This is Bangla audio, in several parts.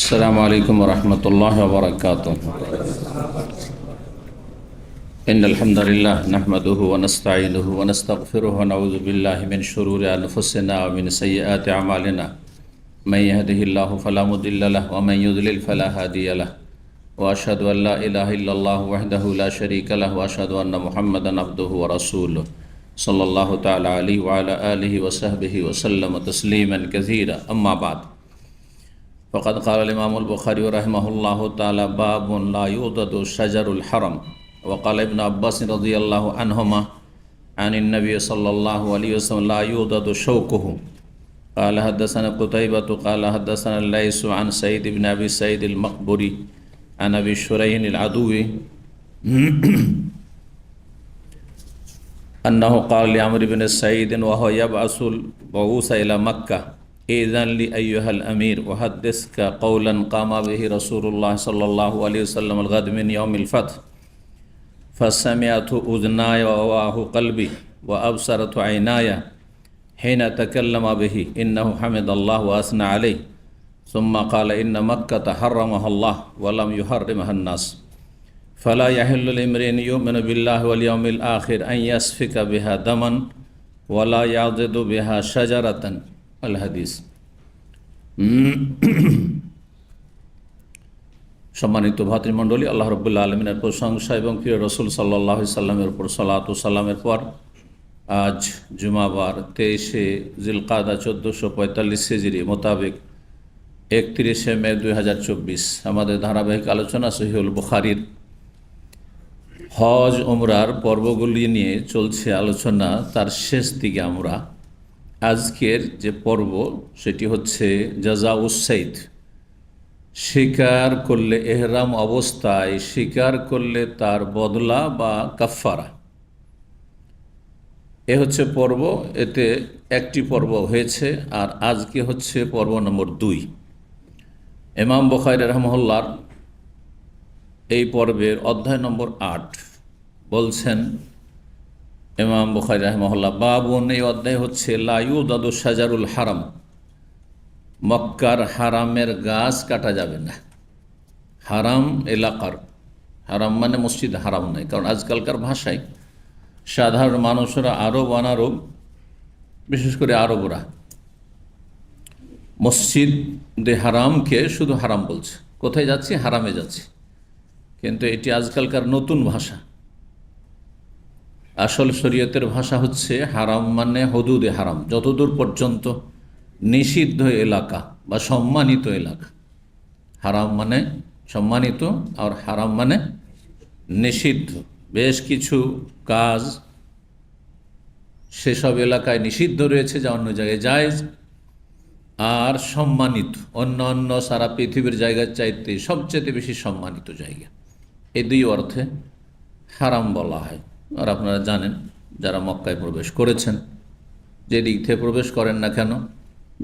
السلام عليكم ورحمة الله وبركاته. إن الحمد لله نحمده ونستعينه ونستغفره ونعوذ بالله من شرور أنفسنا ومن سيئات أعمالنا. من يهده الله فلا مضل له ومن يضلل فلا هادي له. وأشهد أن لا إله إلا الله وحده لا شريك له وأشهد أن محمدا عبده ورسوله صلى الله تعالى عليه وعلى آله وصحبه وسلم تسليما كثيرا. أما بعد، فقد قال الإمام البخاري رحمه الله تعالى: باب لا يعضد شجر الحرم. وقال ابن عباس رضي الله عنهما عن النبي صلى الله عليه وسلم: لا يعضد شوكه. قال حدثنا قتيبة قال حدثنا الليث عن سعيد بن أبي سعيد المقبري عن أبي شريح العدوي أنه قال لعمرو بن سعيد وهو يبعث البعوث إلى مكة: إذن لي أيها الأمير وحدثك قولا قام به رسول الله صلى الله عليه وسلم الغد من يوم الفتح، فسمعت أذناي وواه قلبي وأبصرت عيناي حين تكلم به إنه حمد الله وأثنى عليه، ثم قال: إن مكة حرمها الله ولم يحرمها الناس، فلا يحل لامرئ يؤمن بالله واليوم الآخر أن يسفك بها دما ولا يعضد بها شجرة। আল হাদিস। সম্মানিত ভাতৃমণ্ডলী, আল্লাহ রাব্বুল আলামিনের প্রশংসা এবং প্রিয় রসুল সাল্লাল্লাহু আলাইহি সাল্লামের উপর সালাত ও সালামের পর আজ জুমাবার 23শে জিলকাদা 1445 হিজরি মোতাবেক 31শে মে 2024 আমাদের ধারাবাহিক আলোচনা সহিহুল বুখারীর হজ উমরার পর্বগুলি নিয়ে চলছে আলোচনা। তার শেষ দিকে আমরা আজকের যে পর্ব সেটি হচ্ছে জাযাউস সাইদ। শিকার করলে এহরাম অবস্থায় শিকার করলে তার বদলা বা কাফারা, এ হচ্ছে পর্ব। এতে একটি পর্ব হয়েছে, আর আজকে হচ্ছে পর্ব নম্বর 2। ইমাম বুখারী রাহিমাহুল্লাহর এই পর্বের অধ্যায় নম্বর 8 বলছেন ইমাম বুখারী রাহিমাহুল্লাহ: বাবুন, এই অধ্যায় হচ্ছে লা ইউদাদু শাজারুল হারাম, মক্কার হারামের গাছ কাটা যাবে না। হারাম এলাকার, হারাম মানে মসজিদ হারাম নয়, কারণ আজকালকার ভাষায় সাধারণ মানুষরা আরব অনারব, বিশেষ করে আরবরা মসজিদে হারামকে শুধু হারাম বলছে। কোথায় যাচ্ছি? হারামে যাচ্ছি। কিন্তু এটি আজকালকার নতুন ভাষা। আসল শরীয়তের ভাষা হচ্ছে হারাম মানে হদুদে হারাম, যতদূর পর্যন্ত নিষিদ্ধ এলাকা বা সম্মানিত এলাকা। হারাম মানে সম্মানিত, আর হারাম মানে নিষিদ্ধ। বেশ কিছু কাজ সেসব এলাকায় নিষিদ্ধ রয়েছে, যা অন্য জায়গায় জায়েজ, আর সম্মানিত অন্য অন্য সারা পৃথিবীর জায়গার চাইতে সবচেয়ে বেশি সম্মানিত জায়গা। এই দুই অর্থে হারাম বলা হয়। আর আপনারা জানেন, যারা মক্কায় প্রবেশ করেছেন, যে দিক থেকে প্রবেশ করেন না কেন,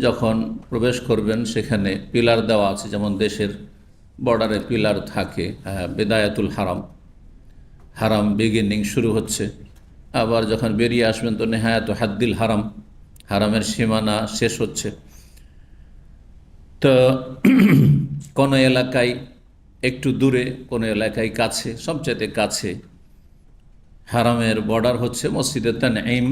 যখন প্রবেশ করবেন সেখানে পিলার দেওয়া আছে, যেমন দেশের বর্ডারে পিলার থাকে। বেদায়াতুল হারাম, হারাম বিগিনিং শুরু হচ্ছে। আবার যখন বেরিয়ে আসবেন তো নেহায়াত হাদ্দিল হারাম, হারামের সীমানা শেষ হচ্ছে। তো কোনো এলাকায় একটু দূরে, কোনো এলাকায় কাছে, সবচেয়ে কাছে হারামের বর্ডার হচ্ছে মসজিদে তানঈম,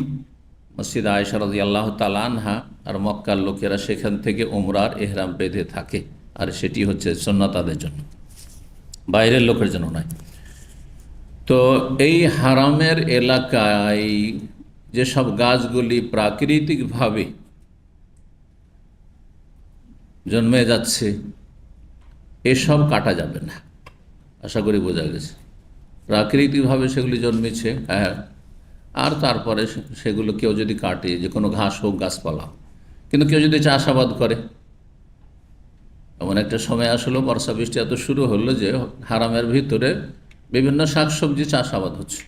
মসজিদ আয়েশা রাদিয়াল্লাহু তাআলা আনহা। আর মক্কার লোকেরা সেখান থেকে উমরার এহরাম বেঁধে থাকে, আর সেটি হচ্ছে সুন্নাত তাদের জন্য, বাইরের লোকের জন্য নয়। তো এই হারামের এলাকায় যেসব গাছগুলি প্রাকৃতিকভাবে জন্মে যাচ্ছে, এসব কাটা যাবে না। আশা করি বোঝা গেছে। প্রাকৃতিকভাবে সেগুলি জন্মেছে, হ্যাঁ, আর তারপরে সেগুলো কেউ যদি কাটে, যে কোনো ঘাস হোক, গাছপালা, কিন্তু কেউ যদি চাষাবাদ করে, এমন একটা সময় আসলো, বর্ষা বৃষ্টি এত শুরু হলো যে হারামের ভিতরে বিভিন্ন শাকসবজি চাষাবাদ হচ্ছে।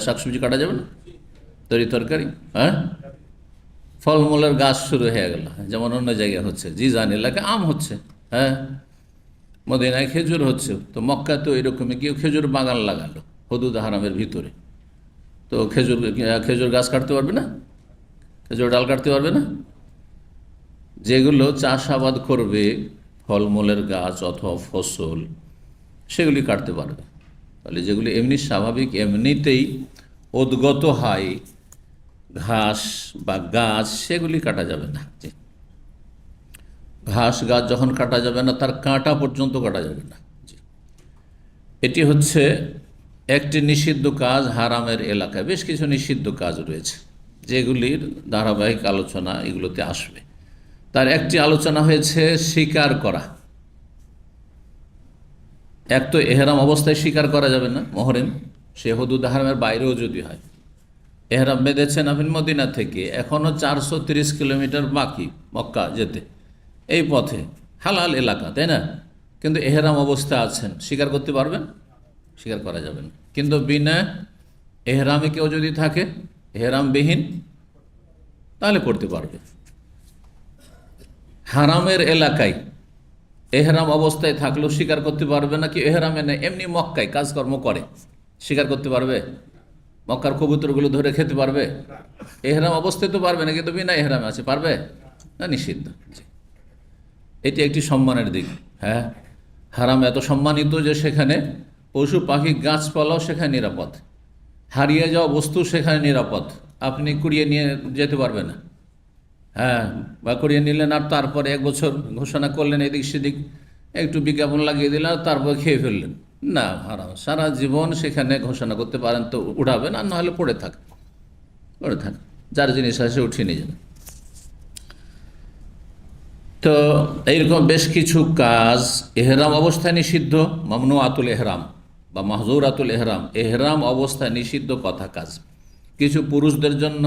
শাকসবজি কাটা যাবে না? তরকারি, হ্যাঁ, ফলমূলের গাছ শুরু হয়ে গেল, যেমন অন্য জায়গায় হচ্ছে। জিজান এলাকায় আম হচ্ছে, হ্যাঁ, মদিনায় খেজুর হচ্ছে। তো মক্কাতেও এরকমই কেউ খেজুর বাগান লাগালো হুদুদ হারামের ভিতরে। তো খেজুর গাছ কাটতে পারবে না, খেজুর ডাল কাটতে পারবে না। যেগুলো চাষাবাদ করবে ফলমূলের গাছ অথবা ফসল, সেগুলি কাটতে পারবে। তাহলে যেগুলি এমনি স্বাভাবিক এমনিতেই উদ্গত হয় ঘাস বা গাছ, সেগুলি কাটা যাবে না। ঘাস গাছ যখন কাটা যাবে না, তার কাঁটা পর্যন্ত কাটা যাবে না। এটি হচ্ছে একটি নিষিদ্ধ কাজ হারামের এলাকায়। বেশ কিছু নিষিদ্ধ কাজ রয়েছে যেগুলির ধারাবাহিক আলোচনা এগুলোতে আসবে। তার একটি আলোচনা হয়েছে শিকার করা। এক তো এহরাম অবস্থায় শিকার করা যাবে না, মহরিম সে হুদুদ হারামের বাইরেও যদি হয়। এহরাম বেঁধেছেন আপনি মদিনা থেকে, এখনও 430 কিলোমিটার বাকি মক্কা যেতে, এই পথে হালাল এলাকা, তাই না? কিন্তু এহরাম অবস্থা আছেন, শিকার করতে পারবেন? শিকার করা যাবে না। কিন্তু বিনা এহরামে কেউ যদি থাকে, এহরামবিহীন, তাহলে করতে পারবে। হারামের এলাকায় এহরাম অবস্থায় থাকলেও স্বীকার করতে পারবে না। কি এহরামে নেই, এমনি মক্কায় কাজকর্ম করে, স্বীকার করতে পারবে? মক্কার কবুতরগুলো ধরে খেতে পারবে? এহরাম অবস্থায় তো পারবে না, কিন্তু বিনা এহরামে আছে, পারবে না? নিষিদ্ধ। এটি একটি সম্মানের দিক। হ্যাঁ, হারাম এত সম্মানিত যে সেখানে পশু পাখি গাছপালাও সেখানে নিরাপদ, হারিয়ে যাওয়া বস্তু সেখানে নিরাপদ। আপনি কুড়িয়ে নিয়ে যেতে পারবে না। হ্যাঁ, বা করিয়ে নিলেন আর তারপরে 1 বছর ঘোষণা করলেন, এদিক সেদিক একটু বিজ্ঞাপন লাগিয়ে দিলেন আর তারপর খেয়ে ফেললেন। না, হারাম। সারা জীবন সেখানে ঘোষণা করতে পারেন তো উঠাবেন, আর নাহলে পড়ে থাক, যার জিনিস আছে উঠিয়ে নিয়ে যাবেন। তো এইরকম বেশ কিছু কাজ এহরাম অবস্থায় নিষিদ্ধ, মামনুআতুল এহরাম বা মাহজুরাতুল এহরাম, এহরাম অবস্থায় নিষিদ্ধ কথা কাজ। কিছু পুরুষদের জন্য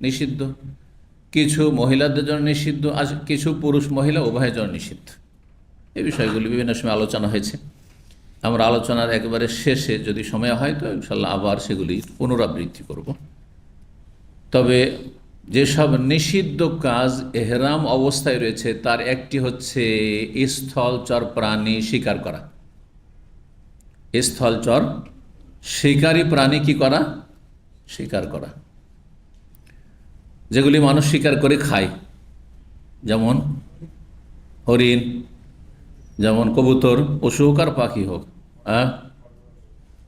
নিষিদ্ধ, কিছু মহিলাদের জন্য নিষিদ্ধ, আর কিছু পুরুষ মহিলা উভয়ের জন্য নিষিদ্ধ। এই বিষয়গুলি বিভিন্ন সময় আলোচনা হয়েছে। আমরা আলোচনার একেবারে শেষে যদি সময় হয় তো ইনশাল্লাহ আবার সেগুলি পুনরাবৃত্তি করব। তবে যেসব নিষিদ্ধ কাজ এহরাম অবস্থায় রয়েছে তার একটি হচ্ছে স্থলচর প্রাণী শিকার করা। স্থলচর শিকারী প্রাণী কি করা? শিকার করা। যেগুলি মানুষ শিকার করে খায়, যেমন হরিণ, যেমন কবুতর, পশু হোক আর পাখি হোক,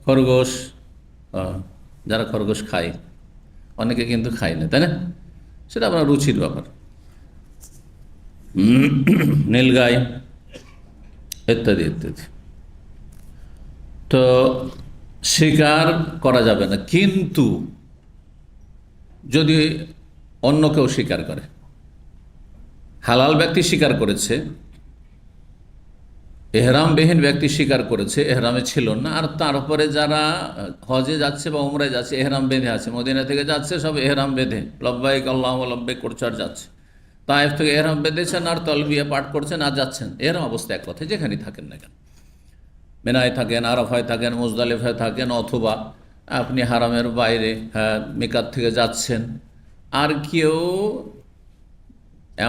খরগোশ। যারা খরগোশ খায়, অনেকে কিন্তু খায় না, তাই না? সেটা আপনার রুচির ব্যাপার। নীলগাই ইত্যাদি ইত্যাদি। তো শিকার করা যাবে না, কিন্তু যদি অন্য কেউ স্বীকার করে, হালাল ব্যক্তি স্বীকার করেছে, এহরামবিহীন ব্যক্তি স্বীকার করেছে, এহরামে ছিল না, আর তারপরে যারা হজে যাচ্ছে বা উমরায় যাচ্ছে এহরাম বেঁধে আছে, মদিনা থেকে যাচ্ছে সব এহরাম বেঁধে লব্বাইক আল্লাহুম্মা লব্বাইক করছে আর যাচ্ছে, তায়েফ থেকে এহরাম বেঁধেছেন আর তলবিয়া পাঠ করছেন আর যাচ্ছেন, এহরাম অবস্থা এক কথা, যেখানেই থাকেন না কেন, মিনায় থাকেন, আরাফায় থাকেন, মুজদালিফায় থাকেন, অথবা আপনি হারামের বাইরে, হ্যাঁ, মিকাত থেকে যাচ্ছেন। আর কেউ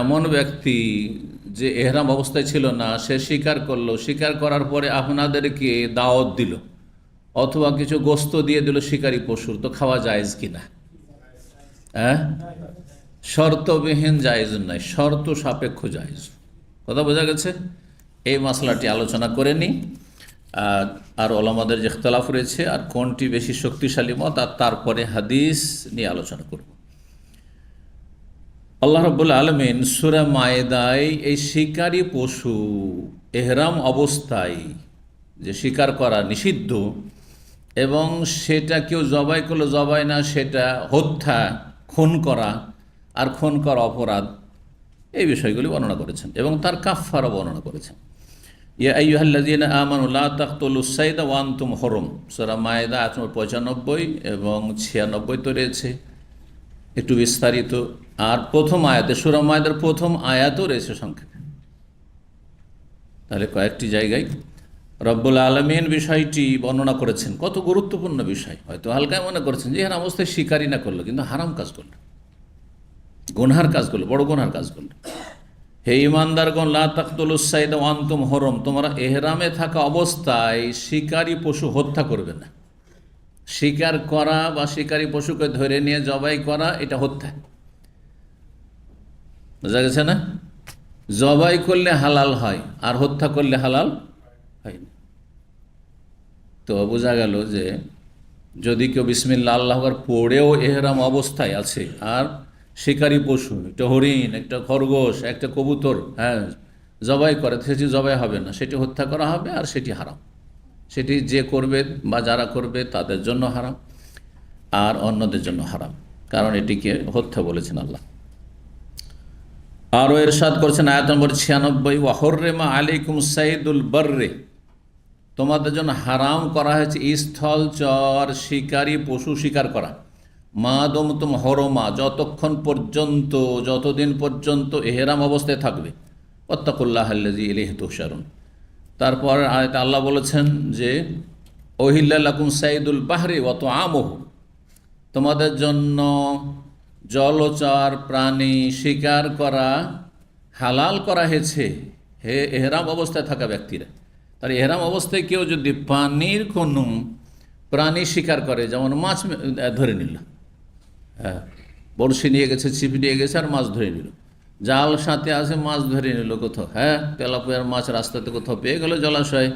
এমন ব্যক্তি যে এহরাম অবস্থায় ছিল না, সে স্বীকার করলো, স্বীকার করার পরে আপনাদেরকে দাওয়াত দিল অথবা কিছু গোস্ত দিয়ে দিল শিকারী পশুর, তো খাওয়া জায়েজ কিনা? হ্যাঁ, শর্তবিহীন জায়েজ নয়, শর্ত সাপেক্ষ জায়েজ। কথা বোঝা গেছে? এই মশলাটি আলোচনা করে নিই। আর ওলামাদের যে ইখতিলাফ রয়েছে আর কোনটি বেশি শক্তিশালী মত, আর তারপরে হাদিস নিয়ে আলোচনা করব। আল্লাহ রাব্বুল আলামিন সূরা মায়েদায় এই শিকারী পশু এহরাম অবস্থায় যে শিকার করা নিষিদ্ধ এবং সেটা কেউ জবাই করলো, জবাই না সেটা হত্যা, খুন করা, আর খুন করা অপরাধ, এই বিষয়গুলি বর্ণনা করেছেন এবং তার কাফফারা বর্ণনা করেছেন। ইয়া আইয়ুহাল্লাযীনা আমানু লা তাকতুলুস সাইদা ওয়া আনতুম হুরুম, সূরা মায়েদা আয়াত নম্বর 95 এবং 96 তো রয়েছে, একটু বিস্তারিত। আর প্রথম আয়াতে, সূরা মায়েদার প্রথম আয়াতও রয়েছে সংক্ষেপে। তাহলে কয়েকটি জায়গায় রব্বুল আলামিন বিষয়টি বর্ণনা করেছেন। কত গুরুত্বপূর্ণ বিষয়। হয়তো হালকায় মনে করেছেন যে এর অবস্থায় শিকারই না করলো, কিন্তু হারাম কাজ করলো, গুনহার কাজ করলো, বড় গুনহার কাজ করলো। হে ইমানদারগণ, লা তাকতুলুস সাইদা ওয়া আনতুম হুরুম, তোমরা এহরামে থাকা অবস্থায় শিকারী পশু হত্যা করবে না। শিকার করা বা শিকারী পশুকে ধরে নিয়ে জবাই করা, এটা হত্যা। বোঝা গেছে না? জবাই করলে হালাল হয় আর হত্যা করলে হালাল হয় না। তো বোঝা গেল যে যদি কেউ বিসমিল্লাহ আল্লাহু আকবার পড়েও এহরাম অবস্থায় আছে আর শিকারী পশু একটা হরিণ, একটা খরগোশ, একটা কবুতর জবাই করে, সেটি জবাই হবে না, সেটি হত্যা করা হবে আর সেটি হারাম। সেটি যে করবে বা যারা করবে তাদের জন্য হারাম আর অন্যদের জন্য হারাম, কারণ এটিকে হত্যা বলেছেন আল্লাহ। আরও এরশাদ করছেন আয়াত নম্বর 96, ওয়াহররেমা আলাইকুম সাইদুল বাররে, তোমাদের জন্য হারাম করা হয়েছে স্থলচর শিকারী পশু শিকার করা, মা দমতুম হরমা, যতদিন পর্যন্ত এহরাম অবস্থায় থাকবে, ওয়াত্তাকুল্লাহ আল্লাযী ইলাইহি তুহশারুন। তারপর আয়াতে আল্লাহ বলেছেন যে ওহিল্লা লাকুম সাইদুল বাহরি ওয়া তুআমুহু, তোমাদের জন্য জলচর প্রাণী শিকার করা হালাল করা হয়েছে হে এহরাম অবস্থায় থাকা ব্যক্তিরা। তার এহরাম অবস্থায় কেউ যদি পানির কোনো প্রাণী শিকার করে, যেমন মাছ ধরে নিল, বড়শি নিয়ে গেছে, ছিপ নিয়ে গেছে আর মাছ ধরে নিল, জাল সাথে আছে মাছ ধরে নিল কোথাও, তেলাপিয়ার মাছ রাস্তাতে কোথাও পেয়ে গেল জলাশয়,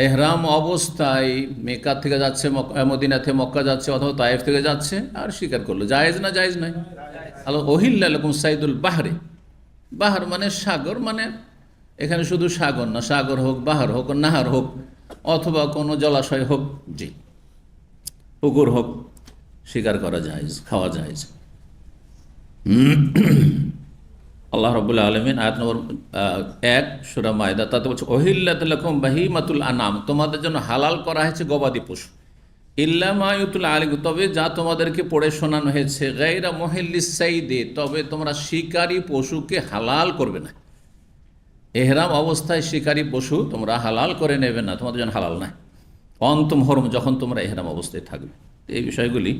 এহরাম অবস্থায় মেকা থেকে যাচ্ছে, মদিনা থেকে মক্কা যাচ্ছে অথবা তায়েফ থেকে যাচ্ছে আর শিকার করলো, জায়েজ না? জায়েজ নাই। আল্লাহ ওহিল্লা লাকুম সাইদুল বাহরে, বাহার মানে সাগর, মানে এখানে শুধু সাগর না, সাগর হোক, বাহার হোক, নাহার হোক, অথবা কোনো জলাশয় হোক, জি পুকুর হোক, শিকার করা জায়েজ, খাওয়া জায়েজ। আল্লাহ রাব্বুল আলামিন আয়াত নম্বর 1 সূরা মায়দা তাতে বলছে ওহিল্লাত লাকুম বাহিমাতুল আনাম, তোমাদের জন্য হালাল করা হয়েছে গবাদি পশু, ইল্লা মা ইউতলা আলাইকুম, তবে যা তোমাদেরকে পড়ে শোনানো হয়েছে, গায়রা মুহিল্লিস সাইদে, তবে তোমরা শিকারী পশুকে হালাল করবে না। এহরাম অবস্থায় শিকারী পশু তোমরা হালাল করে নেবে না, তোমাদের জন্য হালাল নয়। অন্তুম হরম, যখন তোমরা এহরাম অবস্থায় থাকবে। এই বিষয়গুলি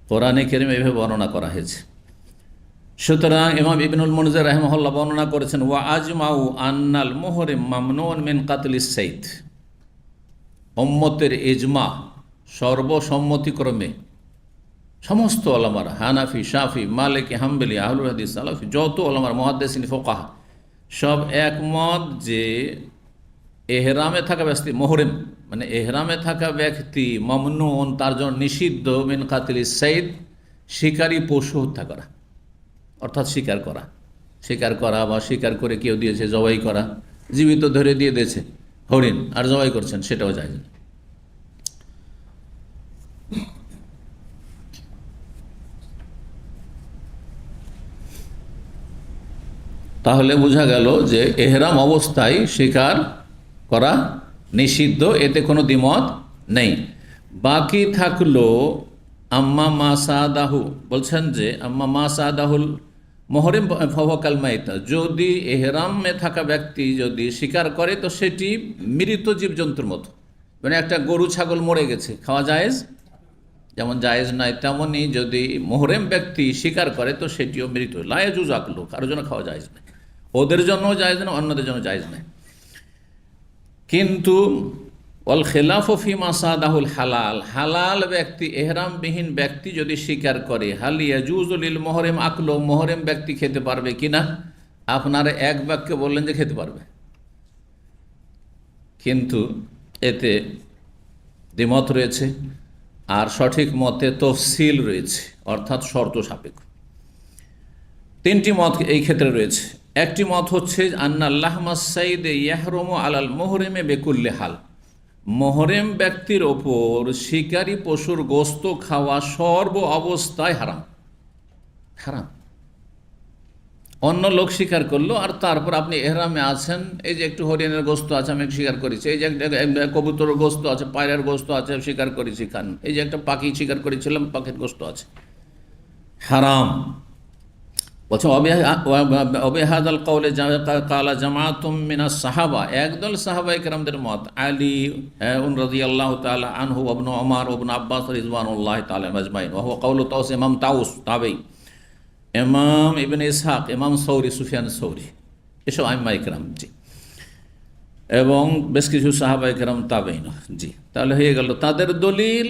কোরআনে কারীমে এভাবে বর্ণনা করা হয়েছে। সুতরাং ইমাম ইবনুল মুনজির রাহিমাহুল্লাহ বর্ণনা করেছেন ওয়া আজমাউ আন্নাল মুহরিম মামনুন মিন কাতলিস সাইদ, উম্মতের ইজমা, সর্বসম্মতিক্রমে সমস্ত ওলামারা, হানাফি, শাফি, মালিকি, হাম্বলি, আহলুল হাদিস, সালাফি, যত ওলামারা, মুহাদ্দিসিন, ফুকাহা সব একমত যে এহরামে থাকা ব্যক্তি মুহরিম, মানে এহরামে থাকা ব্যক্তি মামনুন, তার জন্য নিষিদ্ধ, মিন কাতলিস সাইদ, শিকারী পশু হত্যা করা, অর্থাৎ শিকার করা বা শিকার করে কেউ দিয়েছে জবাই করা, জীবিত ধরে দিয়ে দিয়েছে হরিণ আর জবাই করছেন, সেটাও যায় না। তাহলে বোঝা গেল যে এহরাম অবস্থায় শিকার করা নিষিদ্ধ, এতে কোনো দ্বিমত নেই। বাকি থাকলো আম্মা মা সাদাহু, বলছেন যে আম্মা মা সাদাহুল মুহরিম ফাওয়াকাল মাইতা, যদি এহরামে থাকা ব্যক্তি যদি শিকার করে তো সেটি মৃত জীবজন্তুর মতো, মানে একটা গরু ছাগল মরে গেছে, খাওয়া জায়েজ যেমন জায়েজ নয়, তেমনই যদি মুহরিম ব্যক্তি শিকার করে তো সেটিও মৃত, লা ইয়াজুজু আকলু, কারোর জন্য খাওয়া জায়েজ নয়, ওদের জন্য জায়েজ না, অন্যদের জন্য জায়েজ নয়। কিন্তু ওয়াল খিলাফু ফিমা সাদাহুল হালাল, হালাল ব্যক্তি, এহরামবিহীন ব্যক্তি যদি শিকার করে, হাল ইয়াজুজু লিল মুহরিম আকলু, মুহরিম ব্যক্তি খেতে পারবে কিনা? আপনারা এক বাক্যে বললেন যে খেতে পারবে, কিন্তু এতে দ্বিমত রয়েছে আর সঠিক মতে তফসিল রয়েছে, অর্থাৎ শর্ত সাপেক্ষ। 3টি মত এই ক্ষেত্রে রয়েছে। একটি মত হচ্ছে আন্নাল্লাহ মাসাইদে ইয়াহরুমু আলাল মুহরিমে বেকুল্লি হাল, মুহরিম ব্যক্তির ওপর শিকারী পশুর গোস্ত খাওয়া সর্ব অবস্থায় হারাম। অন্য লোক শিকার করলো আর তারপর আপনি এহরামে আছেন, এই যে একটু হরিণের গোস্ত আছে আমি শিকার করেছি, এই যে একটা কবুতরের গোস্ত আছে, পায়রার গোস্ত আছে শিকার করেছি খান, এই যে একটা পাখি শিকার করেছিলাম পাখির গোস্ত আছে, হারাম। বলছে অবেহাদাল কওলে কালা জামাতুম মিনাস সাহাবা, একদল সাহাবায়ে কেরামদের মত, আলী রাদিয়াল্লাহু তাআলা আনহু, ইবনে ওমর, ইবনে আব্বাস রিজওয়ানুল্লাহি তাআলা আজমাইন, ওয়া হুয়া কাউলু তাউস, ইমাম তাউস তাবেঈ, ইমাম ইবনে ইসহাক, ইমাম সৌরি, সুফিয়ান সৌরি, এসব আইম্মায়ে কেরাম, জি, এবং বেশ কিছু সাহাবায়ে কেরাম তাবেঈন, জি। তাহলে হয়ে গেল তাদের দলিল।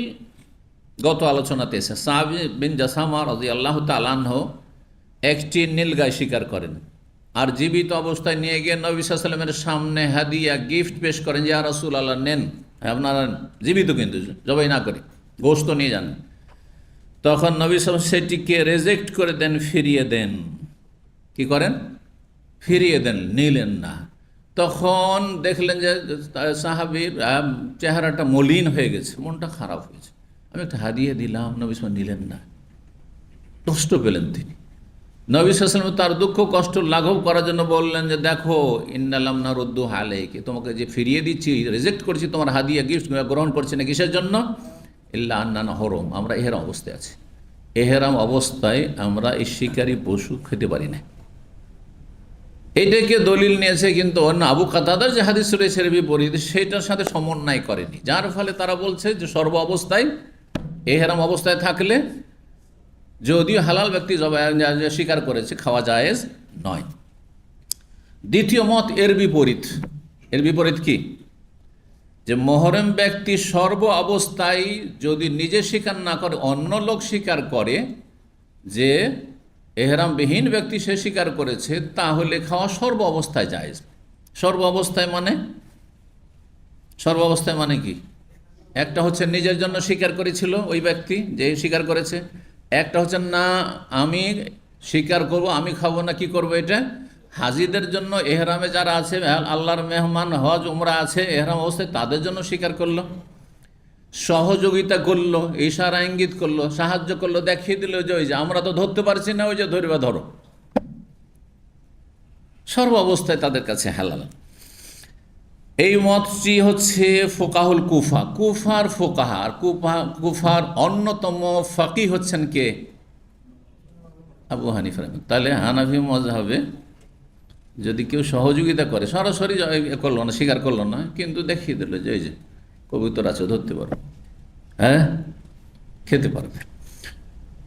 গত আলোচনাতে এসে সাহাবী বিন জাসামা রাদিয়াল্লাহু তাআলা আনহু একটি নীলগাই শিকার করেন, আর জীবিত অবস্থায় নিয়ে গিয়ে নবী সাল্লাল্লাহু আলাইহি ওয়াসাল্লামের সামনে হাদিয়া গিফট পেশ করেন, ইয়া রাসূলুল্লাহ নেন, আপনারা জীবিত কিন্তু জবাই না করে গোশত নিয়ে যান, তখন নবী সাল্লাল্লাহু আলাইহি ওয়াসাল্লাম সেটিকে রেজেক্ট করে দেন, ফিরিয়ে দেন। কি করেন? ফিরিয়ে দেন, নিলেন না। তখন দেখলেন যে সাহাবীর চেহারাটা মলিন হয়ে গেছে, মনটা খারাপ হয়েছে। আমি একটা হাদিয়া দিলাম, নবী সাল্লাল্লাহু আলাইহি ওয়াসাল্লাম নিলেন না, কষ্ট পেলেন তিনি। নবী সাল্লাল্লাহু আলাইহি ওয়াসাল্লাম তার দুঃখ কষ্ট লাঘব করার জন্য বললেন যে দেখো, ইন্নালাম নারুদ্দু আলাইকি, তোমাকে যে ফিরিয়ে দিচ্ছি, রিজেক্ট করছি তোমার হাদিয়া গিফট গ্রহণ করছি না, কিসের জন্য? ইল্লা আন্নানা হরম, আমরা এহেরাম অবস্থায় আছি। এহেরাম অবস্থায় আমরা এই শিকারী পশু খেতে পারি না। এটাকে দলিল নিয়েছে, কিন্তু অন্য আবু কাতাদার যে হাদিস রয়েছে বিপরীত, সেটার সাথে সমন্বয় করেনি, যার ফলে তারা বলছে যে সর্ব অবস্থায়, এহেরাম অবস্থায় থাকলে যদিও হালাল ব্যক্তি স্বীকার করেছে, খাওয়া জায়েজ নয়। দ্বিতীয় মত এর বিপরীত। এর বিপরীত কি? যে মহরম ব্যক্তি সর্ব অবস্থায় যদি নিজে স্বীকার না করে, অন্য লোক স্বীকার করে যে এহরামবিহীন ব্যক্তি সে স্বীকার করেছে, তাহলে খাওয়া সর্ব অবস্থায় জায়েজ। সর্ব অবস্থায় মানে? সর্ব অবস্থায় মানে কি? একটা হচ্ছে নিজের জন্য স্বীকার করেছিল ওই ব্যক্তি যে স্বীকার করেছে, একটা হচ্ছে না আমি স্বীকার করব, আমি খাবো না, কি করবো এটা? হাজিদের জন্য, এহরামে যারা আছে, আল্লাহর মেহমান হজ উমরা আছে এহরাম অবস্থায়, তাদের জন্য স্বীকার করলো, সহযোগিতা করলো, ইশারা ইঙ্গিত করলো, সাহায্য করলো, দেখিয়ে দিল যে ওই যে আমরা তো ধরতে পারছি না, ওই যে ধরবা ধরো। সর্ব অবস্থায় তাদের কাছে হালাল। এই মতটি হচ্ছে ফোকাহুল কুফা, কুফার ফোকাহা। আর কুফার অন্যতম ফাকি হচ্ছেন কে? আবু হানিফা। তাহলে হানাফি মাযহাবে যদি কেউ সহযোগিতা করে, সরাসরি করলো না, স্বীকার করলো না, কিন্তু দেখিয়ে দিল যে ওই যে কবুতর আছে, ধরতে পারবে, হ্যাঁ খেতে পারবে।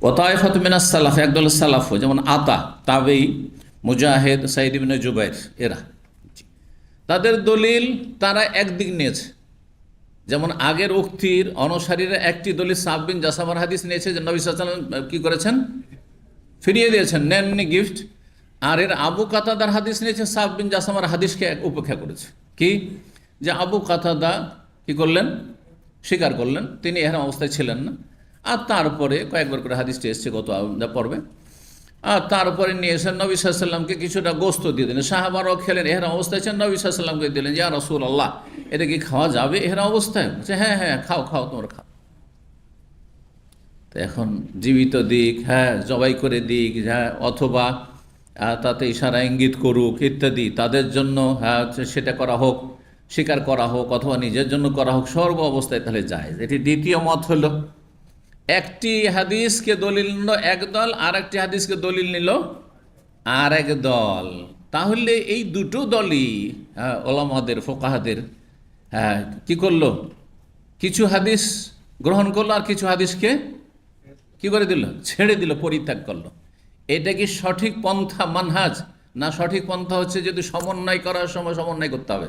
ওয়াতাইফাতু মিনাস সালাফ, একদল সালাফ, যেমন আতা, তাবেই, মুজাহিদ, সাইদ ইবনে জুবাইর, এরা তাদের দলিল তারা একদিক নিয়েছে। যেমন আগের উক্তির অনুসারীরা একটি দলিল সাব বিন জাসামার হাদিস নিয়েছে যে নবী সাল্লাল্লাহু আলাইহি ওয়াসাল্লাম কি করেছেন? ফিরিয়ে দিয়েছেন, নেননি গিফট। আর এর আবু কাতাদার হাদিস নিয়েছে, সাব বিন জাসামার হাদিসকে উপেক্ষা করেছে। কি? যে আবু কাতাদা কি করলেন? স্বীকার করলেন, তিনি এহরাম অবস্থায় ছিলেন না। আর তারপরে কয়েকবার করে হাদিসটি এসছে গত পর্বে। আর তারপরে নিয়ে এসে নবী সাল্লাল্লাহু আলাইহি ওয়াসাল্লামকে কিছুটা গোস্ত দিয়ে দিলেন, সাহাবারাও খেলেন, এহরাম অবস্থায় ছিলেন, নবী সাল্লাল্লাহু আলাইহি ওয়াসাল্লামকে দিলেন, ইয়া রাসূলুল্লাহ এটা কি খাওয়া যাবে এহরাম অবস্থায়? বলছে হ্যাঁ হ্যাঁ খাও খাও, তোমরা খাও। তো এখন জীবিত দিক, হ্যাঁ জবাই করে দিক, হ্যাঁ অথবা তাতে ইশারা ইঙ্গিত করুক ইত্যাদি, তাদের জন্য হ্যাঁ সেটা করা হোক, স্বীকার করা হোক, অথবা নিজের জন্য করা হোক, সর্ব অবস্থায় তাহলে জায়েজ। এটি দ্বিতীয় মত হলো। একটি হাদিসকে দলিল নিল একদল, আর একটি হাদিসকে দলিল নিল আর এক দল। তাহলে এই দুটো দলই ওলামাদের, ফোকাহাদের কি করলো? কিছু হাদিস গ্রহণ করলো আর কিছু হাদিসকে কি করে দিল? ছেড়ে দিল, পরিত্যাগ করলো। এটা কি সঠিক পন্থা, মানহাজ? না সঠিক পন্থা হচ্ছে যদি সমন্বয় করার সময় সমন্বয় করতে হবে,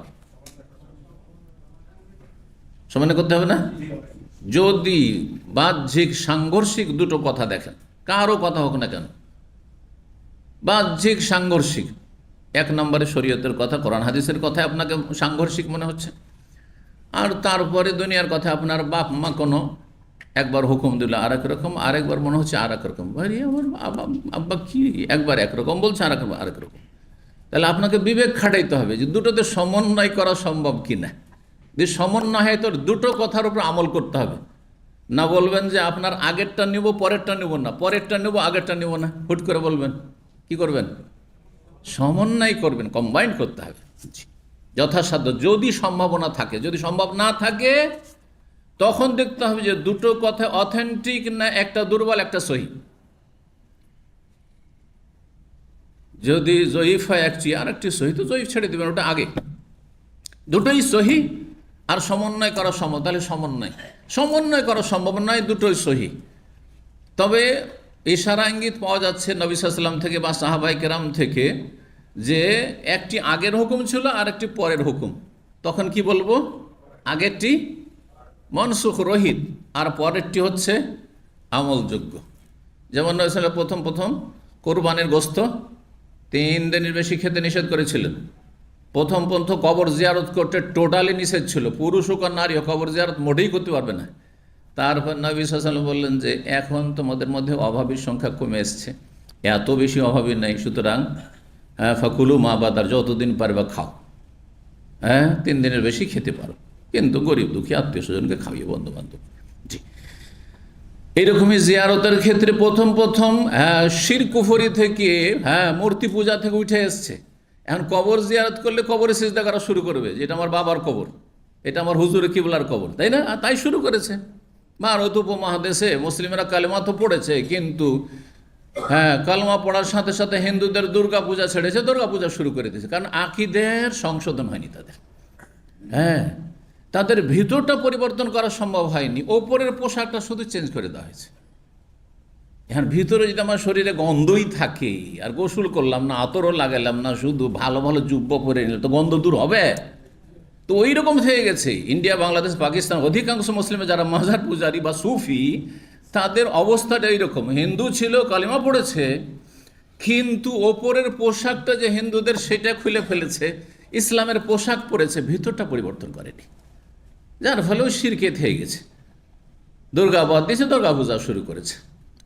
সমন্বয় করতে হবে না? যদি বাহ্যিক সাংঘর্ষিক দুটো কথা দেখেন, কারো কথা হোক না কেন, বাহ্যিক সাংঘর্ষিক, এক নম্বরে শরীয়তের কথা, কোরআন হাদিসের কথা আপনাকে সাংঘর্ষিক মনে হচ্ছে, আর তারপরে দুনিয়ার কথা, আপনার বাপ মা কোনো একবার হুকুম দিল আর এক রকম, আরেকবার মনে হচ্ছে আর এক রকম, ভাই আমার আব্বা কি একবার একরকম বলছে আর একবার আরেক রকম। তাহলে আপনাকে বিবেক খাটাইতে হবে যে দুটোতে সমন্বয় করা সম্ভব কি না। যদি সমন্বয় হয় তো দুটো কথার উপর আমল করতে হবে। না বলবেন যে আপনার আগেরটা নেব পরেরটা নেব না, পরেরটা নেব আগেরটা নেব না, হুট করে বলবেন। কি করবেন? সমন্বয় করবেন, কম্বাইন করতে হবে যথাসাধ্য, যদি সম্ভাবনা থাকে। যদি সম্ভব না থাকে তখন দেখতে হবে যে দুটো কথা অথেন্টিক না একটা দুর্বল একটা সহি। যদি জয়ীফ হয় একটি আর একটি সহি, তো জয়ীফ ছেড়ে দেবেন, ওটা আগে। দুটোই সহি আর সমন্বয় করা সম্ভব, তাহলে সমন্বয় করা সম্ভব নয়, দুটোই সহি। তবে ইশারা ইঙ্গিত পাওয়া যাচ্ছে নবী সাল্লাল্লাহু আলাইহি ওয়াসাল্লাম থেকে বা সাহাবায়ে কেরাম থেকে যে একটি আগের হুকুম ছিল আর একটি পরের হুকুম, তখন কি বলবো? আগেরটি মনসুখ রহিত আর পরেরটি হচ্ছে আমলযোগ্য। যেমন নবী সাল্লাল্লাহু আলাইহি ওয়াসাল্লাম প্রথম কোরবানির গোশত দিনের বেশি খেতে নিষেধ করেছিলেন। প্রথম কবর জিয়ারত করতে টোটালি নিষেধ ছিল, পুরুষ হোক আর নারী হোক কবর জিয়ারত মোটেই করতে পারবে না। তারপর নবী সাল্লাল্লাহু আলাইহি ওয়াসাল্লাম বললেন যে এখন তোমাদের মধ্যে অভাবীর সংখ্যা কমে এসছে, এত বেশি অভাবী নেই, সুতরাং ফাকুলু মা বাদার, যতদিন পারবা খাও, 3 দিনের বেশি খেতে পারো, কিন্তু গরিব দুঃখী আত্মীয় স্বজনকে খাওয়িয়ে, বন্ধু বান্ধব। জি, এইরকমই জিয়ারতের ক্ষেত্রে প্রথম শিরক কুফরি থেকে মূর্তি পূজা থেকে উঠে এসছে। এখন কবর জিয়ারত করলে কবরে সিজদা করা শুরু করবে, যেটা আমার বাবার কবর, এটা আমার হুজুরে কিবলার কবর, তাই না? তাই শুরু করেছে। ভারত উপমহাদেশে মুসলিমরা কালেমা তো পড়েছে, কিন্তু কালেমা পড়ার সাথে সাথে হিন্দুদের দুর্গা পূজা ছেড়েছে, দুর্গা পূজা শুরু করে দিয়েছে, কারণ আকিদের সংশোধন হয়নি তাদের। তাদের ভিতরটা পরিবর্তন করা সম্ভব হয়নি, ওপরের পোশাকটা শুধু চেঞ্জ করে দেওয়া হয়েছে। এখন ভিতরে যদি আমার শরীরে গন্ধই থাকে, আর গোসল করলাম না, আতরও লাগালাম না, শুধু ভালো ভালো জুব্ব পরে নিলে তো গন্ধ দূর হবে? তো ওই রকম হয়ে গেছে ইন্ডিয়া, বাংলাদেশ, পাকিস্তান, অধিকাংশ মুসলিমে যারা মাজার পূজারি বা সুফি, তাদের অবস্থাটা এইরকম। হিন্দু ছিল, কালিমা পড়েছে, কিন্তু ওপরের পোশাকটা যে হিন্দুদের সেটা খুলে ফেলেছে, ইসলামের পোশাক পরেছে, ভিতরটা পরিবর্তন করেনি, যার ফলেও শিরকে হয়ে গেছে। দুর্গা বাদ দিয়েছে, দুর্গা পূজা শুরু করেছে।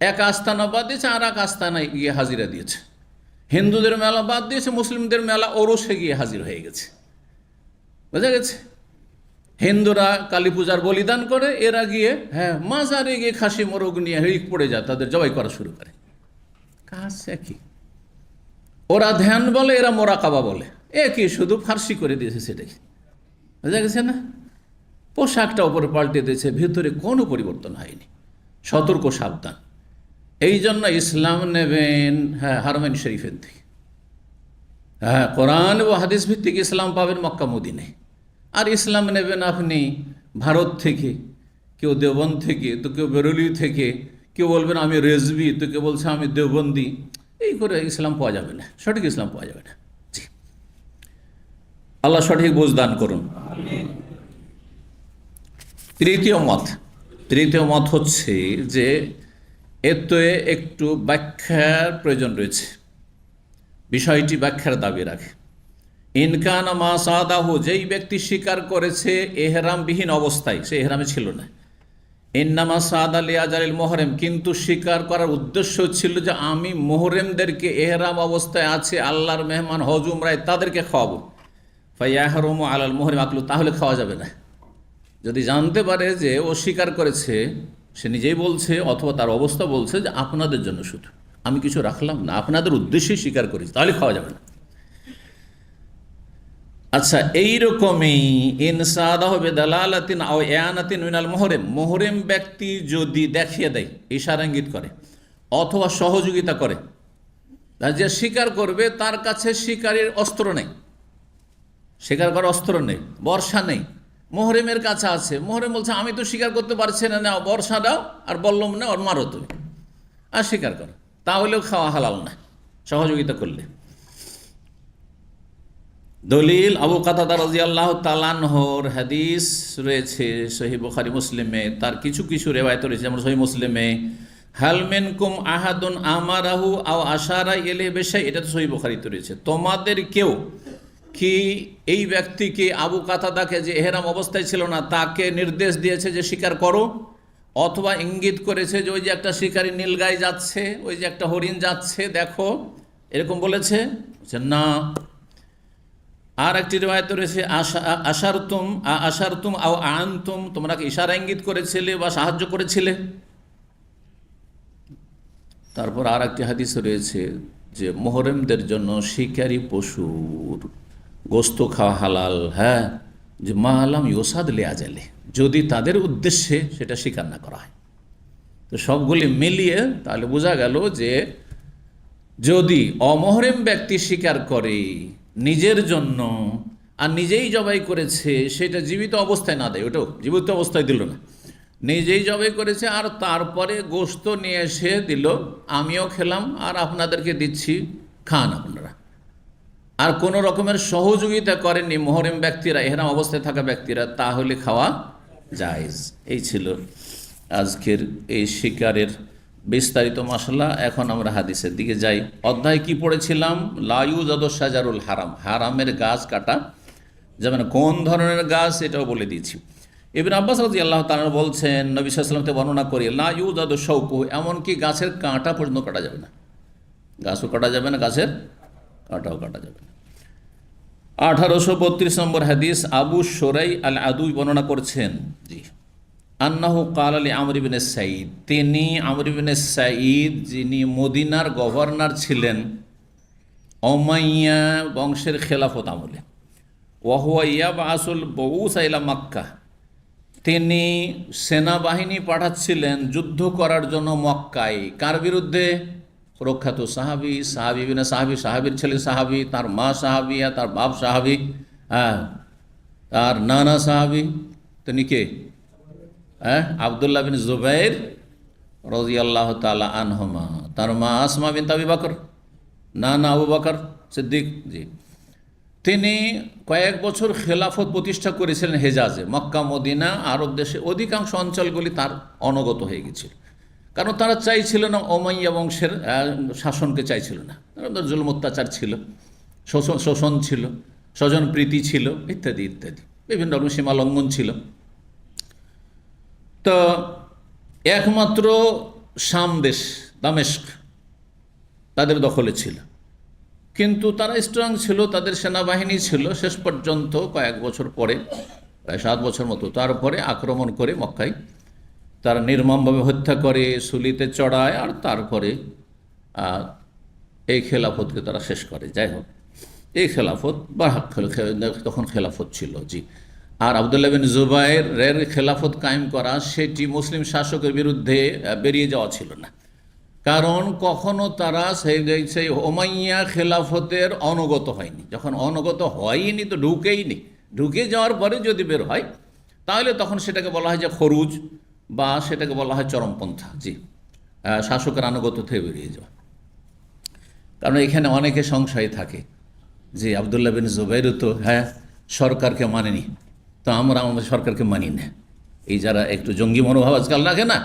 এক আস্থানা বাদ দিয়েছে, আর এক আস্থানায় গিয়ে হাজিরা দিয়েছে। হিন্দুদের মেলা বাদ দিয়েছে, মুসলিমদের মেলা ওরসে গিয়ে হাজির হয়ে গেছে। বোঝা গেছে? হিন্দুরা কালী পূজার বলিদান করে, এরা গিয়ে মাজারে গিয়ে খাসি মোরগ নিয়ে হিড়িক পড়ে যায়, তাদের জবাই করা শুরু করে। কাজ একই। ওরা ধ্যান বলে, এরা মোরাকাবা বলে, একই, শুধু ফার্সি করে দিয়েছে সেটাই। বোঝা গেছে না? পোশাকটা উপরে পাল্টে দিয়েছে, ভিতরে কোনো পরিবর্তন হয়নি। সতর্ক, সাবধান। এই জন্য ইসলাম নেবেন হারমাইন শরীফের থেকে। কোরআন ও হাদিস ভিত্তিক ইসলাম পাবেন মক্কা মদিনায়। আর ইসলাম নেবেন আপনি ভারত থেকে, কেউ দেওবন্দ থেকে, তো কেউ বেরোলি থেকে, কেউ বলবেন আমি রেজবি, তো কেউ বলছে আমি দেওবন্দি। এই করে ইসলাম পাওয়া যাবে না, সঠিক ইসলাম পাওয়া যাবে না। জি, আল্লাহ সঠিক বুঝ দান করুন। তৃতীয় মত হচ্ছে যে এতে একটু ব্যাখ্যার প্রয়োজন রয়েছে, বিষয়টি ব্যাখ্যার দাবি রাখে। ইনকান মা সাদাহু, যেই ব্যক্তি স্বীকার করেছে এহরামবিহীন অবস্থায়, সে এহরামে ছিল না। ইন্নামা সাদা লিয়াজালিল মোহরেম, কিন্তু স্বীকার করার উদ্দেশ্য ছিল যে আমি মোহরেমদেরকে এহরাম অবস্থায় আছে, আল্লাহর মেহমান হজ উমরায়, তাদেরকে খাওয়াবো। ফায়াহরুমু আলাল মোহরিম আকলু, তাহলে খাওয়া যাবে না। যদি জানতে পারে যে ও স্বীকার করেছে, সে নিজেই বলছে অথবা তার অবস্থা বলছে যে আপনাদের জন্য শুধু, আমি কিছু রাখলাম না, আপনাদের উদ্দেশ্যেই স্বীকার করেছি, তাহলে খাওয়া যাবে না। আচ্ছা, এইরকমই ইনসাদা হবে দালালাতিন আও ইয়ানাতিন মিনাল মোহরেম, মোহরেম ব্যক্তি যদি দেখিয়ে দেয়, ইশারা ইঙ্গিত করে অথবা সহযোগিতা করে, যে স্বীকার করবে তার কাছে শিকারীর অস্ত্র নেই, স্বীকার করার অস্ত্র নেই, বর্ষা নেই, মোহরেমের কাছে আছে, মোহরেম বলছে আমি তো স্বীকার করতে পারছি না, নাও বর্ষা দাও, আর বললাম না ওর মারো তুমি, আর স্বীকার করো, তাহলেও খাওয়া হালাল না সহযোগিতা করলে। দলিল আবু কাতাদা রাদিয়াল্লাহু তাআলা আনহুর হাদিস রয়েছে সহিহ বুখারী মুসলিমে, তার কিছু কিছু রিওয়ায়াত রয়েছে, যেমন সহিহ মুসলিমে হাল মিনকুম আহাদুন আমারাহু আও আশারা ইলাইহি বিশাই, এটা তো সহিহ বুখারীতে রয়েছে। তোমাদের কেউ কি এই ব্যক্তিকে, আবু কাতাদাকে, যে এহরাম অবস্থায় ছিল না, তাকে নির্দেশ দিয়েছে যে স্বীকার করো, অথবা ইঙ্গিত করেছে যে ওই যে একটা শিকারী নীলগাই যাচ্ছে, ওই যে একটা হরিণ যাচ্ছে দেখো, এরকম বলেছে? না। আর একটি রিওয়ায়াত রয়েছে আশারতুম আও আনতুম, তোমরা কি ইশারা ইঙ্গিত করেছিলে বা সাহায্য করেছিলে। তারপর আর একটি হাদিস রয়েছে যে মোহরেমদের জন্য শিকারী পশুর গোস্ত খাওয়া হালাল, যে মা আলাম ইউসাদ লিয়াজালে, যদি তাদের উদ্দেশ্যে সেটা স্বীকার না করা হয়। তো সবগুলি মিলিয়ে তাহলে বোঝা গেল যে যদি অমহরেম ব্যক্তি স্বীকার করে নিজের জন্য আর নিজেই জবাই করেছে, সেটা জীবিত অবস্থায় না দেয়, ওটাও জীবিত অবস্থায় দিল না, নিজেই জবাই করেছে আর তারপরে গোশত নিয়ে এসে দিল, আমিও খেলাম আর আপনাদেরকে দিচ্ছি, খান আপনারা, আর কোনো রকমের সহযোগিতা করেননি মোহরেম ব্যক্তিরা, এহরাম অবস্থায় থাকা ব্যক্তিরা, তাহলে খাওয়া জায়েজ। এই ছিল আজকের এই শিকারের বিস্তারিত মাসলা। এখন আমরা হাদিসের দিকে যাই। অধ্যায় কি পড়েছিলাম? লা ইউজাদু শাজারুল হারাম, হারামের গাছ কাটা যাবে না। কোন ধরনের গাছ এটাও বলে দিয়েছি। ইবনে আব্বাস রাদিয়াল্লাহু তাআলা বলছেন, নবী সাল্লাল্লাহু আলাইহি ওয়াসাল্লাম থেকে বর্ণনা করি, লা ইউজাদু শাওকু, এমনকি গাছের কাঁটা পর্যন্ত কাটা যাবে না। গাছও কাটা যাবে না, গাছের কাঁটাও কাটা যাবে না। 1832 নম্বর হাদিস, আবু শুরাই আল আদুই বর্ণনা করছেন, জি, আন্নাহু কাল আলী আমর ইবনে সাঈদ, তিনি আমর ইবনে সাঈদ যিনি মদিনার গভর্নর ছিলেন উমাইয়া বংশের খেলাফত আমলে, ওয়াহুয়া ইয়াবআসুল বুউসা ইলা মক্কা, তিনি সেনাবাহিনী পাঠাচ্ছিলেন যুদ্ধ করার জন্য মক্কায়। কার বিরুদ্ধে? প্রখ্যাত সাহাবি, সাহাবি বিনা সাহাবি, সাহাবির ছেলে সাহাবি, তার মা সাহাবিয়া, তার বাপ সাহাবি, হ্যাঁ, তার নানা সাহাবি। তিনি কে? আবদুল্লাহ বিন জুবাইর রাদিয়াল্লাহু তাআলা আনহুমা, তার মা আসমা বিনত আবি বকর, নানা আবু বকর সিদ্দিক। জি, তিনি কয়েক বছর খেলাফত প্রতিষ্ঠা করেছিলেন হেজাজে। মক্কা মদিনা আরব দেশে অধিকাংশ অঞ্চলগুলি তার অনগত হয়ে গেছিল, কারণ তারা চাইছিল না, উমাইয়া বংশের শাসনকে চাইছিল না। জুলুম অত্যাচার ছিল, শোষণ ছিল, স্বজন প্রীতি ছিল, ইত্যাদি ইত্যাদি, বিভিন্ন রকম সীমা লঙ্ঘন ছিল। তো একমাত্র শাম দেশ দামেস্ক তাদের দখলে ছিল, কিন্তু তারা স্ট্রং ছিল, তাদের সেনাবাহিনী ছিল। শেষ পর্যন্ত কয়েক বছর পরে, প্রায় 7 বছর মতো, তারপরে আক্রমণ করে মক্কায় তারা নির্মমভাবে হত্যা করে, সুলিতে চড়ায়, আর তারপরে এই খেলাফতকে তারা শেষ করে। যাই হোক, এই খেলাফত বা তখন খেলাফত ছিল। জি, আর আবদুল্লাহ বিন জুবাইরের খেলাফত কায়েম করা, সেটি মুসলিম শাসকের বিরুদ্ধে বেরিয়ে যাওয়া ছিল না, কারণ কখনো তারা সেই উমাইয়া খেলাফতের অনুগত হয়নি। যখন অনুগত হয়নি তো ঢুকেইনি, ঢুকে যাওয়ার পরে যদি বের হয় তাহলে তখন সেটাকে বলা হয় যে খরুজ, বা সেটাকে বলা হয় চরমপন্থা। জি, শাসকের আনুগত্য থেকে বেরিয়ে যাওয়া। কারণ এখানে অনেকে সংশয় থাকে যে আবদুল্লাহ বিন জুবাইরও তো সরকারকে মানেনি, তো আমরা আমাদের সরকারকে মানি না। এই যারা একটু জঙ্গি মনোভাব আজকাল রাখে না,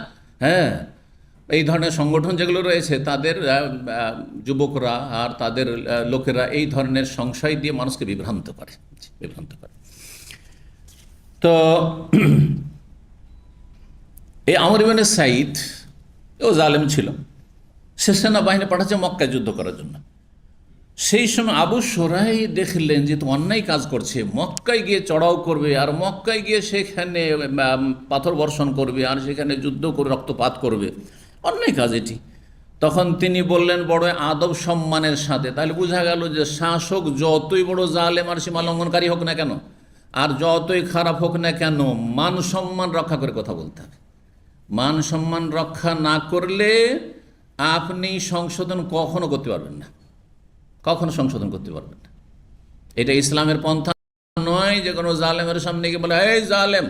এই ধরনের সংগঠন যেগুলো রয়েছে, তাদের যুবকরা আর তাদের লোকেরা এই ধরনের সংশয় দিয়ে মানুষকে বিভ্রান্ত করে। তো এই আমর ইবনে সাঈদ ও জালেম ছিল, সে সেনাবাহিনী পাঠাচ্ছে মক্কায় যুদ্ধ করার জন্য। সেই সময় আবু শুরাই দেখলেন যে তো অন্যায় কাজ করছে, মক্কায় গিয়ে চড়াও করবে, আর মক্কায় গিয়ে সেখানে পাথর বর্ষণ করবে, আর সেখানে যুদ্ধ করে রক্তপাত করবে, অন্যায় কাজ এটি। তখন তিনি বললেন বড় আদব সম্মানের সাথে, তাহলে বোঝা গেল যে শাসক যতই বড় জালেম আর সীমা লঙ্ঘনকারী হোক না কেন, আর যতই খারাপ হোক না কেন, মান সম্মান রক্ষা করে কথা বলতে হবে। মান সম্মান রক্ষা না করলে আপনি সংশোধন কখনো করতে পারবেন না, কখনো সংশোধন করতে পারবেন না। এটা ইসলামের পন্থা নয় যে কোনো জালেমের সামনে গিয়ে বলে, এই জালেম,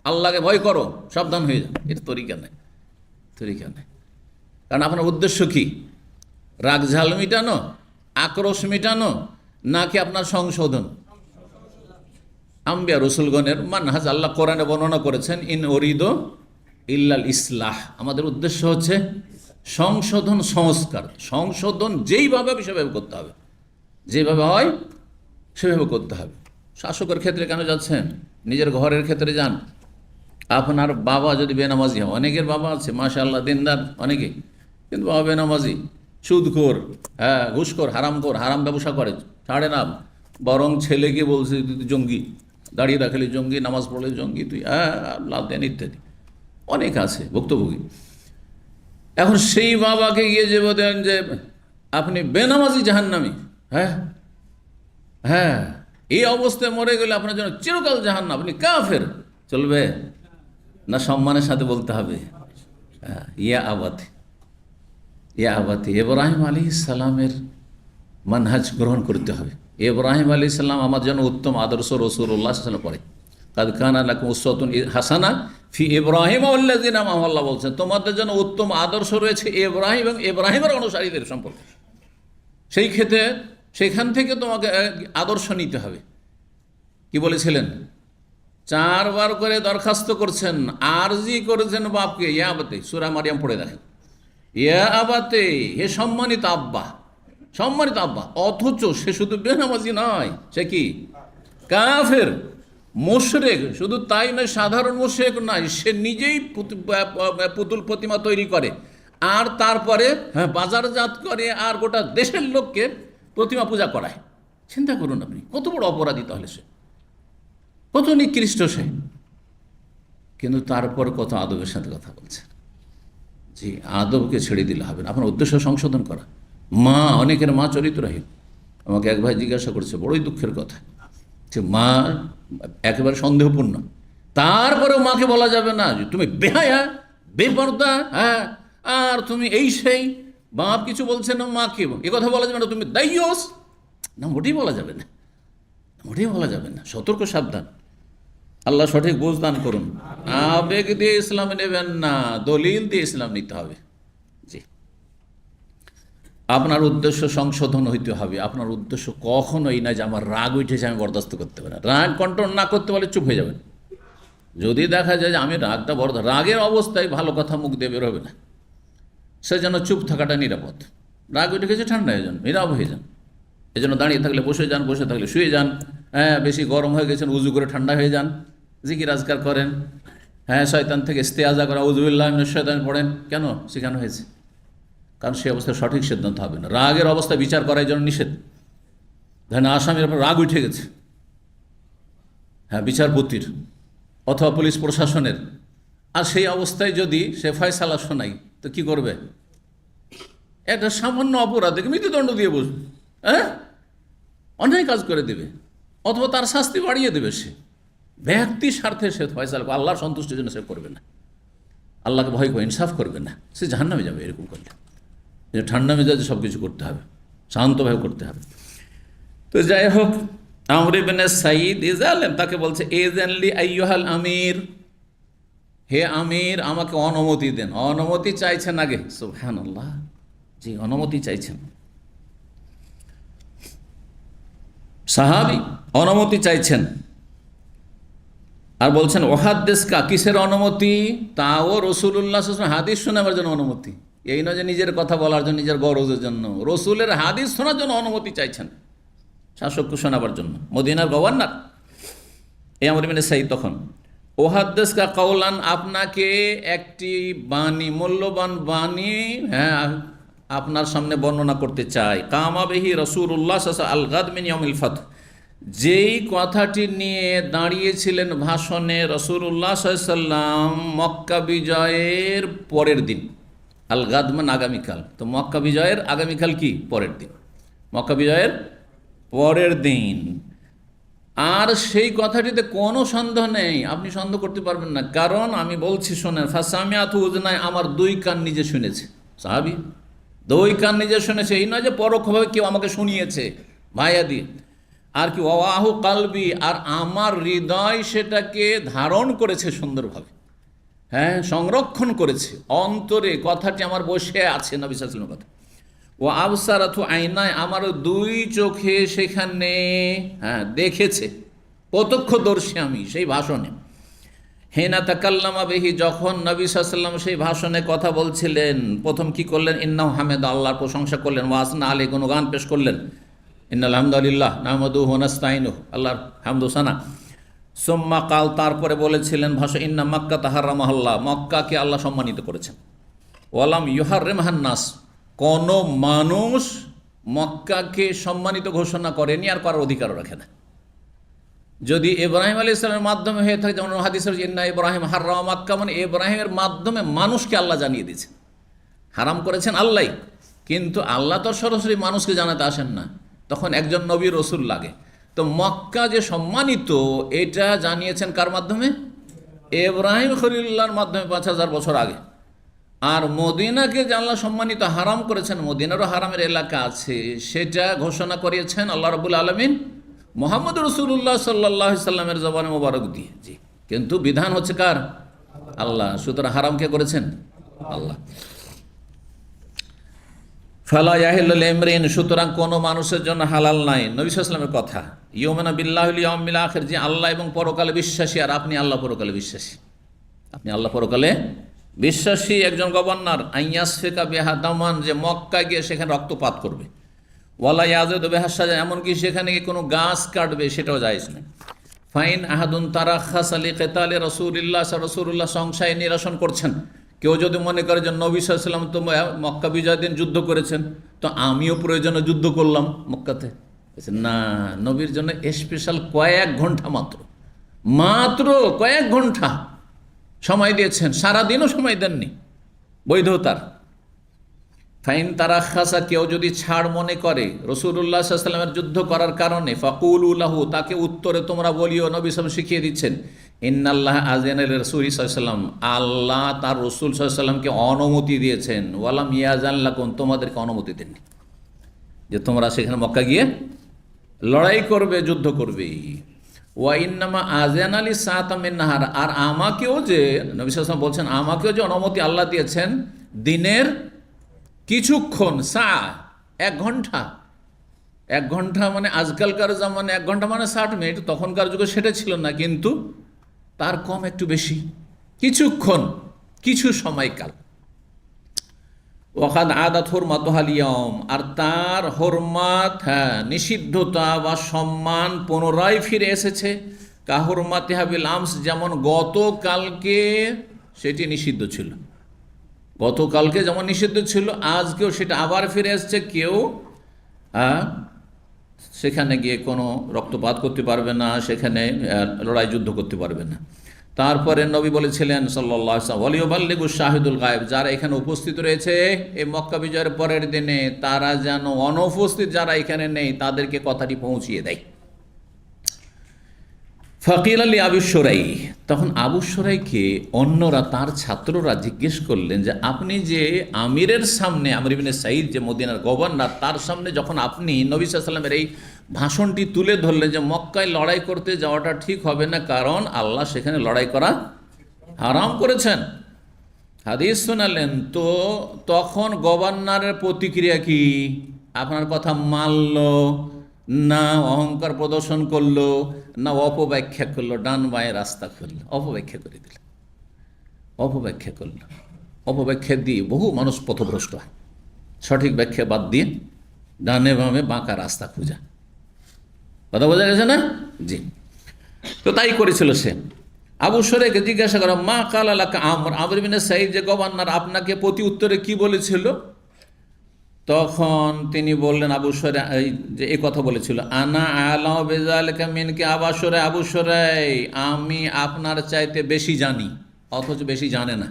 আল্লাহকে ভয় করো, সাবধান হয়ে যাও। এটা তরিকা নেই, তরিকা নেই। কারণ আপনার উদ্দেশ্য কি? রাগ ঝাল মিটানো, আক্রোশ মিটানো, নাকি আপনার সংশোধন? আম্বিয়া রসুলগণের মানহাজ আল্লাহ কোরআনে বর্ণনা করেছেন, ইন অরিদো ইল্লাল ইসলাহ, আমাদের উদ্দেশ্য হচ্ছে সংশোধন, সংস্কার। সংশোধন যেইভাবে সেভাবে করতে হবে, যেভাবে হয় সেভাবে করতে হবে। শাসকের ক্ষেত্রে কেন যাচ্ছেন? নিজের ঘরের ক্ষেত্রে যান। আপনার বাবা যদি বেনামাজি হয়, অনেকের বাবা আছে মাশাআল্লাহ দিনদার অনেকে, কিন্তু বাবা বেনামাজি, সুদখোর, ঘুষখোর, হারামখোর, হারাম ব্যবসা করে, ছাড়ে না, বরং ছেলেকে বলছে তুই জঙ্গি, দাঁড়িয়ে রাখলে জঙ্গি, নামাজ পড়লে জঙ্গি, তুই লাভ দেন, ইত্যাদি অনেক আছে ভুক্তভোগী। এখন সেই বাবাকে গিয়ে যে বলেন যে আপনি বেনামাজি জাহান্নামী, এই অবস্থায় মরে গেলে আপনার জন্য চিরকাল জাহান্নাম, আপনি কাফের, চলবে না? সম্মানের সাথে বলতে হবে, ইয়া আবাতি, ইয়া আবাতি। ইব্রাহিম আলাইহিস সালামের মানহাজ গ্রহণ করতে হবে। ইব্রাহিম আলাইহিস সালাম আমার জন্য উত্তম আদর্শ, রাসূলুল্লাহ সাল্লাল্লাহু আলাইহি ওয়াসাল্লাম পড়ে, কাদ কানা লাকুম উসওয়াতুন হাসানা ফি ইব্রাহিম ওয়াল্লাযিনা মাআহু, আল্লাহ বলছেন তোমাদের জন্য উত্তম আদর্শ রয়েছে ইব্রাহিম এবং ইব্রাহিমের অনুসারীদের সম্পর্কে। সেই ক্ষেত্রে সেখান থেকে তোমাকে আদর্শ নিতে হবে। কি বলেছিলেন? 4 বার করে দরখাস্ত করছেন, আরজি করেছেন বাপকে, ইয়াবতে, সূরা মারিয়াম পড়ে দেখেন, ইয়া আবাতে, হে সম্মানিত আব্বা, সম্মানিত আব্বা। অথচ সে শুধু বেনামাজি নয়, সে কি কাফের, মুশরিক। শুধু তাই নয়, সাধারণ মুশরিক নয়, সে নিজেই পুতুল প্রতিমা তৈরি করে আর তারপরে বাজারজাত করে আর গোটা দেশের লোককে প্রতিমা পূজা করায়। চিন্তা করুন আপনি, কত বড় অপরাধী তাহলে সে, কত নিকৃষ্ট সে। কিন্তু তারপর কত আদবের সাথে কথা বলছে। জি, আদবকে ছেড়ে দিলে হবে না, আপনার উদ্দেশ্য সংশোধন করা। মা, অনেকের মা চরিত্রহীন। আমাকে এক ভাই জিজ্ঞাসা করছে, বড়ই দুঃখের কথা, যে মা একেবারে সন্দেহপূর্ণ, তারপরেও মাকে বলা যাবে না যে তুমি বেহায়া, বেপর্দা, হ্যাঁ, আর তুমি এই সেই। বাপ কিছু বলছে না, মাকে এ কথা বলা যাবে না, তুমি দাইয়স না, মোটেই বলা যাবে না, মোটেই বলা যাবে না। সতর্ক, সাবধান। আল্লাহ সঠিক বুঝ দান করুন। আবেগ দিয়ে ইসলাম নেবেন না, দলিল দিয়ে ইসলাম নিতে হবে। জি, আপনার উদ্দেশ্য সংশোধন হইতে হবে। আপনার উদ্দেশ্য কখনোই না যে আমার রাগ উঠেছে, আমি বরদাস্ত করতে পারি না। রাগ কন্ট্রোল না করতে পারলে চুপ হয়ে যাবেন। যদি দেখা যায় যে আমি রাগটা রাগের অবস্থায় ভালো কথা মুখ দিয়ে বের হবে না, সে যেন চুপ থাকাটা নিরাপদ। রাগ উঠে গেছে, ঠান্ডা হয়ে যান, নীরব হয়ে যান। এই জন্য দাঁড়িয়ে থাকলে বসে যান, বসে থাকলে শুয়ে যান। হ্যাঁ, বেশি গরম হয়ে গেছেন, উজু করে ঠান্ডা হয়ে যান, জিকির আজকার করেন। হ্যাঁ, শয়তান থেকে ইস্তেআজা করা, আউযুবিল্লাহি মিনাশ শাইতানির পড়েন। কেন শেখানো হয়েছে? কারণ সে অবস্থায় সঠিক সিদ্ধান্ত হবে না। রাগের অবস্থায় বিচার করার জন্য নিষেধ। ধরেন আসামির উপর রাগ উঠে গেছে, হ্যাঁ, বিচারপতির অথবা পুলিশ প্রশাসনের, আর সেই অবস্থায় যদি সে ফয়সালা শোনাই, তো কি করবে? একটা সামান্য অপরাধে মৃত্যুদণ্ড দিয়ে বসবে, হ্যাঁ, অন্যায় কাজ করে দেবে, অথবা তার শাস্তি বাড়িয়ে দেবে। সে ব্যক্তি স্বার্থে সে ফয়সালা, আল্লাহর সন্তুষ্টির জন্য সে করবে না, আল্লাহকে ভয় করে ইনসাফ করবে না, সে জাহান্নামে যাবে। এরকম করলে যে ঠান্ডা মেজাজে সব কিছু করতে হবে, শান্তভাবে করতে হবে। তো যাই হোক, আমর ইবনে সাঈদ ইজালেম তাকে বলছে, এজেনলি আইয়ুহাল আমির, হে আমির, আমাকে অনুমতি দেন। অনুমতি চাইছেন আগে, সুবহানাল্লাহ। জি, অনুমতি চাইছেন, সাহাবী অনুমতি চাইছেন। আর বলছেন ওহাদ্দেসকা, কিসের অনুমতি? তাও রাসূলুল্লাহ সাল্লাল্লাহু আলাইহি ওয়াসাল্লাম হাদিস শোনাবার জন্য অনুমতি। এই নয় যে নিজের কথা বলার জন্য, নিজের গরজের জন্য। রসুলের হাদিস শোনার জন্য অনুমতি চাইছেন, শাসককে শোনাবার জন্য। মদিনার গভর্নর এই আমর ইবনে সাঈদ তখন, ওহাদ্দেসকা কাওলান, আপনাকে একটি বাণী, মূল্যবান বাণী, হ্যাঁ, আপনার সামনে বর্ণনা করতে চাই। কামা বিহি রাসূলুল্লাহ সাল্লাল্লাহু আলাইহি ওয়াসাল্লাম আল-গাদ মিন ইয়াউমিল ফাতহ, যেই কথাটি নিয়ে দাঁড়িয়েছিলেন ভাষণে রাসূলুল্লাহ সাল্লাল্লাহু আলাইহি ওয়াসাল্লাম মক্কা বিজয়ের পরের দিন। আল গাদ মানে আগামীকাল, তো মক্কা বিজয়ের আগামীকাল কি? পরের দিন, মক্কা বিজয়ের পরের দিন। আর সেই কথাটিতে কোনো সন্দেহ নেই, আপনি সন্দেহ করতে পারবেন না, কারণ আমি বলছি শোনেন। ফাসামিআতু উযনাই, আমার দুই কান নিজে শুনেছে। সাহাবী দুই কান নিজে শুনেছে, এই নয় যে পরোক্ষভাবে কেউ আমাকে শুনিয়েছে মায়া দিয়ে। আর কি, ওয়াহু কালবি, আর আমার হৃদয় সেটাকে ধারণ করেছে সুন্দরভাবে, হ্যাঁ, সংরক্ষণ করেছে অন্তরে। কথাটি আমার বসে আছে, নবী সাল্লাল্লাহু আলাইহি ওয়াসাল্লামের কথা। ও আবসারাতু আইনায়, আমার দুই চোখে সেখানে, হ্যাঁ, দেখেছে, প্রত্যক্ষদর্শী আমি সেই ভাষণে। হেনা তাকাল্লামা বিহি, যখন নবী সাল্লাল্লাহু আলাইহি ওয়াসাল্লাম সেই ভাষণে কথা বলছিলেন, প্রথম কি করলেন? ইন্নাহু হামিদ, আল্লাহর প্রশংসা করলেন। ওয়াসনা আলাইহি, গুণগান পেশ করলেন। ইন্নাল হামদালিল্লাহ নাহমাদুহু ওয়া নাস্তাইনুহু, আল্লাহর হামদ সানা। সুম্মা কাল, তারপরে বলেছিলেন ভাষা, ইন্না মক্কা তাহারামাহাল্লাহ, মক্কাকে আল্লাহ সম্মানিত করেছেন। ওয়ালাম ইউহাররিমহান নাস, কোন মানুষ মক্কাকে সম্মানিত ঘোষণা করেনি আর করার অধিকারও রাখে না। যদি ইব্রাহিম আলাইহিস সালামের মাধ্যমে হয়ে থাকে, যেমন হাদিসে ইন্না ইব্রাহিম হাররামা মক্কা, মানে ইব্রাহিমের মাধ্যমে মানুষকে আল্লাহ জানিয়ে দিয়েছেন, হারাম করেছেন আল্লাহ। কিন্তু আল্লাহ তো সরাসরি মানুষকে জানাতে আসেন না, তখন একজন নবী রসুল লাগে। তো মক্কা যে সম্মানিত, এটা জানিয়েছেন কার মাধ্যমে? ইব্রাহিম খলিলুল্লাহর মাধ্যমে 5000 বছর আগে। আর মদিনাকে যে আল্লাহ সম্মানিত হারাম করেছেন, মদিনারও হারামের এলাকা আছে, সেটা ঘোষণা করিয়েছেন আল্লাহ রাব্বুল আলামিন মুহাম্মদ রাসূলুল্লাহ সাল্লাল্লাহু আলাইহি সাল্লামের জবানে মোবারক দিয়ে। জি, কিন্তু বিধান হচ্ছে কার? আল্লাহ। সুতরাং হারাম কে করেছেন? আল্লাহ। ফালা ইয়াহিল্লু লিমরিন, সুতরাং কোনো মানুষের জন্য হালাল নাই। নবী সাল্লাল্লাহু আলাইহি ওয়াসাল্লামের কথা, ইউমিনু বিল্লাহি ওয়াল ইয়াউমিল আখির, যে আল্লাহ এবং পরকালে বিশ্বাসী। আর আপনি আল্লাহ পরকালে বিশ্বাসী, আপনি আল্লাহ পরকালে বিশ্বাসী একজন গভর্নর আইয়াসফেকা বেহা দামান, যে মক্কা গিয়ে সেখানে রক্তপাত করবে, ওয়ালা ইয়াজেদ বেহাসা, এমনকি সেখানে গিয়ে কোনো গাছ কাটবে, সেটাও জায়েজ নেই। ফাইন আহাদুন তারাখাস আলী কেতালে রসুলিল্লাহ, রসুল্লাহ সংশয় নিরসন করছেন, কেউ যদি মনে করে যে নবী সাল্লাল্লাহু আলাইহি ওয়াসাল্লাম তো মক্কা বিজয়ের দিন যুদ্ধ করেছেন, তো আমিও প্রয়োজনে যুদ্ধ করলাম মক্কাতে, না, নবীর জন্য স্পেশাল কয়েক ঘন্টা মাত্র কয়েক ঘন্টা সময় দিয়েছেন, সারাদিনও সময় দেননি বৈধতার। ফাইন তারা খাসা, কেউ যদি ছাড় মনে করে রসুল্লাহ সাল্লাল্লাহু আলাইহি ওয়াসাল্লামের যুদ্ধ করার কারণে, ফাকুলু লাহু, তাকে উত্তরে তোমরা বলিও, নবী সাল্লাল্লাহু আলাইহি ওয়াসাল্লাম শিখিয়ে দিচ্ছেন, ইন্নাল্লাহ আযানা লিরাসূলি সাল্লাল্লাহু আলাইহি ওয়াসাল্লাম, আল্লাহ তার রসুল সাল্লাল্লাহু আলাইহি ওয়াসাল্লামকে অনুমতি দিয়েছেন, ওয়ালাম ইয়াযান লাকুম, তোমাদেরকে অনুমতি দেননি যে তোমরা সেখানে মক্কা গিয়ে লড়াই করবে, যুদ্ধ করবে। ওয়া ইন্নামা আযানা লি সাআতা মিন নাহার, আর আমাকেও যে নবী সাল্লাল্লাহু আলাইহি ওয়াসাল্লাম বলছেন, আমাকেও যে অনুমতি আল্লাহ দিয়েছেন দিনের কিছুক্ষণ, এক ঘন্টা। এক ঘন্টা মানে আজকালকার জামানে 1 ঘন্টা মানে 60 মিনিট, তখনকার যুগে সেটা ছিল না, কিন্তু তার কম একটু বেশি, কিছুক্ষণ, কিছু সময়কাল। ওয়াকাদ আদাত হুরমাতুহাল ইয়াউম, আর তার হরমাত, নিষিদ্ধতা বা সম্মান পুনরায় ফিরে এসেছে, কাহুরমাতিহা বিল আমস, যেমন গতকালকে সেটি নিষিদ্ধ ছিল, গতকালকে যেমন নিষিদ্ধ ছিল, আজকেও সেটা আবার ফিরে এসছে। কেউ সেখানে গিয়ে কোনো রক্তপাত করতে পারবে না, সেখানে লড়াই যুদ্ধ করতে পারবে না। তারপরে নবী বলেছিলেন সাল্লাল্লাহু আলাইহি ওয়াসাল্লাম, ওয়ালিউবাল্লিগু শাহিদুল গায়েব, যারা এখানে উপস্থিত রয়েছে এই মক্কা বিজয়ের পরের দিনে, তারা যেন অনুপস্থিত যারা এখানে নেই তাদেরকে কথাটি পৌঁছিয়ে দেয়। ফাকিল আলী আবু শুরাই, তখন আবু শুরাইকে অন্যরা, তার ছাত্ররা জিজ্ঞেস করলেন যে আপনি যে আমিরের সামনে, আমর ইবনে সাঈদ যে মদিনার গভর্নর, তার সামনে যখন আপনি নবী সাল্লাল্লাহু আলাইহি ওয়াসাল্লামের এই ভাষণটি তুলে ধরলেন যে মক্কায় লড়াই করতে যাওয়াটা ঠিক হবে না, কারণ আল্লাহ সেখানে লড়াই করা হারাম করেছেন, হাদিস শোনালেন, তো তখন গভর্নরের প্রতিক্রিয়া কি? আপনার কথা মানল না অহংকার প্রদর্শন করলো, না অপব্যাখ্যা করলো, ডান বাঁয়ে রাস্তা করলো, অপব্যাখ্যা করে দিল, অপব্যাখ্যা করলো। অপব্যাখ্যা দিয়ে বহু মানুষ পথভ্রষ্ট হয়, সঠিক ব্যাখ্যা বাদ দিয়ে ডানে বামে বাঁকা রাস্তা খুঁজা। কথা বোঝা গেছে না? জি, তো তাই করেছিল সে। আবু শুরাইকে জিজ্ঞাসা করা, মা কাল আলাকা আমর, আমর ইবনে সাঈদ যে গভর্নর আপনাকে প্রতি উত্তরে কি বলেছিল? তখন তিনি বললেন, আবু শুরাই যে এই কথা বলেছিল, আনা আলাউ বিযালিকা মিনকা আবু শুরাই, আবু শুরাই আমি আপনার চাইতে বেশি জানি, অথচ বেশি জানে না,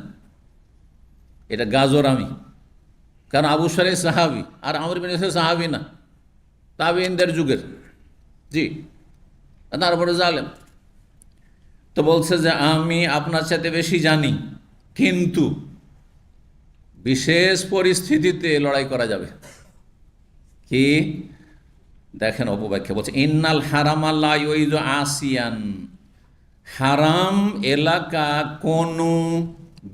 এটা গাজর আমি। কারণ আবু শুরাই সাহাবী, আর আমর ইবনে সাঈদ সাহাবী না, তাবেঈনদের যুগের, জি, তারপরে জালেম। তো বলছে যে আমি আপনার চাইতে বেশি জানি, কিন্তু বিশেষ পরিস্থিতিতে লড়াই করা যাবে। কি দেখেন অপব্যাখ্যা, বলছে ইন্নাল হারামা লা ইউইযু আসিয়ান, হারাম এলাকা কোন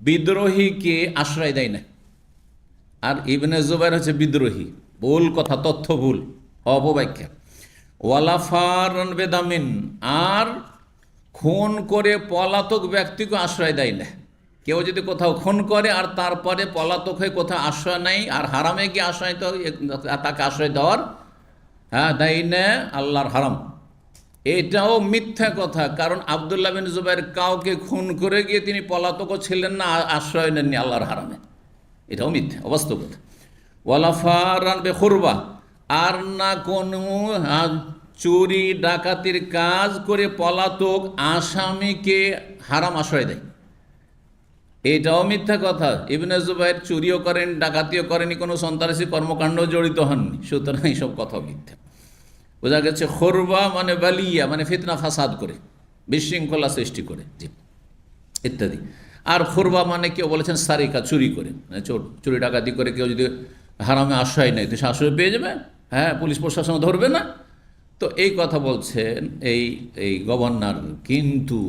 বিদ্রোহীকে আশ্রয় দেয় না। আর ইবনে জুবাইর হচ্ছে বিদ্রোহী, ভুল কথা, তথ্য ভুল, অপব্যাখ্যা। ওয়ালা ফারান বেদামিন, আর খুন করে পলাতক ব্যক্তিকে আশ্রয় দেয় না। কেউ যদি কোথাও খুন করে আর তারপরে পলাতক হয়ে কোথাও আশ্রয় নেই, আর হারামে গিয়ে আশ্রয়, তো তাকে আশ্রয় দেওয়ার দেয় না, আল্লাহর হারাম। এটাও মিথ্যা কথা, কারণ আব্দুল্লাহ বিন জুবাইর কাউকে খুন করে গিয়ে তিনি পলাতকও ছিলেন না, আশ্রয় নেননি আল্লাহর হারামে, এটাও মিথ্যা, অবাস্তব কথা। ওয়ালা ফারান বেখুরবা, আর না কোনো চুরি ডাকাতির কাজ করে পলাতক আসামিকে হারাম আশ্রয় দেয়, এটাও মিথ্যা কথা। ইবনে জুবাইর চুরিও করেন, ডাকাতিও করেনি, কোনো সন্ত্রাসী কর্মকাণ্ড জড়িত হননি, সুতরাং এইসব কথা মিথ্যা। বোঝা গেছে খুরবা মানে বালিয়া, মানে ফিতনা ফাসাদ করে, বিশৃঙ্খলা সৃষ্টি করে, জি, ইত্যাদি। আর খুরবা মানে কেউ বলেছেন সারিকা, চুরি করে, মানে চুরি ডাকাতি করে কেউ যদি হারামে আশ্রয় নেয় তো সে আশ্রয় পেয়ে যাবে, হ্যাঁ, পুলিশ প্রশাসন ধরবে না। তো এই কথা বলছেন এই গভর্নর, কিন্তু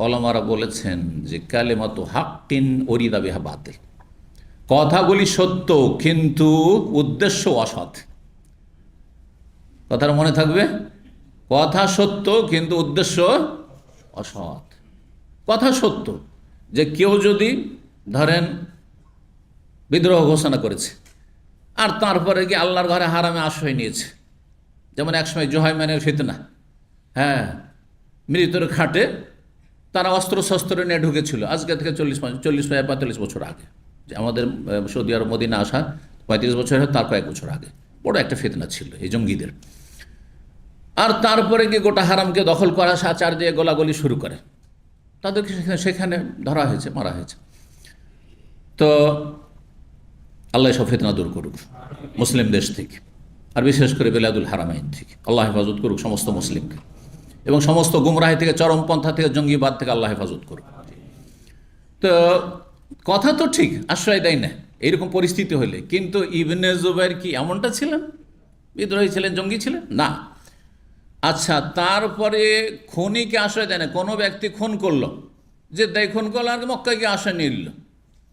ওলামারা বলেছেন যে কালেমাতু হাক্কিন উরিদা বিহা বাতিল, কথাগুলি সত্য কিন্তু উদ্দেশ্য অসৎ। কথাটা মনে থাকবে, কথা সত্য কিন্তু উদ্দেশ্য অসৎ। কথা সত্য যে কেউ যদি ধরেন বিদ্রোহ ঘোষণা করেছে, আর তারপরে কি আল্লাহর ঘরে হারামে আশ্রয় নিয়েছে। যেমন একসময় জোহাইমানের ফিতনা, হ্যাঁ, মৃত্যুর খাটে তারা অস্ত্র শস্ত্র নিয়ে ঢুকেছিল আজকে থেকে 45 বছর আগে, যে আমাদের সৌদি আরব মদিনা আসা 35 বছর, তার কয়েক বছর আগে বড় একটা ফিতনা ছিল এই জঙ্গিদের। আর তারপরে গিয়ে গোটা হারামকে দখল করা, সাচার দিয়ে গোলাগুলি শুরু করে, তাদেরকে সেখানে ধরা হয়েছে, মারা হয়েছে। তো আল্লাহ সব ফিতনা দূর করুক মুসলিম দেশ থেকে, আর বিশেষ করে বেলাদুল হারামাইন থেকে আল্লাহ হেফাজত করুক সমস্ত মুসলিমকে, এবং সমস্ত গুমরাহি থেকে, চরমপন্থা থেকে, জঙ্গিবাদ থেকে আল্লাহ হেফাজত করুক। তো কথা তো ঠিক, আশ্রয় দেয় না এইরকম পরিস্থিতি হলে, কিন্তু ইবনে জুবাইর কি এমনটা ছিলেন? বিদ্রোহী ছিলেন, জঙ্গি ছিলেন না। আচ্ছা, তারপরে খুনিকে আশ্রয় দেয় না। কোনো ব্যক্তি খুন করলো, যে দেয় খুন করলো, আর মক্কায় গিয়ে আশ্রয় নিয়ে নিল,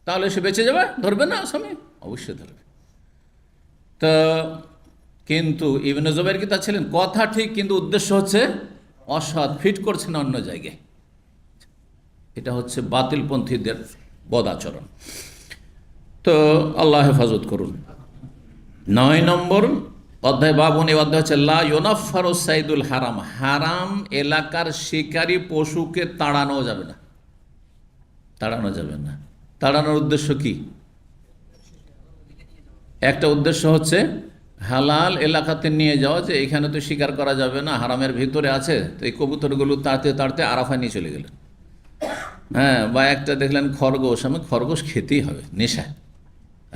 তাহলে সে বেঁচে যাবে? ধরবে না আসামি? অবশ্যই ধরবে। তো কিন্তু ইবনে জুবাইর কি তা ছিলেন? কথা ঠিক, কিন্তু উদ্দেশ্য হচ্ছে অসৎ, ফিট করছে না অন্য জায়গায়। এটা হচ্ছে বাতিলপন্থীদের বদ আচরণ। তো আল্লাহ হেফাজত করুন। 9 নম্বর অধ্যায়, বাবুন, এই অধ্যায় হচ্ছে লা ইউনাফারু সাইদুল হারাম। হারাম এলাকার শিকারী পশুকে তাড়ানো যাবে না, তাড়ানো যাবে না। তাড়ানোর উদ্দেশ্য কি? একটা উদ্দেশ্য হচ্ছে হালাল এলাকাতে নিয়ে যাওয়া, যে এখানে তো শিকার করা যাবে না, হারামের ভিতরে আছে, তো এই কবুতরগুলো তাড়তে তাড়তে আরাফায় নিয়ে চলে গেলেন। হ্যাঁ, বা একটা দেখলেন খরগোশ, আমি খরগোশ খেতেই হবে, নেশা।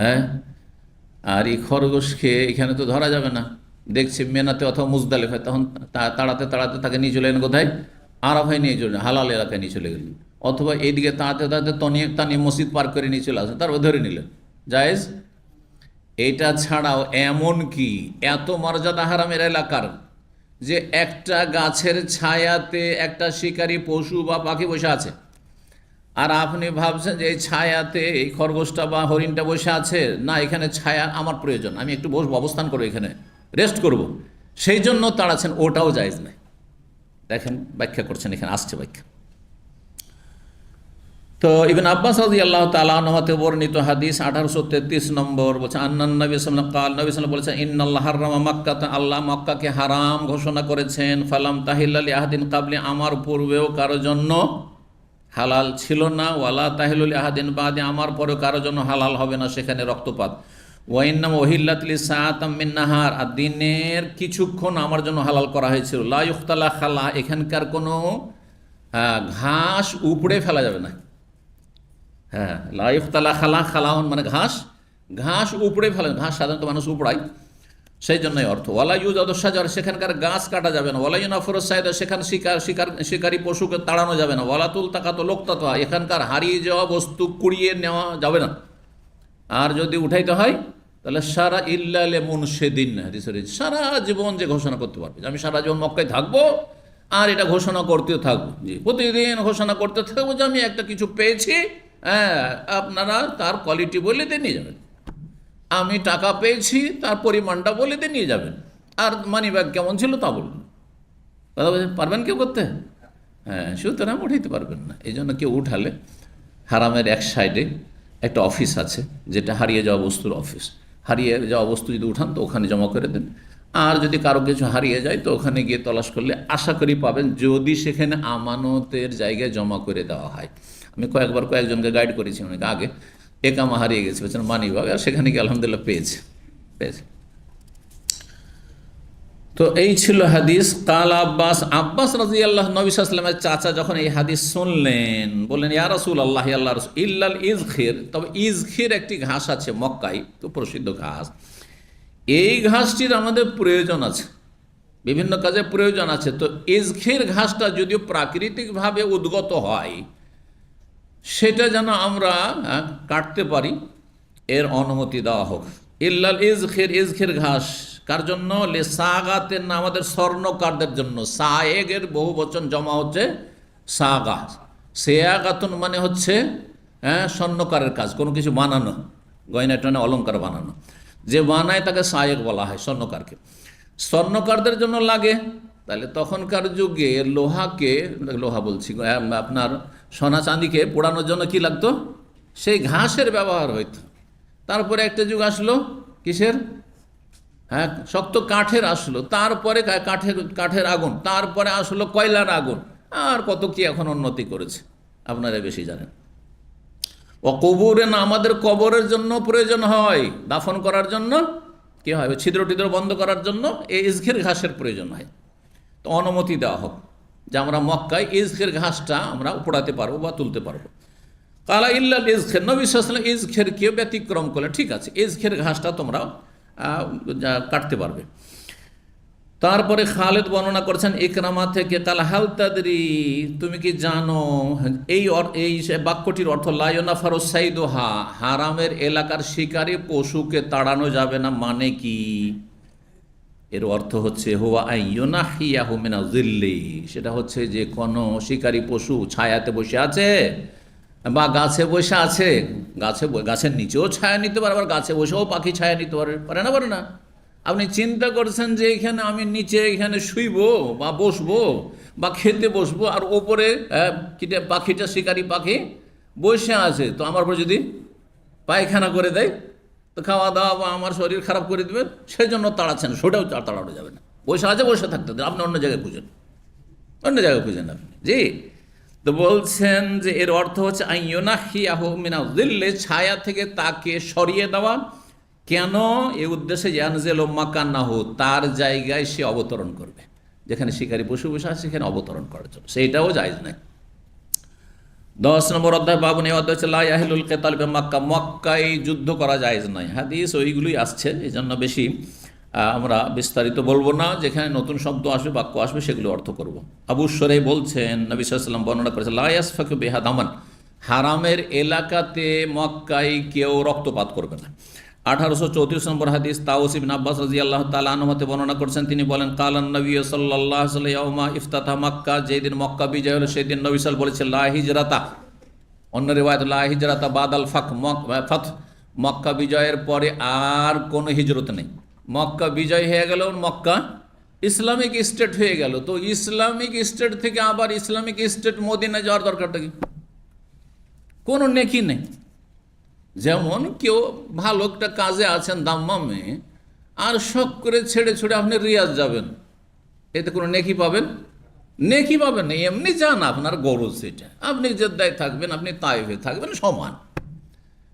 হ্যাঁ, আর এই খরগোশ খেয়ে এখানে তো ধরা যাবে না, দেখছি মেনাতে অথবা মুজদালিফায়, তখন তাড়াতে তাড়াতে তাকে নিয়ে চলে গেলেন কোথায়? আরাফায় নিয়ে চলে, হালাল এলাকায় নিয়ে চলে গেলেন। অথবা এইদিকে তাড়াতে তাড়াতে তানি মসজিদ পার করে নিয়ে চলে আসেন, তারপর ধরে নিলেন, জায়েজ। এটা ছাড়াও এমন কি এত মর্যাদা হারামের এলাকার, যে একটা গাছের ছায়াতে একটা শিকারী পশু বা পাখি বসে আছে, আর আপনি ভাবছেন যে এই ছায়াতে এই খরগোশটা বা হরিণটা বসে আছে, না এখানে ছায়া আমার প্রয়োজন, আমি একটু বসবো, অবস্থান করবো, এখানে রেস্ট করব, সেই জন্য তাড়াচ্ছেন, ওটাও জায়েজ নাই। দেখেন ব্যাখ্যা করছেন, এখানে আসছে ব্যাখ্যা। তো ইবনে আব্বাস রাদিয়াল্লাহু তাআলা আনহু হতে বর্ণিত হাদিস 1833 নম্বর, বলছে আন্নান নবী সাল্লাল্লাহু আলাইহি ওয়াসাল্লাম, নবী সাল্লাল্লাহু বলেছেন ইন্নাল্লাহ হারামা মাক্কাতা, আল্লাহ মক্কাকে হারাম ঘোষণা করেছেন। ফালাম তাহিল্লা লি আহাদিন কাবলি, আমার পূর্বেও কারো জন্য হালাল ছিল না, ওয়ালা তাহিল্লু লি আহাদিন বাদে, আমার পরেও কারো জন্য হালাল হবে না সেখানে রক্তপাত। ওয়া ইন্নামা উহিল্লাত লি সাআতাম মিন নাহার, আর দিনের কিছুক্ষণ আমার জন্য হালাল করা হয়েছিল। লা ইউখতালা খালা, এখানকার কোনো ঘাস উপড়ে ফেলা যাবে না। হ্যাঁ, লা ইউখতালা খালা, খালাউন মানে ঘাস, ঘাস উপড়ে ফেলে, ঘাস সাধারণত মানুষ উপড়ায়, সেই জন্যই অর্থ। ওয়ালা ইউজাদু শাজার, সেখানকার গাছ কাটা যাবে না। ওয়ালা ইউনাফারু সাইদ, সেখানে শিকারী পশুকে তাড়ানো যাবে না। ওয়ালা তুলতাকাতু লুকতাতু, এখানকার হারিয়ে যাওয়া বস্তু কুড়িয়ে নেওয়া যাবে না। আর যদি উঠাইতে হয় তাহলে সারা ইল্লা লি মুনশিদিন, হাদিসের সারা জীবন যে ঘোষণা করতে পারবে যে আমি সারা জীবন মক্কায় থাকবো, আর এটা ঘোষণা করতে থাকবো, জি প্রতিদিন ঘোষণা করতে থাকবো যে আমি একটা কিছু পেয়েছি, হ্যাঁ আপনারা তার কোয়ালিটি বলে দিয়ে নিয়ে যাবেন, আমি টাকা পেয়েছি তার পরিমাণটা বলে দিয়ে নিয়ে যাবেন, আর মানি ব্যাগ কেমন ছিল তা বলুন। কথা বলছেন, পারবেন কেউ করতে? হ্যাঁ, সুতরাং উঠাইতে পারবেন না। এই জন্য কেউ উঠালে হারামের এক সাইডে একটা অফিস আছে, যেটা হারিয়ে যাওয়া বস্তুর অফিস। হারিয়ে যাওয়া বস্তু যদি উঠান তো ওখানে জমা করে দেন, আর যদি কারো কিছু হারিয়ে যায় তো ওখানে গিয়ে তলাশ করলে আশা করি পাবেন, যদি সেখানে আমানতের জায়গায় জমা করে দেওয়া হয়। আমি কয়েকজনকে গাইড করেছি অনেক আগে, একামা হারিয়ে গেছে, বলছেন মানিব্যাগ, আর সেখানে গিয়ে আলহামদুলিল্লাহ পেয়েছে। তো এই ছিল হাদিস। কাল আব্বাস রাদিয়াল্লাহু, নবী সাল্লাল্লাহু আলাইহি ওয়াসাল্লামের চাচা যখন এই হাদিস শুনলেন, বললেন ইয়া রাসূলুল্লাহ, আল্লাহর রাসূল, ইল্লাল ইজখির, তবে ইজখির একটি ঘাস আছে মক্কায়, তো প্রসিদ্ধ ঘাস, এই ঘাসটির আমাদের প্রয়োজন আছে, বিভিন্ন কাজে প্রয়োজন আছে। তো ইজখির ঘাসটা যদিও প্রাকৃতিকভাবে উদ্গত হয়, সেটা যেন আমরা কাটতে পারি, এর অনুমতি দেওয়া হোক। ইল্লাল ইজখির, ইজখির ঘাস কার জন্য? লে সাগাতের না, আমাদের স্বর্ণকারদের জন্য। সায়েগের বহু বচন জমা হচ্ছে সাগা, সেয়াগাতুন মানে হচ্ছে স্বর্ণকারের কাজ, কোনো কিছু বানানো, গয়না টয়না অলঙ্কার বানানো, যে বানায় তাকে সায়েগ বলা হয়, স্বর্ণকারকে। স্বর্ণকারদের জন্য লাগে, তাহলে তখনকার যুগে লোহা বলছি, আপনার সোনা চাঁদিকে পোড়ানোর জন্য কি লাগতো? সেই ঘাসের ব্যবহার হইতো। তারপরে একটা যুগ আসলো কিসের, হ্যাঁ শক্ত কাঠের আসলো, তারপরে কাঠের আগুন, তারপরে আসলো কয়লার আগুন, আর কত কি এখন উন্নতি করেছে আপনারা বেশি জানেন। ও কবরে না, আমাদের কবরের জন্য প্রয়োজন হয়, দাফন করার জন্য কি হয়, ছিদ্র টিদ্র বন্ধ করার জন্য এই ইজখের ঘাসের প্রয়োজন হয়। তো অনুমতি দেওয়া হোক যে আমরা মক্কায় ইজখের ঘাসটা আমরা উপড়াতে পারবো বা তুলতে পারবো। কালা ইল্লাল ইজখের, নবী সাল্লাল্লাহু আলাইহি ওয়াসাল্লাম ইজখের কেউ ব্যতিক্রম করলেন, ঠিক আছে ইজখের ঘাসটা তোমরা কাটতে পারবে। তারপরে খালেদ বর্ণনা করছেন ইকরামা থেকে, কালা হাল তাদরি, তুমি কি জানো, এই বাক্যটির অর্থ লা ইউনাফারু সাইদুহা, হারামের এলাকার শিকারী পশুকে তাড়ানো যাবে না, মানে কি? এর অর্থ হচ্ছে হুয়া আইয়ুনাহিয়াহু মিনা যিল্লি, সেটা হচ্ছে যে কোনো শিকারী পশু ছায়াতে বসে আছে বা গাছে বসে আছে, গাছের নিচেও ছায়া নিতে পারে, আবার গাছে বসেও পাখি ছায়া নিতে পারে না। আপনি চিন্তা করছেন যে এখানে আমি নিচে এখানে শুইবো বা বসবো বা খেতে বসবো, আর ওপরে পাখিটা শিকারী পাখি বসে আছে, তো আমার উপর যদি পায়খানা করে দেয় তো খাওয়া দাওয়া বা আমার শরীর খারাপ করে দেবে, সেই জন্য তাড়াচ্ছেন, সেটাও তাড়ানো যাবে না। বসে আছে, বসে থাকতে দেন, আপনি অন্য জায়গায় খুঁজেন আপনি। জি, তো বলছেন যে এর অর্থ হচ্ছে আইয়ুনাহিয়াহু মিনা যিল্লি, ছায়া থেকে তাকে সরিয়ে দেওয়া। কেন? এই উদ্দেশ্যে ইয়ানজিল মাকান্নাহু, তার জায়গায় সে অবতরণ করবে, যেখানে শিকারী পশু বসে আছে সেখানে অবতরণ করার জন্য, সেইটাও জায়েজ নাই। 10 নম্বর অধ্যায় বাবুন, এই অধ্যায় হচ্ছে লা ইয়াহিলুল কিতাল ফি মক্কা, মক্কায় যুদ্ধ করা জায়েজ নাই। হাদিস ওইগুলোই আসছে, এই জন্য বেশি আমরা বিস্তারিত বলবো না, যেখানে নতুন শব্দ আসবে বাক্য আসবে সেগুলো অর্থ করব। আবু শুরাইহ বলছেন নবী সাল্লাল্লাহু আলাইহি ওয়াসাল্লাম বর্ণনা করেছেন, লা ইয়াসফাকু বিহা দামান, হারামের এলাকাতে মক্কায় কেউ রক্তপাত করবে না। 1834 নম্বর হাদিস তাউস ইবনে আব্বাস রাদিয়াল্লাহু তাআলা আনহু বর্ণনা করছেন, তিনি বলেন কালান নবী সাল্লাল্লাহু আলাইহি ওয়াসাল্লাম ইয়াউমা ইফতাতা মক্কা, যেদিন মক্কা বিজয় হলো সেদিন নবী সাল্লাল্লাহু আলাইহি ওয়াসাল্লাম বলেছেন লা হিজরাতা, অন্য রিওয়ায়াত লা হিজরাতা বাদাল ফাত, মক্কা বিজয়ের পরে আর কোনো হিজরত নেই। মক্কা বিজয় হয়ে গেল, মক্কা ইসলামিক স্টেট হয়ে গেল, তো ইসলামিক স্টেট থেকে আবার ইসলামিক স্টেট মদিনায় যাওয়ার দরকারটা কি? কোনো নেকি নেই। যেমন কেউ ভালো একটা কাজে আছেন দাম্মামে, আর শখ করে ছেড়ে আপনি রিয়াজ যাবেন, এতে কোনো নেকি পাবেন? নেকি পাবেন না, এমনি যান, আপনার গরজ সেটা। আপনি জেদ্দায় থাকবেন, আপনি তাইফে থাকবেন, সমান,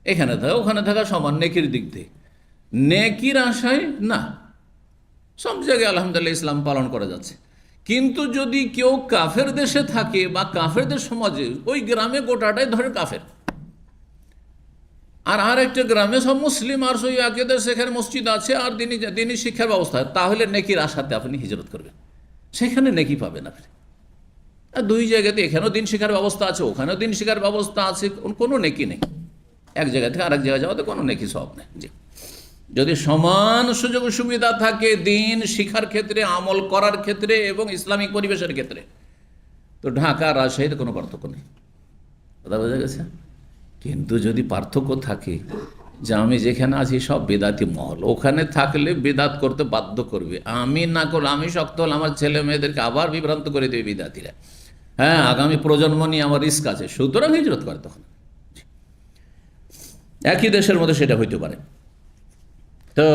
এখানে থাকা ওখানে থাকা সমান নেকির দিক থেকে। নেকির আশায় না, সব জায়গায় আলহামদুলিল্লাহ ইসলাম পালন করা যাচ্ছে। কিন্তু যদি কেউ কাফের দেশে থাকে বা কাফেরদের সমাজে, ওই গ্রামে গোটাটাই ধরে কাফের, আর একটা গ্রামে সব মুসলিম, আর সই আকিদার সেখানে মসজিদ আছে আর দিনী শিক্ষার ব্যবস্থা, তাহলে নেকির আশাতে আপনি হিজরত করবেন, সেখানে নেকি পাবেন আপনি। আর দুই জায়গাতে, এখানেও দিন শিক্ষার ব্যবস্থা আছে, ওখানেও দিন শিক্ষার ব্যবস্থা আছে, কোনো নেকি নেই। এক জায়গা থেকে আরেক জায়গায় যাওয়াতে কোনো নেকি সওয়াব নেই। জি, যদি সমান সুযোগ সুবিধা থাকে দিন শিক্ষার ক্ষেত্রে, আমল করার ক্ষেত্রে এবং ইসলামিক পরিবেশের ক্ষেত্রে, তো ঢাকা রাজশাহীতে কোনো পার্থক্য নেই। কথা বোঝা গেছে? কিন্তু যদি পার্থক্য থাকে যে আমি যেখানে আছি সব বেদাতি মহল, ওখানে থাকলে বেদাত করতে বাধ্য করবে, আমি না করলে, আমি শক্ত হলে আমার ছেলে মেয়েদেরকে আবার বিভ্রান্ত করে দেবে বিদাতিরা, হ্যাঁ আগামী প্রজন্ম নিয়ে আমার রিস্ক আছে, সুতরাং হিজরত করে। তখন একই দেশের মধ্যে সেটা হইতে পারে। তো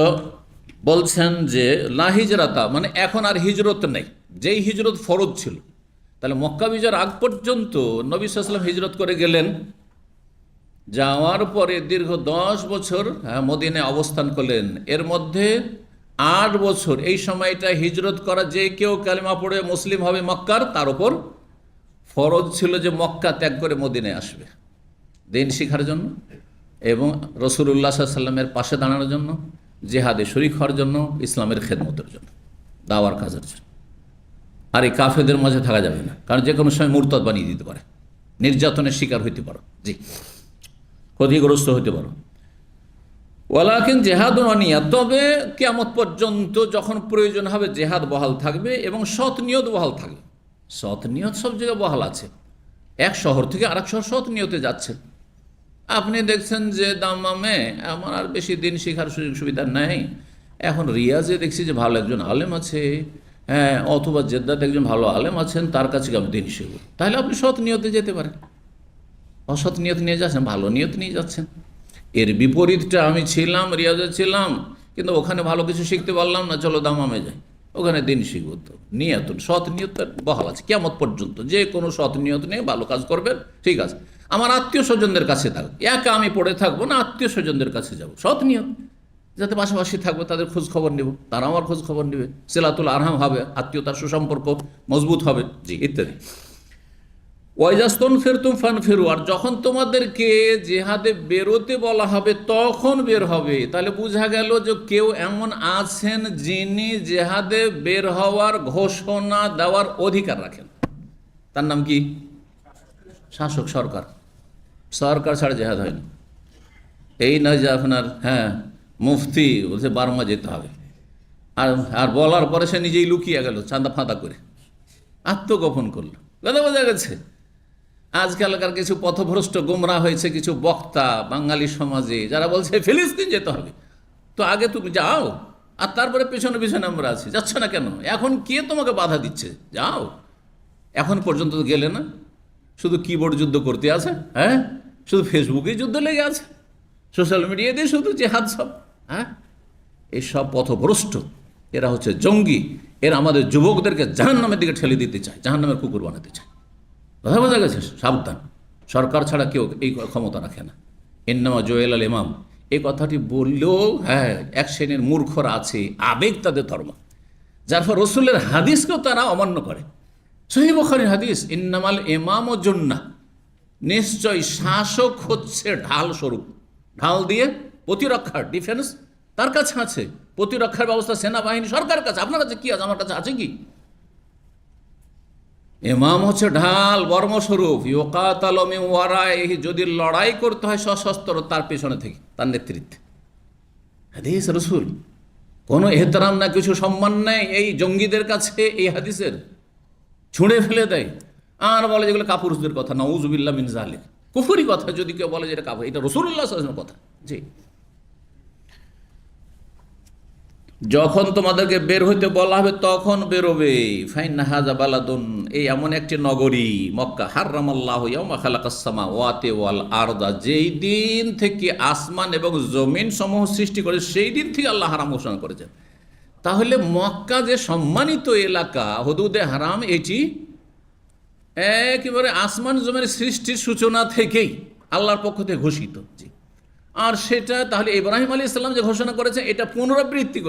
বলছেন যে লা হিজরাতা, মানে এখন আর হিজরত নেই, যেই হিজরত ফরজ ছিল। তাহলে মক্কা বিজয়ের আগ পর্যন্ত নবী সাল্লাল্লাহু আলাইহি ওয়াসাল্লাম হিজরত করে গেলেন, যাওয়ার পরে দীর্ঘ 10 বছর মদিনায় অবস্থান করলেন। এর মধ্যে 8 বছর, এই সময়টা হিজরত করা, যে কেউ কালেমা পড়ে মুসলিম হবে মক্কার, তার উপর ফরজ ছিল যে মক্কা ত্যাগ করে মদিনায় আসবে দিন শিখার জন্য এবং রাসূলুল্লাহ সাল্লাল্লাহু আলাইহি ওয়াসাল্লামের পাশে দাঁড়ানোর জন্য, জিহাদে শরীক হওয়ার জন্য, ইসলামের খেদমতের জন্য, দাওয়ার কাজের জন্য। আর এই কাফেরদের মাঝে থাকা যাবে না, কারণ যে কোনো সময় মুরতাদ বানিয়ে দিতে পারে, নির্যাতনের শিকার হইতে পারো, জি ক্ষতিগ্রস্ত হইতে পারো। ওয়ালাকিন জেহাদুন অনিয়া, তবে কিয়ামত পর্যন্ত যখন প্রয়োজন হবে জেহাদ বহাল থাকবে এবং সৎ নিয়ত বহাল থাকবে। সৎ নিয়ত সব জায়গায় বহাল আছে। এক শহর থেকে আরেক শহর সৎ নিয়তে যাচ্ছেন, আপনি দেখছেন যে দাম্মামে আমার আর বেশি দিন শেখার সুযোগ সুবিধা নেই, এখন রিয়াজে দেখছি যে ভালো একজন আলেম আছে, হ্যাঁ, অথবা জেদ্দাতে একজন ভালো আলেম আছেন, তার কাছে আমি দিন শিখব, তাহলে আপনি সৎ নিয়তে যেতে পারেন। অসৎ নিয়ত নিয়ে যাচ্ছেন, ভালো নিয়ত নিয়ে যাচ্ছেন। এর বিপরীতটা, আমি ছিলাম রিয়াজে ছিলাম, কিন্তু ওখানে ভালো কিছু শিখতে পারলাম না, চলো দামামে যাই, ওখানে দিন শিখব। তো নিয়ত, সৎ নিয়ত বহাল আছে কিয়ামত পর্যন্ত। যে কোনো সৎ নিয়ত নিয়ে ভালো কাজ করবেন, ঠিক আছে। আমার আত্মীয় স্বজনদের কাছে থাকবো, একা আমি পড়ে থাকবো না, আত্মীয় স্বজনদের কাছে যাব, সৎ নিয়ত, যাতে পাশাপাশি থাকবে, তাদের খোঁজ খবর নেব, তারা আমার খোঁজ খবর নেবে, সিলাতুল আরহাম হবে, আত্মীয়তার সুসম্পর্ক মজবুত হবে, জি, ইত্যাদি। ওয়াইজাস্তন ফেরতুম ফান ফেরু, আর যখন তোমাদেরকে জেহাদে বেরোতে বলা হবে তখন বের হবে। তাহলে বোঝা গেল যে কেউ এমন আছেন যিনি জেহাদে বের হওয়ার ঘোষণা দেওয়ার অধিকার রাখেন। তার নাম কি? শাসক, সরকার। সরকার ছাড়া জেহাদ হয় না। এই নয় যে আপনার মুফতি বলছে বার্মা যেতে হবে, আর বলার পরে সে নিজেই লুকিয়ে গেল চাঁদা ফাঁদা করে, আত্মগোপন করলো। কথা বোঝা গেছে? আজকালকার কিছু পথভ্রষ্ট গোমরা হয়েছে কিছু বক্তা বাঙালি সমাজে, যারা বলছে ফিলিস্তিন যেতে হবে। তো আগে তুমি যাও, আর তারপরে পেছনে পেছনে আমরা আছি। যাচ্ছ না কেন? এখন কে তোমাকে বাধা দিচ্ছে? যাও। এখন পর্যন্ত তো গেলে না, শুধু কিবোর্ড যুদ্ধ করতে আছে, শুধু ফেসবুকেই যুদ্ধ লেগে আছে, সোশ্যাল মিডিয়া দিয়ে শুধু জেহাদ সব। এইসব পথভ্রষ্ট, এরা হচ্ছে জঙ্গি। এরা আমাদের যুবকদেরকে জাহান্নামের দিকে ঠেলে দিতে চায়, জাহান্নামের কুকুর বানাতে চায়। কথা বোঝা গেছে? সাবধান, সরকার ছাড়া কেউ এই ক্ষমতা রাখে না। ইন্নামা জোয়েল আল ইমাম, এই কথাটি বললেও এক শ্রেণীর মূর্খরা আছে, আবেগ তাদের ধর্ম, যার ফলে রসুলের হাদিসকেও তারা অমান্য করে। সহিহ বুখারীর হাদিস, ইন্নামাল ইমাম ও জন্নাহ, নিশ্চয় শাসক হচ্ছে ঢাল স্বরূপ। ঢাল দিয়ে প্রতিরক্ষার, ডিফেন্স তার কাছে আছে, প্রতিরক্ষার ব্যবস্থা সেনাবাহিনী সরকারের কাছে। আপনার কাছে কি আছে? আমার কাছে আছে কি? ইমাম হচ্ছে ঢাল, বর্মস্বরূপ। ইউকাতালু মিন ওয়ারাইহি, যদি লড়াই করতে হয় সশস্ত্র, তার পেছনে থেকে, তার নেতৃত্বে। হাদিস রসুল, কোনো এহতরাম না, কিছু সম্মান নেই এই জঙ্গিদের কাছে। এই হাদিসের ছুঁড়ে ফেলে দেয় আর বলে যেগুলো কাপুরুষদের কথা, নাউযুবিল্লাহ মিন যালিক, কুফরি কথা। যদি কেউ বলে যে এটা কাপুর, এটা রাসূলুল্লাহ সাল্লাল্লাহু আলাইহি ওয়াসাল্লামের কথা। জি, যখন তোমাদেরকে বের হইতে বলা হবে তখন বেরোবে। ফাইন্না হাযা বালাদুন, এই এমন একটি নগরী মক্কা, হারামাল্লাহু ইয়াওমা খালাকাস সামাওয়াতি ওয়াল আরদা, যেই দিন থেকে আসমান এবং জমিন সমূহ সৃষ্টি করে সেই দিন থেকে আল্লাহ হারাম ঘোষণা করেছেন। তাহলে মক্কা যে সম্মানিত এলাকা, হুদুদে হারাম, এটি একেবারে আসমান জমির সৃষ্টির সূচনা থেকেই আল্লাহর পক্ষ থেকে ঘোষিত। জি, আর সেটা তাহলে ইব্রাহিম আলাইহিস সালাম যে ঘোষণা করেছেন, এটা পুনরাবৃত্তি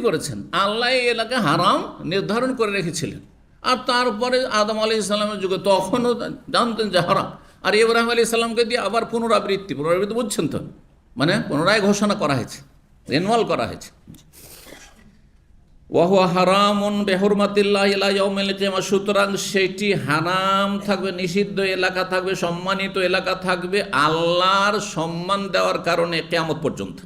করেছেন। আল্লাহ এই এলাকা হারাম নির্ধারণ করে রেখেছিলেন, আর তারপরে আদম আলাইহিস সালামের যুগে তখনও জানতেন যে হারাম, আর ইব্রাহিম আলাইহিস সালামকে দিয়ে আবার পুনরাবৃত্তি বুঝছেন তো, মানে পুনরায় ঘোষণা করা হয়েছে, রেনুয়াল করা হয়েছে। ওয়াহুয়া হারামুন বিহুরমাতিল্লাহি ইলা ইয়াউমিল কিয়ামা, সুতরাং সেটি হারাম থাকবে, নিষিদ্ধ এলাকা থাকবে, সম্মানিত এলাকা থাকবে আল্লাহর সম্মান দেওয়ার কারণে কিয়ামত পর্যন্ত।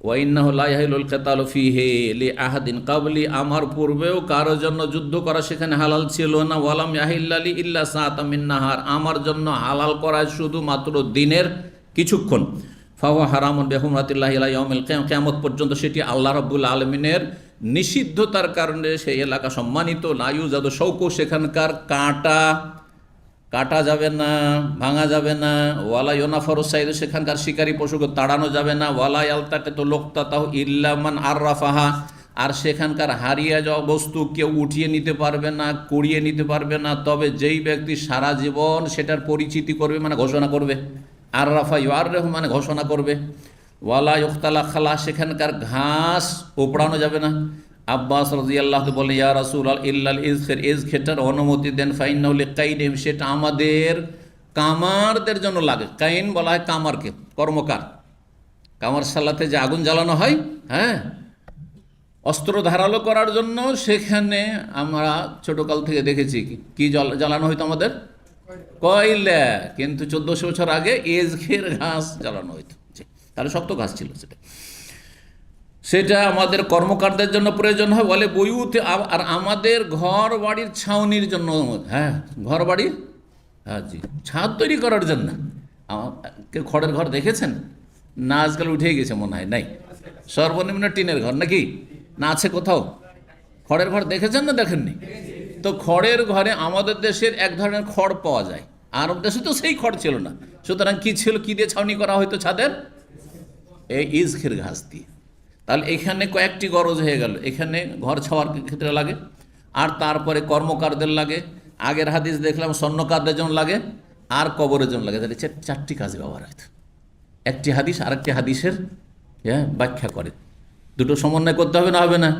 ওয়া ইন্নাহু লা ইয়াহিলুল কিতালু ফীহি লিআহাদিন ক্বাবলি, আমার পূর্বেও কারোর জন্য যুদ্ধ করা সেখানে হালাল ছিল না। ওয়ালাম ইয়াহিল্লা লি ইল্লা সাআতাম মিন নাহার, আমার জন্য হালাল করা শুধুমাত্র দিনের কিছুক্ষণ। ফাহুয়া হারামুন বিহুরমাতিল্লাহি ইলা ইয়াউমিল কিয়ামা, কিয়ামত পর্যন্ত সেটি আল্লাহ রাব্বুল আলামিনের নিষিদ্ধতার কারণে সেই এলাকা সম্মানিত। লা ইউজাদু শৌকু, সেখানকার কাটা যাবে না, ভাঙা যাবে না। ওয়ালা ইউনাফারু সাইদু, সেখানকার শিকারী পশুকে তাড়ানো যাবে না। ওয়ালা ইয়ালতাকিতু লুকতাতাহু ইল্লা মান আররাফাহা, আর সেখানকার হারিয়ে যাওয়া বস্তু কেউ উঠিয়ে নিতে পারবে না, কুড়িয়ে নিতে পারবে না, তবে যেই ব্যক্তি সারা জীবন সেটার পরিচিতি করবে, মানে ঘোষণা করবে। আররাফা ইউআররিফু, মানে ঘোষণা করবে। ওয়ালা ইউখতালা খালা, সেখানকার ঘাস উপড়ানো যাবে না। আব্বাস রাদিয়াল্লাহু বলে, ইয়া রাসূলুল্লাহ ইল্লাল ইজখির, ইজখিরটার অনুমতি দেন। ফাইন্নাহু লিকাইদিহিম, সেটা আমাদের কামারদের জন্য লাগে। কাইন বলা হয় কামারকে, কর্মকার। কামার সালাতে যে আগুন জ্বালানো হয়, অস্ত্র ধারালো করার জন্য, সেখানে আমরা ছোটকাল থেকে দেখেছি কি জ্বালানো হইতো আমাদের, কয়লা। কিন্তু 1400 বছর আগে ইজখির ঘাস জ্বালানো হইতো। তাহলে শক্ত ঘাস ছিল সেটা আমাদের কর্মকারদের জন্য প্রয়োজন হয়। বলে বইউতে, আর আমাদের ঘর বাড়ির ছাউনির জন্য, ঘর বাড়ির জি ছাদ তৈরি করার জন্য। কেউ খড়ের ঘর দেখেছেন না? আজকাল উঠে গেছে মনে হয়, নাই, সর্বনিম্ন টিনের ঘর নাকি না আছে কোথাও? খড়ের ঘর দেখেছেন না দেখেননি? তো খড়ের ঘরে আমাদের দেশের এক ধরনের খড় পাওয়া যায়, আরব দেশে তো সেই খড় ছিল না, সুতরাং কি ছিল, কি দিয়ে ছাউনি করা হয়তো ছাদের? এই ইজখের ঘাস দিয়ে। তাহলে এখানে কয়েকটি গরজ হয়ে গেল, এখানে ঘর ছাওয়ার ক্ষেত্রে লাগে, আর তারপরে কর্মকারদের লাগে, আগের হাদিস দেখলাম স্বর্ণকারদের জন্য লাগে, আর কবরের জন্য লাগে। তাহলে চারটি কাজে ব্যবহার হয়তো। একটি হাদিস আরেকটি হাদিসের ব্যাখ্যা করে, দুটো সমন্বয় করতে হবে না, হবে না?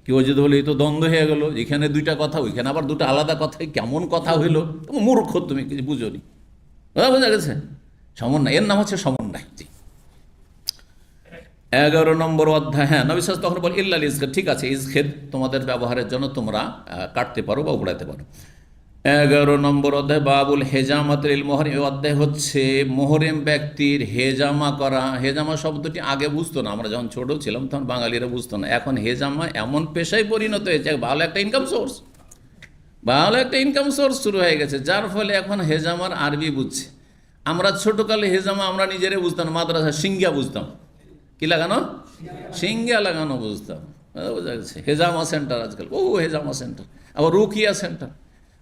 কেউ যদি বলে এই তো দ্বন্দ্ব হয়ে গেল, এখানে দুইটা কথা ওইখানে আবার দুটো আলাদা কথা, কেমন কথা হইলো, মূর্খ তুমি, কিছু বুঝোনি। বোঝা গেছে? সমন্বয়, এর নাম হচ্ছে সমন্বয়। জি, 11 নম্বর অধ্যায়। হ্যাঁ, নবী সাল্লাল্লাহু তখন বল ইল্লাল ইজখের, ঠিক আছে, ইজখের তোমাদের ব্যবহারের জন্য তোমরা কাটতে পারো বা উড়াইতে পারো। 11 নম্বর অধ্যায় বাবুল হেজামাতুল মোহরিম। এই অধ্যায় হচ্ছে মোহরিম ব্যক্তির হেজামা করা। হেজামা শব্দটি আগে বুঝতো না, আমরা যখন ছোট ছিলাম তখন বাঙালিরা বুঝতো না। এখন হেজামা এমন পেশায় পরিণত হয়েছে, ভালো একটা ইনকাম সোর্স, ভালো একটা ইনকাম সোর্স শুরু হয়ে গেছে, যার ফলে এখন হেজামার আরবি বুঝছে। আমরা ছোটকালে হেজামা আমরা নিজেরাই বুঝতাম, মাদ্রাসা সিঙ্গা বুঝতাম, কি লাগানো, সিঙ্গা লাগানো বুঝতাম। বোঝা গেছে? হেজামা সেন্টার আজকাল, ও হেজামা সেন্টার, আবার রুকিয়া সেন্টার,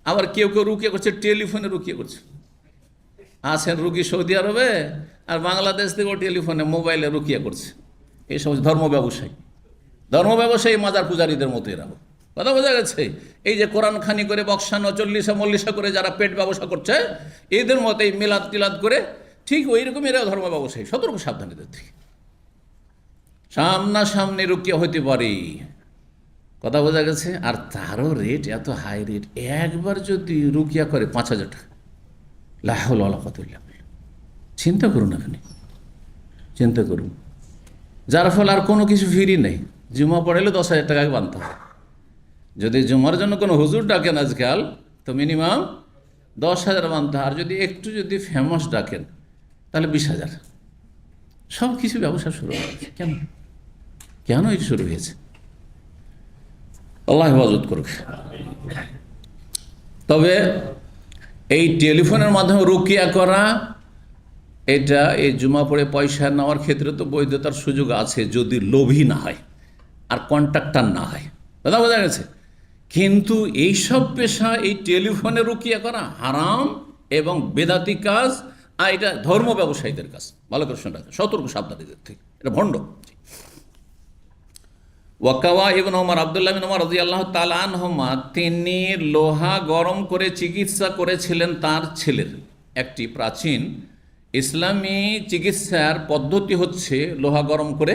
আবার কেউ কেউ রুকিয়া করছে টেলিফোনে, রুকিয়া করছে। আছেন রুগী সৌদি আরবে, আর বাংলাদেশ থেকে ও টেলিফোনে মোবাইলে রুকিয়া করছে। এই সব ধর্ম ব্যবসায়ী মাজার পূজারীদের মতো এরা। কথা বোঝা গেছে? এই যে কোরআন খানি করে বক্সানো, চল্লিশা মল্লিশা করে যারা পেট ব্যবসা করছে, এদের মতো এই মিলাদ টিলাদ করে, ঠিক ওই রকম এরা ধর্ম ব্যবসায়ী। সতর্ক সাবধান এদের থেকে। সামনাসামনি রুকিয়া হইতে পারে, কথা বোঝা গেছে? আর তারও রেট এত হাই রেট, একবার যদি রুকিয়া করে 5,000 টাকা। লা হাওলা ওয়ালা কুওয়াতা ইল্লা বিল্লাহ। চিন্তা করুন, আপনি চিন্তা করুন। যার ফলে আর কোনো কিছু ফ্রি নেই। জুমা পড়াইলে 10,000 টাকাকে বানতে হবে। যদি জুমার জন্য কোনো হুজুর ডাকেন আজকাল, তো মিনিমাম 10,000 বানতে হয়। আর যদি একটু যদি ফেমাস ডাকেন, তাহলে 20,000। সব কিছু ব্যবসা শুরু হয়েছে। কেন কেন এটা শুরু হয়েছে? আল্লাহ হেফাজত করুক। তবে এই টেলিফোনের মাধ্যমে রুকিয়া করা, এটা এই জুমা পড়ে পয়সা নেওয়ার ক্ষেত্রে তো বৈধতার সুযোগ আছে, যদি লোভী না হয় আর কন্ট্রাক্টার না হয়। কথা বোঝা গেছে? কিন্তু এইসব পেশা, এই টেলিফোনে রুকিয়া করা হারাম এবং বেদাতি কাজ, আর এটা ধর্ম ব্যবসায়ীদের কাজ। ভালো করে শুনে রাখেন, সতর্ক সাবধানীদের থেকে, এটা ভণ্ড। ওয়াকাওয়া ইবনে ওমর, আব্দুল্লাহ বিন ওমর রাদিয়াল্লাহু তাআলা আনহুমা, তিনি লোহা গরম করে চিকিৎসা করেছিলেন তার ছেলের। একটি প্রাচীন ইসলামী চিকিৎসার পদ্ধতি হচ্ছে লোহা গরম করে,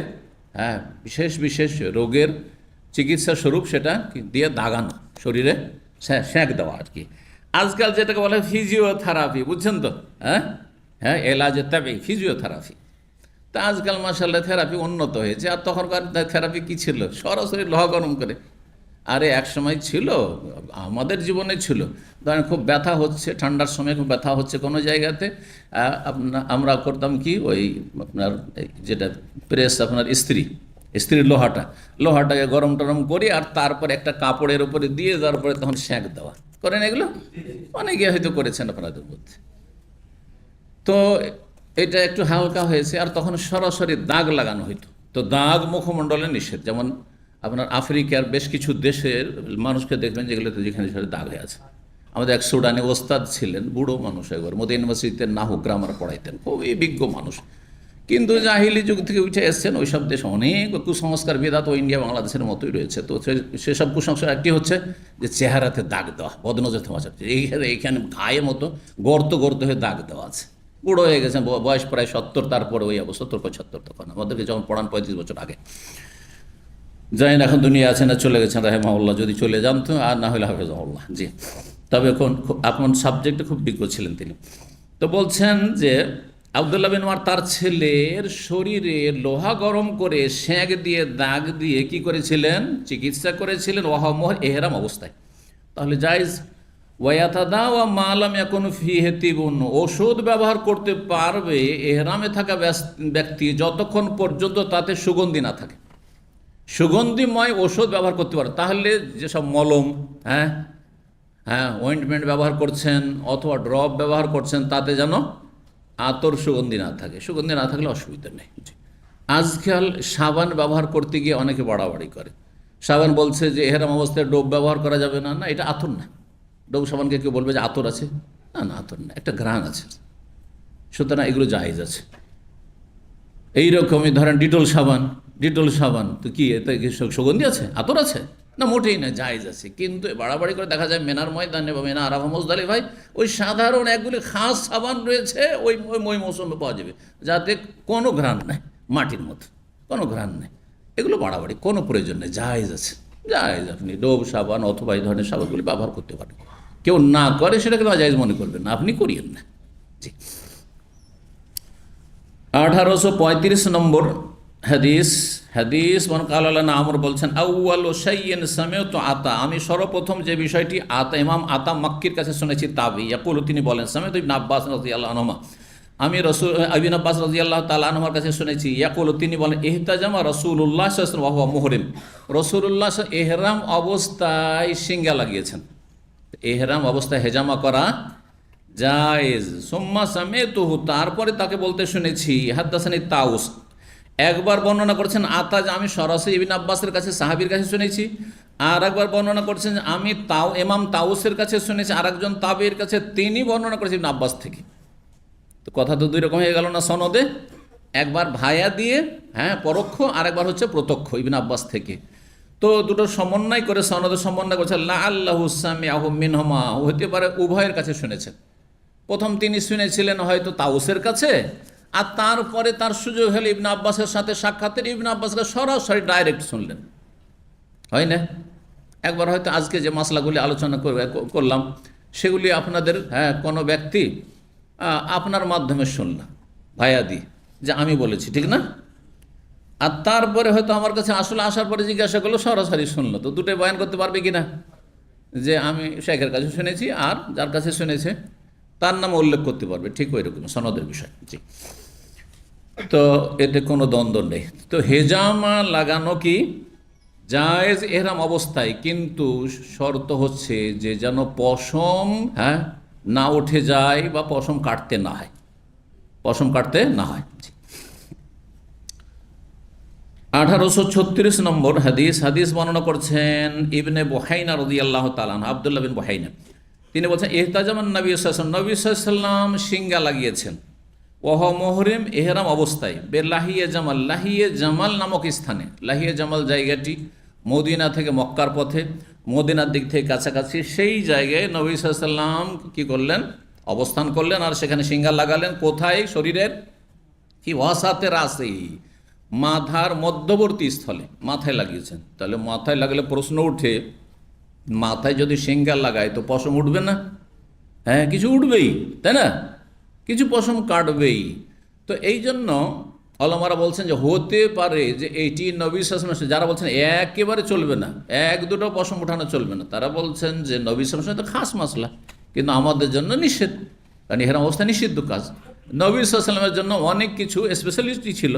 হ্যাঁ, বিশেষ বিশেষ রোগের চিকিৎসা স্বরূপ সেটা দিয়ে দাগানো, শরীরে সেঁক দেওয়া আর কি। আজকাল যেটাকে বলে ফিজিওথেরাপি, বুঝছেন তো? হ্যাঁ, এলাজে তবে ফিজিওথেরাপি। তা আজকাল মাশাআল্লাহ থেরাপি উন্নত হয়েছে। আর তখনকার থেরাপি কি ছিল? সরাসরি লোহা গরম করে। আরে এক সময় ছিল, আমাদের জীবনে ছিল, ধরেন খুব ব্যথা হচ্ছে, ঠান্ডার সময় খুব ব্যথা হচ্ছে কোনো জায়গাতে, আমরা করতাম কি, ওই আপনার যেটা প্রেস, আপনার স্ত্রীর লোহাটাকে গরম টরম করি, আর তারপর একটা কাপড়ের উপরে দিয়ে যাওয়ার পরে তখন সেঁক দেওয়া। করেন এগুলো? অনেকে হয়তো করেছেন আপনাদের মধ্যে। তো এটা একটু হালকা হয়েছে। আর তখন সরাসরি দাগ লাগানো হইতো। তো দাগ মুখমণ্ডলে নিষেধ। যেমন আপনার আফ্রিকার বেশ কিছু দেশের মানুষকে দেখবেন যেগুলোতে যেখানে সেখানে দাগ হয়ে আছে। আমাদের এক সুডানি ওস্তাদ ছিলেন, বুড়ো মানুষ, একবার মধ্যে ইউনিভার্সিটিতে নাহু গ্রামার পড়াইতেন, খুবই বিজ্ঞ মানুষ, কিন্তু জাহিলি যুগ থেকে উঠে এসছেন। ওই সব দেশে অনেক কুসংস্কার বিধাত ইন্ডিয়া বাংলাদেশের মতোই রয়েছে। তো সেসব কুসংস্কার একটি হচ্ছে যে চেহারাতে দাগ দেওয়া, বদনজর থাকা, এইখানে গায়ে মতো গর্ত হয়ে দাগ দেওয়া আছে। বুড়ো হয়ে গেছেন, বয়স প্রায় 70, তারপরে ওই অবস্থা 70-75 তখন আমাদেরকে যখন পড়ান 35 বছর আগে। জানি না এখন দুনিয়া আছেন না চলে গেছেন, রাহেমাহুল্লাহ, যদি চলে যান তো, আর না হলে হাফেজাহুল্লাহ। জি, তবে এখন সাবজেক্টে খুব বিজ্ঞ ছিলেন তিনি। তো বলছেন যে আব্দুল্লাহ বিন ওমর তার ছেলের শরীরে লোহা গরম করে সেঁক দিয়ে দাগ দিয়ে কি করেছিলেন? চিকিৎসা করেছিলেন ওয়াহমোহর এহরাম অবস্থায়। তাহলে জায়েজ। ওয়ায়াতাদা ওয়া মালাম ইয়াকুন ফিহি তিবুন, ওষুধ ব্যবহার করতে পারবে এহরামে থাকা ব্যক্তি যতক্ষণ পর্যন্ত তাতে সুগন্ধি না থাকে। সুগন্ধিময় ওষুধ ব্যবহার করতে পারে। তাহলে যেসব মলম, অয়েন্টমেন্ট ব্যবহার করছেন অথবা ড্রপ ব্যবহার করছেন, তাতে যেন আতর সুগন্ধি না থাকে। সুগন্ধি না থাকলে অসুবিধা নেই। আজকাল সাবান ব্যবহার করতে গিয়ে অনেকে বাড়াবাড়ি করে। সাবান বলছে যে এহরাম অবস্থায় ডোব ব্যবহার করা যাবে না। না, এটা আতর না। ডোব সাবানকে কেউ বলবে যে আতর আছে, না না, আতর না, একটা ঘ্রাণ আছে, সুতরাং এগুলো জায়েজ আছে। এইরকমই ধরেন ডিটল সাবান তো কি এতে কি সুগন্ধি আছে, আতর আছে না? মোটেই না, জায়েজ আছে। কিন্তু বাড়াবাড়ি করে দেখা যায় মেনার ময়দানে বা মেনা আরাফা মুজদালিফায় ওই সাধারণ একগুলি খাস সাবান রয়েছে, ওই মৌসুমে পাওয়া যাবে, যাতে কোনো ঘ্রাণ নেই, মাটির মতো কোনো ঘ্রাণ নেই। এগুলো বাড়াবাড়ি, কোনো প্রয়োজন নেই, জায়েজ আছে, জায়েজ। আপনি ডোব সাবান অথবা এই ধরনের সাবানগুলি ব্যবহার করতে পারেন। কেউ না করে সেটাকে নাজায়েজ মনে করবেন না, আপনি করিয়েন না। জি। 1835 নম্বর হাদিস কালালানা আমর বলছেন, আউয়ালু শাইইন সামিউতু আতা, আমি সর্বপ্রথম যে বিষয়টি ইমাম আতা মাক্কির কাছে শুনেছি তাবি, ইয়াকুলু, তিনি বলেন, সামিউতু ইবনে আব্বাস রাদিয়াল্লাহু আনহুমা, আমি ইবনে আব্বাস রাদিয়াল্লাহু তাআলা আনহুর কাছে শুনেছি, ইয়াকুলু, তিনি বলেন, ইহতাজামা রাসূলুল্লাহ সাল্লাল্লাহু আলাইহি ওয়া হুয়া মুহরিম, রাসূলুল্লাহ ইহরাম অবস্থায় সিঙ্গা লাগিয়েছেন। ইহরাম অবস্থায় হেজামা করা জায়েজ। সুম্মা সামিতুহু, তারপরে তাকে বলতে শুনেছি, হাদ্দাসানি তাউস, একবার বর্ণনা করছেন আতাজ, আমি সরাসরি ইবনে আব্বাসের কাছে সাহাবীর কাছে শুনেছি, আর একবার বর্ণনা করছেন আমি ইমাম তাউসের কাছে শুনেছি, আর একজন তাবির কাছে, তিনি বর্ণনা করেছেন ইবনে আব্বাস থেকে। তো কথা তো দুই রকম হয়ে গেল না সনদে, একবার ভায়া দিয়ে পরোক্ষ, আর একবার হচ্ছে প্রত্যক্ষ ইবনে আব্বাস থেকে। তো দুটো সমন্বয় করে সনদে সমন্বয় করছে, লাআল্লাহু সামিআহু মিনহুমা, হতে পারে উভয়ের কাছে শুনেছেন। প্রথম তিনি শুনেছিলেন হয়তো তাউসের কাছে, আর তারপরে তার সুযোগ হলে ইবনে আব্বাসের সাথে সাক্ষাতের, ইবনে আব্বাসকে সরাসরি ডাইরেক্ট শুনলেন, হয় না? একবার হয়তো আজকে যে মশলাগুলি আলোচনা করলাম সেগুলি আপনাদের কোনো ব্যক্তি আপনার মাধ্যমে শুনলাম ভাইয়া দি, যে আমি বলেছি, ঠিক না? আর তারপরে হয়তো আমার কাছে আসলে আসার পরে জিজ্ঞাসা করলো, সরাসরি শুনলো, তো দুটোই বয়ান করতে পারবে কিনা? যে আমি শেখের কাছে শুনেছি, আর যার কাছে শুনেছে তার নাম উল্লেখ করতে পারবে, ঠিক ওই রকম সনদের বিষয়। জি। তো এতে কোনো দ্বন্দ্ব নেই। তো হেজামা লাগানো কি জায়েজ এহরাম অবস্থায়, কিন্তু শর্ত হচ্ছে যে যেন পশম না উঠে যায় বা পশম কাটতে না হয়, পশম কাটতে না হয়। 1836 নম্বর হাদিস বর্ণনা করছেন ইবনে বুহাইনা রাদিয়াল্লাহু তাআলা আনহু, আব্দুল্লাহ বিন বুহাইনা, তিনি বলছেন, ইহতাজামান নবী সাল্লাম সিঙ্গা লাগিয়েছেন, ওহ মুহরিম, এহরাম অবস্থায়, লাহিয়ে জামাল, লাহিয়ে জামাল নামক স্থানে। লাহিয়ে জামাল জায়গাটি মদিনা থেকে মক্কার পথে, মদিনার দিক থেকে কাছাকাছি, সেই জায়গায় নবী সাল্লাম কি করলেন? অবস্থান করলেন, আর সেখানে সিঙ্গা লাগালেন। কোথায়? শরীরের কি ওয়াসাতে রাসি, মাথার মধ্যবর্তী স্থলে মাথায় লাগিয়েছেন। তাহলে মাথায় লাগালে প্রশ্ন উঠে, মাথায় যদি সিঙ্গা লাগায় তো পশম উঠবে না? কিছু উঠবেই, তাই না? কিছু পশম কাটবেই। তো এই জন্য ওলামারা বলছেন যে হতে পারে যে এইটি নবী সাল্লাল্লাহু আলাইহি ওয়াসাল্লাম, যারা বলছেন একেবারে চলবে না, এক দুটো পশম উঠানো চলবে না, তারা বলছেন যে নবী সাল্লাল্লাহু আলাইহি ওয়াসাল্লাম তো খাস মাসলা, কিন্তু আমাদের জন্য নিষেধ, কারণ ইহরাম অবস্থা নিষিদ্ধ কাজ। নবী সাল্লাল্লাহু আলাইহি ওয়াসাল্লামের জন্য অনেক কিছু স্পেশালিস্টই ছিল,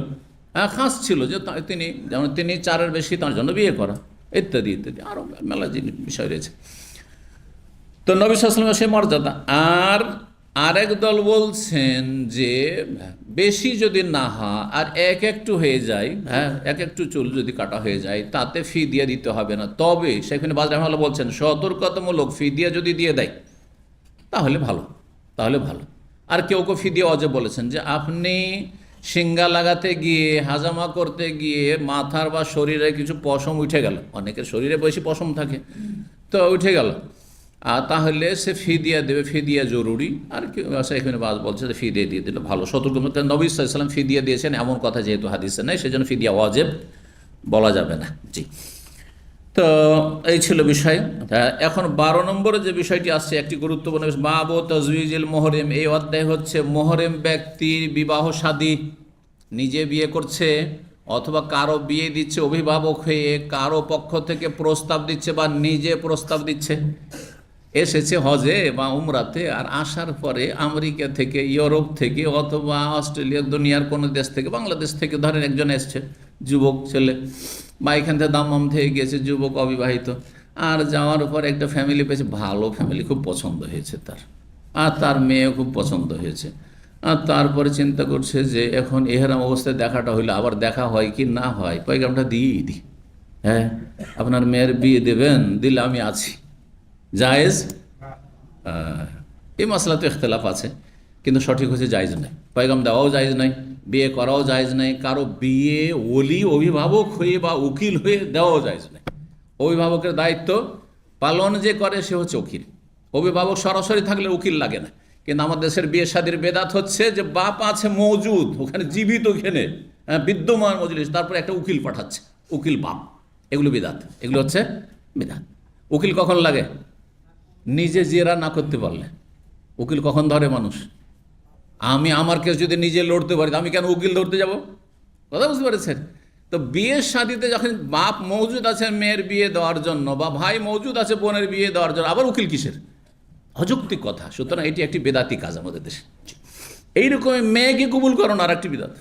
খাস ছিল, যে তিনি যেমন তিনি 4-এর বেশি তার জন্য বিয়ে করা, ইত্যাদি ইত্যাদি, আরও মেলা বিষয় রয়েছে। তো নবী সাল্লাল্লাহু আলাইহি ওয়াসাল্লামের সেই মর্যাদা। আর আরেক দল বলছেন যে বেশি যদি না হয় আর একটু হয়ে যায়, একটু চুল যদি কাটা হয়ে যায়, তাতে ফিদিয়া দিতে হবে না। তবে সেখানে বাজ রাহমাতুল্লাহ বলছেন, সতর্কতামূলক ফিদিয়া যদি দিয়ে দেয় তাহলে ভালো, তাহলে ভালো। আর কেউ ফিদিয়া ওয়াজিব বলেছেন, যে আপনি সিঙ্গা লাগাতে গিয়ে, হাজামা করতে গিয়ে মাথার বা শরীরে কিছু পশম উঠে গেল, অনেকের শরীরে বেশি পশম থাকে, তো উঠে গেল, আর তাহলে সে ফিদিয়া দেবে, ফিদিয়া জরুরি। আর কি এখানে বাজ বলছে যে ফিদিয়া দিয়ে দিলে ভালো, সতর্ক। নবী সাল্লাল্লাহু আলাইহি ওয়াসাল্লাম ফিদিয়া দিয়েছেন এমন কথা যেহেতু হাদিসে নেই, সেজন্য ফিদিয়া ওয়াজিব বলা যাবে না। জি। তো এই ছিল বিষয়। এখন 12 নম্বরে যে বিষয়টি আসছে, একটি গুরুত্বপূর্ণ বিষয়, বাবু তাজউইজুল মুহরিম। এই অধ্যায় হচ্ছে মুহরিম ব্যক্তির বিবাহ শাদী, নিজে বিয়ে করছে অথবা কারো বিয়ে দিচ্ছে, অভিভাবক হয়ে কারো পক্ষ থেকে প্রস্তাব দিচ্ছে বা নিজে প্রস্তাব দিচ্ছে, এসেছে হজে বা উমরাতে, আর আসার পরে আমেরিকা থেকে, ইউরোপ থেকে অথবা অস্ট্রেলিয়া, দুনিয়ার কোনো দেশ থেকে, বাংলাদেশ থেকে ধরেন একজন এসছে, যুবক ছেলে, বা এখান থেকে দাম্মাম থেকে গিয়েছে, যুবক অবিবাহিত, আর যাওয়ার পর একটা ফ্যামিলি পেয়েছে, ভালো ফ্যামিলি, খুব পছন্দ হয়েছে তার, আর তার মেয়ে খুব পছন্দ হয়েছে। আর তারপরে চিন্তা করছে যে এখন এহরাম অবস্থায় দেখাটা হইলে আবার দেখা হয় কি না হয়, পয়গামটা দিয়েই দিই, আপনার মেয়ের বিয়ে দেবেন, দিলে আমি আছি, জায়েজ? এই মশলা তো ইখতলাফ আছে, কিন্তু সঠিক হচ্ছে জায়েজ নয়। পয়গাম দেওয়াও জায়েজ নয়, বিয়ে করাও জায়েজ নয়, কারো বিয়ে ওলি অভিভাবক হয়ে বা উকিল হয়ে দেওয়াও জায়েজ নয়। অভিভাবকের দায়িত্ব পালন যে করে সে হচ্ছে উকিল। অভিভাবক সরাসরি থাকলে উকিল লাগে না। কিন্তু আমার দেশের বিয়ে শাদীর বেদাত হচ্ছে যে বাপ আছে মজুদ ওখানে, জীবিত ওখানে বিদ্যমান মজলিস, তারপরে একটা উকিল পাঠাচ্ছে, উকিল বাপ। এগুলো বিদাত, এগুলো হচ্ছে বিদাত। উকিল কখন লাগে? নিজে জেরা না করতে পারলে। উকিল কখন ধরে মানুষ? আমি আমার কেস যদি নিজে লড়তে পারি, আমি কেন উকিল ধরতে যাব? কথা বুঝতে পেরেছেন? তো বিয়ের শাদীতে যখন বাপ মজুদ আছে মেয়ের বিয়ে দেওয়ার জন্য, বা ভাই মজুদ আছে বোনের বিয়ে দেওয়ার জন্য, আবার উকিল কিসের? অযৌক্তিক কথা। সুতরাং এটি একটি বেদাতি কাজ আমাদের দেশে। এইরকম মেয়েকে কবুল করো না, আর একটি বিদাত।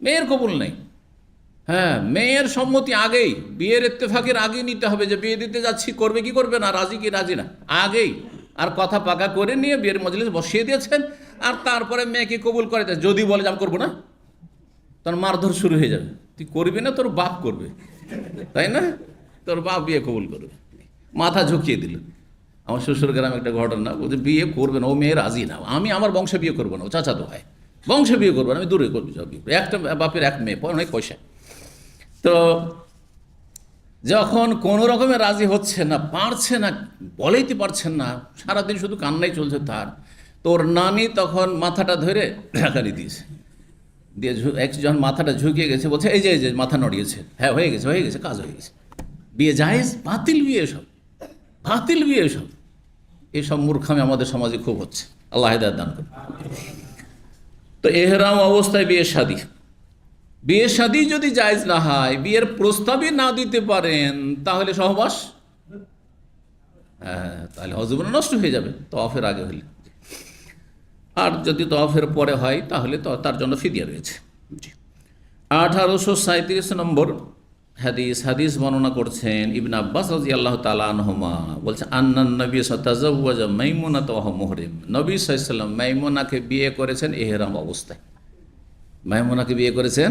মেয়ের কবুল নেই। হ্যাঁ, মেয়ের সম্মতি আগেই, বিয়ের ইত্তেফাকের আগেই নিতে হবে যে বিয়ে দিতে যাচ্ছি, করবে কি করবে না, রাজি কি রাজি না, আগেই। আর কথা পাকা করে নিয়ে বিয়ের মজলিস বসিয়ে দিয়েছেন, আর তারপরে মেয়েকে কবুল করে দেয়। যদি বলে যে আমি করবো না, তখন মারধর শুরু হয়ে যাবে। তুই করবি না, তোর বাপ করবে, তাই না? তোর বাপ বিয়ে কবুল করবে। মাথা ঝুঁকিয়ে দিল। আমার শ্বশুর গ্রামে একটা ঘটনা, বলছে বিয়ে করবে না, ও মেয়ে রাজি না, আমি আমার বংশে বিয়ে করবো না, ও চাচা তো হয়, বংশে বিয়ে করবো না, আমি দূরে করবি সব বিয়ে। একটা বাপের এক মেয়ে, অনেক পয়সা। তো যখন কোনো রকমের রাজি হচ্ছে না, পারছে না, বলেইতে পারছেন না, সারাদিন শুধু কান্নাই চলছে তার, তোর নানি তখন মাথাটা ধরে ঢাকানি দিয়েছে, দিয়ে একজন মাথাটা ঝুঁকিয়ে গেছে, বলছে এই যে মাথা নড়িয়েছে, হ্যাঁ হয়ে গেছে, হয়ে গেছে, কাজ হয়ে গেছে, বিয়ে জায়েজ। বাতিল বিয়ে এসব, বাতিল বিয়ে এসব। এইসব মূর্খামি আমাদের সমাজে খুব হচ্ছে, আল্লাহ হেদায়েত দান করুন। তো এহরাম অবস্থায় বিয়ে শাদী, বিয়ে শাদী যদি জায়েজ না হয়, বিয়ের প্রস্তাবই না দিতে পারেন, তাহলে সহবাস, হ্যাঁ, তাহলে হজরত নষ্ট হয়ে যাবে তওয়াফের আগে হলে। আর যদি তওয়াফের পরে হয় তাহলে তো তার জন্য ফিদিয়া রয়েছে। 1837 নম্বর হাদিস বর্ণনা করছেন ইবনে আব্বাস রাদিয়াল্লাহু তাআলা আনহুমা, বলছে আন্নান নবী তাযাওয়াজা মাইমুনাতা ওয়া হুয়া মুহরিম। নবী সাল্লাল্লাহু আলাইহি ওয়াসাল্লাম মাইমুনাকে বিয়ে করেছেন এহরাম অবস্থায়। মাইমুনাকে বিয়ে করেছেন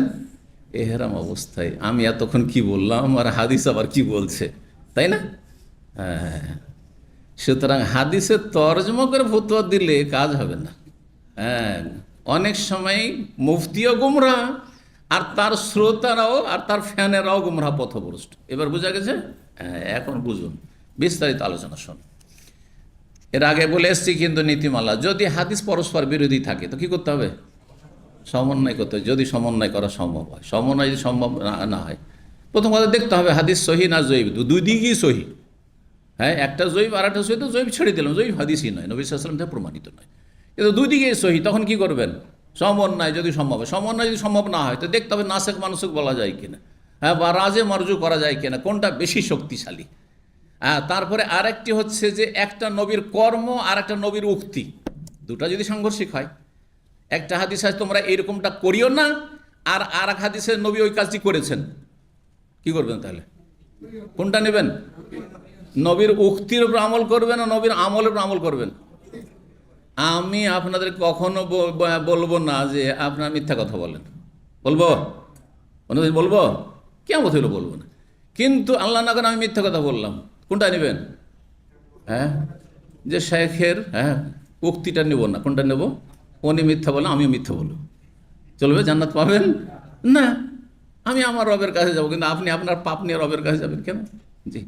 এহরাম অবস্থায়। আমি এতক্ষণ কি বললাম, আর হাদিস আবার কি বলছে, তাই না? হ্যাঁ, সুতরাং হাদিসের তরজমা করে ফতোয়া দিলে কাজ হবে না। হ্যাঁ, অনেক সময় মুফতিও গুমরাহ, আর তার শ্রোতারাও আর তার ফ্যানেরাও গুমরাহ, পথভ্রষ্ট। এবার বোঝা গেছে? হ্যাঁ, এখন বুঝুন, বিস্তারিত আলোচনা শুন। এর আগে বলে এসছি কিন্তু নীতিমালা, যদি হাদিস পরস্পর বিরোধী থাকে তো কি করতে হবে? সমন্বয় করতে হবে, যদি সমন্বয় করা সম্ভব হয়। সমন্বয় যদি সম্ভব না হয়, প্রথম কথা দেখতে হবে হাদিস সহি না জয়ীব, দুই দিকই সহি। হ্যাঁ, একটা জয়ীব আর একটা সহি, তো জয়ীব ছেড়ে দিলাম, জয়ীব হাদিসই নয়, নবী সাল্লাল্লাহু আলাইহি ওয়াসাল্লাম থেকে প্রমাণিত নয়, কিন্তু দুই দিকেই সহি। তখন কি করবেন? সমন্বয় যদি সম্ভব হয়। সমন্বয় যদি সম্ভব না হয় তো দেখতে হবে নাসেখ মানসুখ বলা যায় কিনা, হ্যাঁ, বা রাজে মারজু করা যায় কিনা, কোনটা বেশি শক্তিশালী। হ্যাঁ, তারপরে আরেকটি হচ্ছে যে একটা নবীর কর্ম আর একটা নবীর উক্তি, দুটা যদি সাংঘর্ষিক হয়, একটা হাদিস আছে তোমরা এরকমটা করিও না, আর আর এক হাদিসে নবী ওই কাজটি করেছেন, কি করবেন তাহলে? কোনটা নেবেন? নবীর উক্তির উপর আমল করবেন না নবীর আমলের উপর আমল করবেন? আমি আপনাদের কখনো বলবো না যে আপনার মিথ্যা কথা বলেন, বলবো? কোনোদিন বলবো? কেমন হইলো বলবো না। কিন্তু আল্লাহ না করে আমি মিথ্যা কথা বললাম, কোনটা নেবেন? হ্যাঁ, যে শেখের উক্তিটা নেব না, কোনটা নেব? উনি মিথ্যা বলেন, আমিও মিথ্যা বলবো, চলবে? জান্নাত পাবেন না? আমি আমার রবের কাছে যাবো, কিন্তু আপনি আপনার পাপ নিয়ে রবের কাছে যাবেন কেন? জি,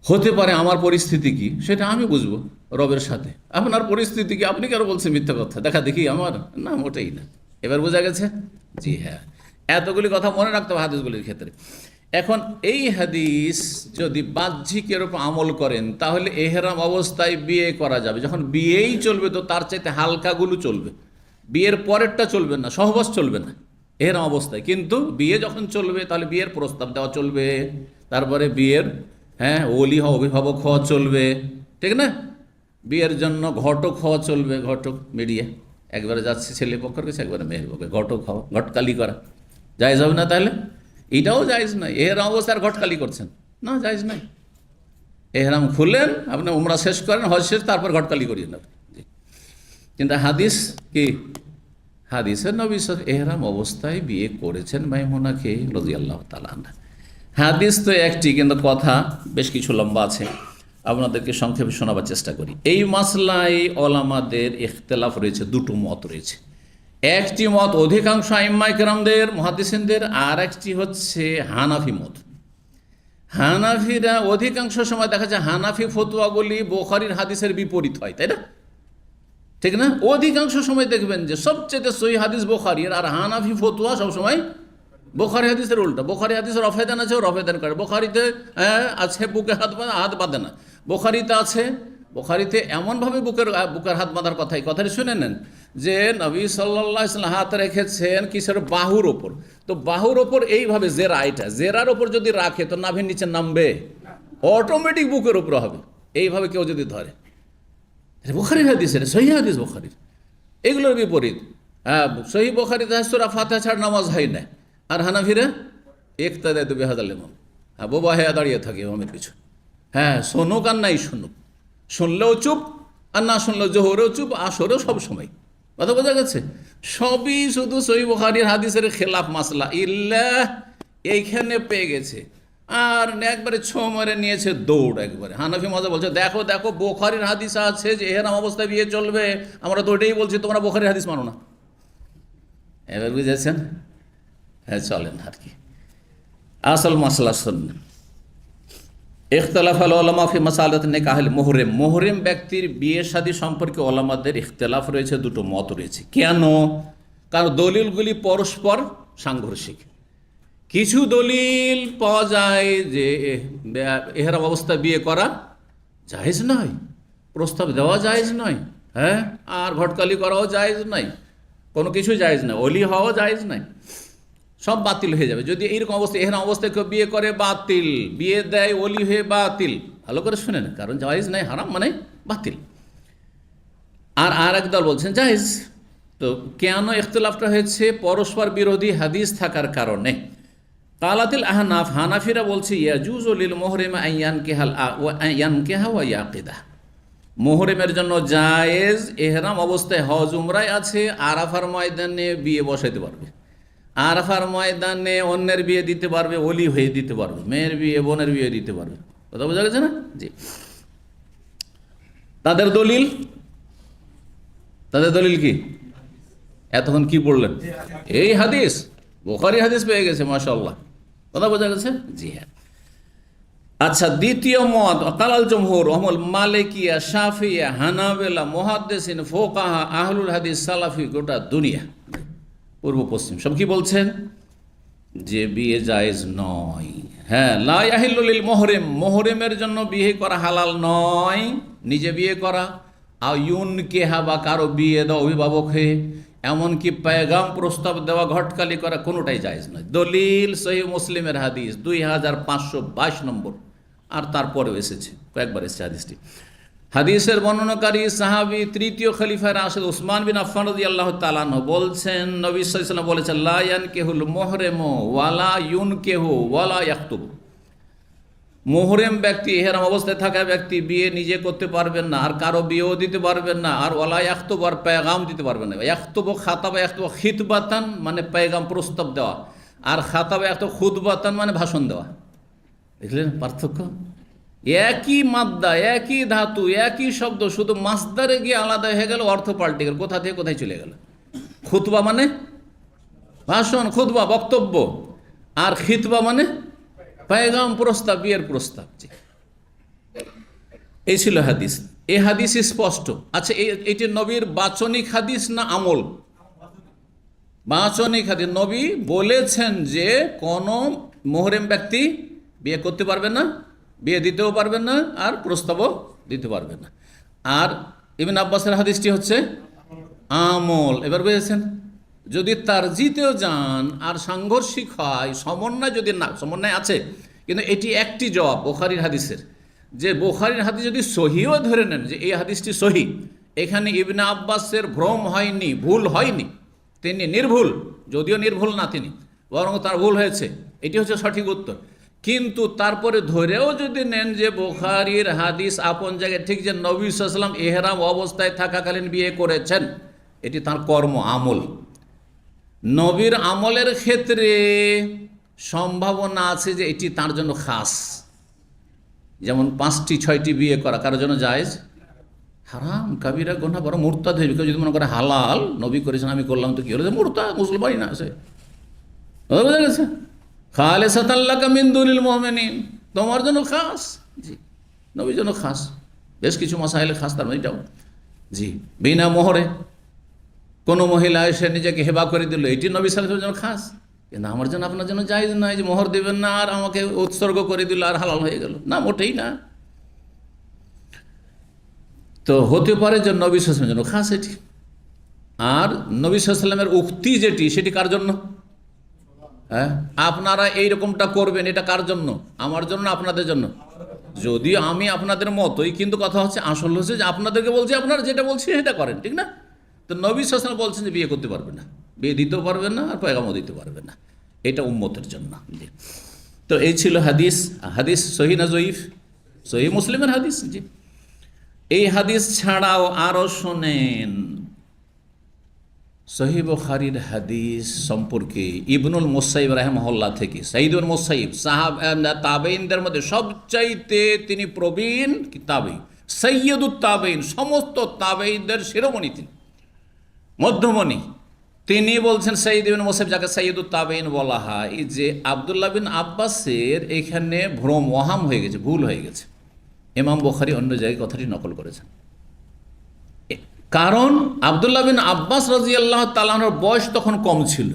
হতে পারে আমার পরিস্থিতি কি সেটা আমি বুঝবো রবের সাথে, আপনার পরিস্থিতি কি, আপনি কেন বলছেন মিথ্যা কথা, দেখা দেখি আমার না, মোটেই না। এবার বোঝা গেছে? জি হ্যাঁ, এতগুলি কথা মনে রাখতে হবে হাদিসগুলির ক্ষেত্রে। এখন এই হাদিস যদি বাহ্যিকের উপর আমল করেন তাহলে এহরাম অবস্থায় বিয়ে করা যাবে। যখন বিয়েই চলবে তো তার চাইতে হালকাগুলো চলবে, বিয়ের পরেরটা চলবে না, সহবাস চলবে না এহরাম অবস্থায়। কিন্তু বিয়ে যখন চলবে তাহলে বিয়ের প্রস্তাব দেওয়া চলবে, তারপরে বিয়ের ওলি অভিভাবক হওয়া চলবে, ঠিক না? বিয়ের জন্য ঘটক হওয়া চলবে, ঘটক মিডিয়া, একবারে যাচ্ছে ছেলে পক্ষের কাছে, একবারে মেয়ের পক্ষে, ঘটক হওয়া, ঘটকালি করা জায়েজ হবে না? তাহলে এটাও জায়েজ নাই। এহরাম অবস্থায় আর ঘটকালি করছেন না, জায়েজ নাই। এহরাম খুলেন, আপনি উমরা শেষ করেন, হজ শেষ, তারপর ঘটকালি করিয়েন আপনি। কিন্তু হাদিস কি? হাদিসের নবী এহরাম অবস্থায় বিয়ে করেছেন মাইমুনাকে রাদিয়াল্লাহু তাআলা আনহা। হাদিস তো একটি, কিন্তু কথা বেশ কিছু লম্বা আছে। আপনাদেরকে সংক্ষেপে শোনাবার চেষ্টা করি। এই মাসলায় ওলামাদের ইখতিলাফ রয়েছে, দুটো মত রয়েছে। একটি মত অধিকাংশ আইম্মায়ে কেরামদের, মুহাদ্দিসিনদের, আর একটি হচ্ছে হানাফি মত। হানাফিরা অধিকাংশ সময় দেখা যায় হানাফি ফতোয়াগুলি বুখারীর হাদিসের বিপরীত হয়, তাই না? ঠিক না? অধিকাংশ সময় দেখবেন যে সবচেয়ে সহিহ হাদিস বুখারীর, আর হানাফি ফতোয়া সবসময় বুখারী হাদিসের উল্টা। বুখারী হাদিসের রফেদান আছে, রফেদান করে। বুখারীতে আছে বুকে হাত বাঁধে না। বুখারীতে আছে, বুখারীতে এমনভাবে বুকের হাত বাঁধার কথাটি শুনে নেন যে নবী সাল্লাল্লাহু আলাইহি ওয়াসাল্লাম হাত রেখেছেন কিসের? বাহুর ওপর। তো বাহুর ওপর এইভাবে জেরার ওপর যদি রাখে তো নাভির নিচে নামবে? অটোমেটিক বুকের উপরে হবে। এইভাবে কেউ যদি ধরে, বুখারীর হাদিস, এটা সহিহ হাদিস বুখারীর। এগুলোর বিপরীত। সহিহ বুখারীতে সূরা ফাতিহা ছাড়া নামাজ হয় না। আর হানাফিরা ইক্তাদা বিহাযাল ইমাম, বোবা হয়ে দাঁড়িয়ে থাকে ইমামের পিছু। শোনুক আর নাই শুনুক, শুনলেও চুপ আর না শুনলেও, জোহরেও চুপ, আসরেও সব সময়। কথা বোঝা গেছে? সবই শুধু সহিহ বুখারীর হাদিসের খেলাফ মাসলা। এইখানে পেয়ে গেছে আর একবারে ছো মেরে নিয়েছে দৌড় একবারে। হানাফি মাযহাব বলছে দেখো দেখো বুখারীর হাদিস আছে যে এহরাম অবস্থায় বিয়ে চলবে, আমরা তো ওইটাই বলছি, তোমরা বুখারীর হাদিস মানো না। এবার বুঝেছেন? চলেন আর কি আসল মাসলা শুনুন। ইখতিলাফ আল উলামা ফি মাসালাত নিকাহিল মুহরিম। মুহরিম ব্যক্তির বিয়ে শাদী সম্পর্কে ওলামাদের ইখতিলাফ রয়েছে, দুটো মত রয়েছে। কেন? কারণ দলিলগুলি পরস্পর সাংঘর্ষিক। কিছু দলিল পাওয়া যায় যে এহরাম অবস্থায় বিয়ে করা জায়েজ নয়, প্রস্তাব দেওয়া জায়েজ নয়, আর ঘটকালি করাও জায়েজ নয়, কোনো কিছু জায়েজ নয়, ওলি হওয়াও জায়েজ নয়, সব বাতিল হয়ে যাবে যদি এইরকম অবস্থায় এহরাম অবস্থায় কেউ বিয়ে করে। বাতিল, বিয়ে দেয় ওলি হয়ে বাতিল। ভালো করে শুনে না, কারণ জায়েজ নাই, হারাম মানে বাতিল। আর এক দল বলছেন জায়েজ। তো কেন ইখতিলাফটা হয়েছে? পরস্পর বিরোধী হাদিস থাকার কারণে। কালাতিল আহনাফ, হানাফিরা বলছে ইয়াজুজু লিল মুহরিম আইয়ানকিহা ওয়া ইয়াকিদা। মুহরিমের জন্য জায়েজ এহরাম অবস্থায় হজ উমরায় আছে, আরাফার ময়দানে বিয়ে বসাইতে পারবে, আরাফার ময়দানে অন্যের বিয়ে দিতে পারবে, ওলি হয়ে দিতে পারবে, মেয়ের বিয়ে বোনের বিয়ে দিতে পারবে। কথা বোঝা গেছে না? জি। তাদের দলিল কি? এতক্ষণ কি পড়লেন? এই হাদিস, বুখারী হাদিস পেয়ে গেছে, মাশাআল্লাহ। কথা বোঝা গেছে? জি হ্যাঁ। আচ্ছা, দ্বিতীয় মত কালাল জমহুর অমল মালিকিয়া, শাফিয়া, হানাবেলা, মুহাদ্দিসিন, ফুকাহা, আহলুল হাদিস, সালাফি, গোটা দুনিয়া পূর্ব পশ্চিম সব কি বলছেন? যে বিয়ে জায়েজ নয়। লা ইয়াহিল্লু লিল মুহরিম, মুহরিমের জন্য বিয়ে করা হালাল নয়, নিজে বিয়ে করা, আয়ুনকিহা বা কারো বিয়ে দেওয়া অভিভাবক হয়ে, এমনকি পেগাম প্রস্তাব দেওয়া, ঘটকালি করা, কোনোটাই জায়েজ নয়। দলিল সহিহ মুসলিমের হাদিস 2522 নম্বর, আর তারপরেও এসেছে, কয়েকবার এসেছে হাদিসটি। হাদিসের বর্ণনাকারী সাহাবী তৃতীয় খলিফা রাশিদ উসমান বিন আফফান রাদিয়াল্লাহু তাআলা আনহু বলছেন, নবী সাল্লাল্লাহু আলাইহি ওয়াসাল্লাম বলেছেন লা ইয়ানকিহুল মুহরিমু ওয়ালা ইউনকিহু ওয়ালা ইয়াখতুব। মুহরিম ব্যক্তি, ইহরাম অবস্থায় থাকা ব্যক্তি বিয়ে নিজে করতে পারবেন না, আর কারো বিয়েও দিতে পারবেন না, আর ওয়ালা ইয়াখতুব, আর পেগাম দিতে পারবেন না। ইয়াখতুব খাতাবা, ইয়াখতুব খিতবাতান মানে পেগাম প্রস্তাব দেওয়া, আর খাতাবা ইয়াখতুব খুতবাতান মানে ভাষণ দেওয়া। দেখলেন পার্থক্য? একই মাদ্দা, একই ধাতু, একই শব্দ, শুধু মাসদারে গিয়ে আলাদা হয়ে গেল, অর্থ পাল্টে গেল, কোথা থেকে কোথায় চলে গেল। খুতবা মানে ভাষণ, খুতবা বক্তব্য, আর খিতবা মানে পেগাম প্রস্তাব, বিয়ের প্রস্তাব। এই ছিল হাদিস। এই হাদিস স্পষ্ট। আচ্ছা, এটি নবীর বাচনিক হাদিস না আমল? বাচনিক হাদিস। নবী বলেছেন যে কোন মুহরিম ব্যক্তি বিয়ে করতে পারবে না, বিয়ে দিতেও পারবেন না, আর প্রস্তাবও দিতে পারবেন না। আর ইবনে আব্বাসের হাদিসটি হচ্ছে আমল। এবার বুঝেছেন? যদি তারজিতেও যান আর সাংঘর্ষিক হয়, সমন্বয় যদি না, সমন্বয় আছে, কিন্তু এটি একটি জবাব বুখারীর হাদিসের, যে বুখারীর হাদিস যদি সহিও ধরে নেন যে এই হাদিসটি সহি, এখানে ইবনে আব্বাসের ভ্রম হয়নি, ভুল হয়নি, তিনি নির্ভুল, যদিও নির্ভুল না তিনি, বরং তার ভুল হয়েছে, এটি হচ্ছে সঠিক উত্তর। কিন্তু তারপরে ধরেও যদি নেন যে বুখারীর হাদিস আপন জায়গায় ঠিক, যে নবী সাল্লাল্লাহু আলাইহি ওয়াসাল্লাম ইহরাম অবস্থায় থাকাকালীন বিয়ে করেছেন, এটি তার কর্ম, আমল। নবীর আমলের ক্ষেত্রে সম্ভাবনা আছে যে এটি তার জন্য খাস, যেমন 5টি 6টি বিয়ে করা কারোর জন্য জায়েজ? হারাম, কাবিরা গুনাহ, বড় মুরতাদ হয়ে যাবে। কেউ যদি মনে করে হালাল, নবী করেছেন আমি করলাম তো কি হলো, মুরতাদ, মুসলমানই না সে। বোঝা গেছে? খালিসাতান লাকা মিন দুনিল মুমিনিন, তোমার জন্য খাস, জি, নবীর জন্য খাস। বেশ কিছু মাসাইলে খাস, তার মধ্যে এটাও। জি, বিনা মোহরে কোনো মহিলা এসে নিজেকে হেবা করে দিল, এটি নবী সাল্লাল্লাহু আলাইহি ওয়াসাল্লামের জন্য খাস। কিন্তু আমার জন্য আপনার জন্য জায়েজ নয় যে মোহর দেবেন না আর আমাকে উৎসর্গ করে দিল আর হালাল হয়ে গেল, না, মোটেই না। তো হতে পারে যে নবী সাল্লাল্লাহু আলাইহি ওয়াসাল্লামের জন্য খাস এটি। আর নবী সাল্লাল্লাহু আলাইহি ওয়াসাল্লামের উক্তি যেটি, সেটি কার জন্য? হ্যাঁ, আপনারা এইরকমটা করবেন, এটা কার জন্য? আমার জন্য, আপনাদের জন্য? যদি আমি আপনাদের মতোই, কিন্তু কথা হচ্ছে আসল হচ্ছে যে আপনাদেরকে বলছি আপনারা যেটা বলছি সেটা করেন, ঠিক না? তো নবী সাল্লাল্লাহু আলাইহি ওয়াসাল্লাম বলছেন যে বিয়ে করতে পারবে না, বিয়ে দিতেও পারবেন না আর পয়গামও দিতে পারবে না, এটা উম্মতের জন্য। তো এই ছিল হাদিস। হাদিস সহিহ না জয়ীফ? সহিহ মুসলিমের হাদিস। জি, এই হাদিস ছাড়াও আরও শোনেন সহিহ বুখারীর হাদিস সম্পর্কে ইবনুল মুসাইয়িব রাহিমাহুল্লাহ থেকে, সাইদুল মুসাইয়িব তাবেঈনদের মধ্যে সবচাইতে তিনি প্রবীণ তাবেঈ, সাইয়্যিদুত তাবেঈন, সমস্ত তাবেঈনদের শিরোমণি তিনি, মধ্যমণি। তিনি বলছেন, সাইদ ইবনে মুসাইয়িব, যাকে সাইয়্যিদুত তাবেঈন বলা হয়, যে আব্দুল্লাহ বিন আব্বাসের এখানে ভ্রম, ওহাম হয়ে গেছে, ভুল হয়ে গেছে। ইমাম বুখারী অন্য জায়গায় কথাটি নকল করেছেন। কারণ আব্দুল্লাহ বিন আব্বাস রাদিয়াল্লাহু তাআলা আনহুর বয়স তখন কম ছিল,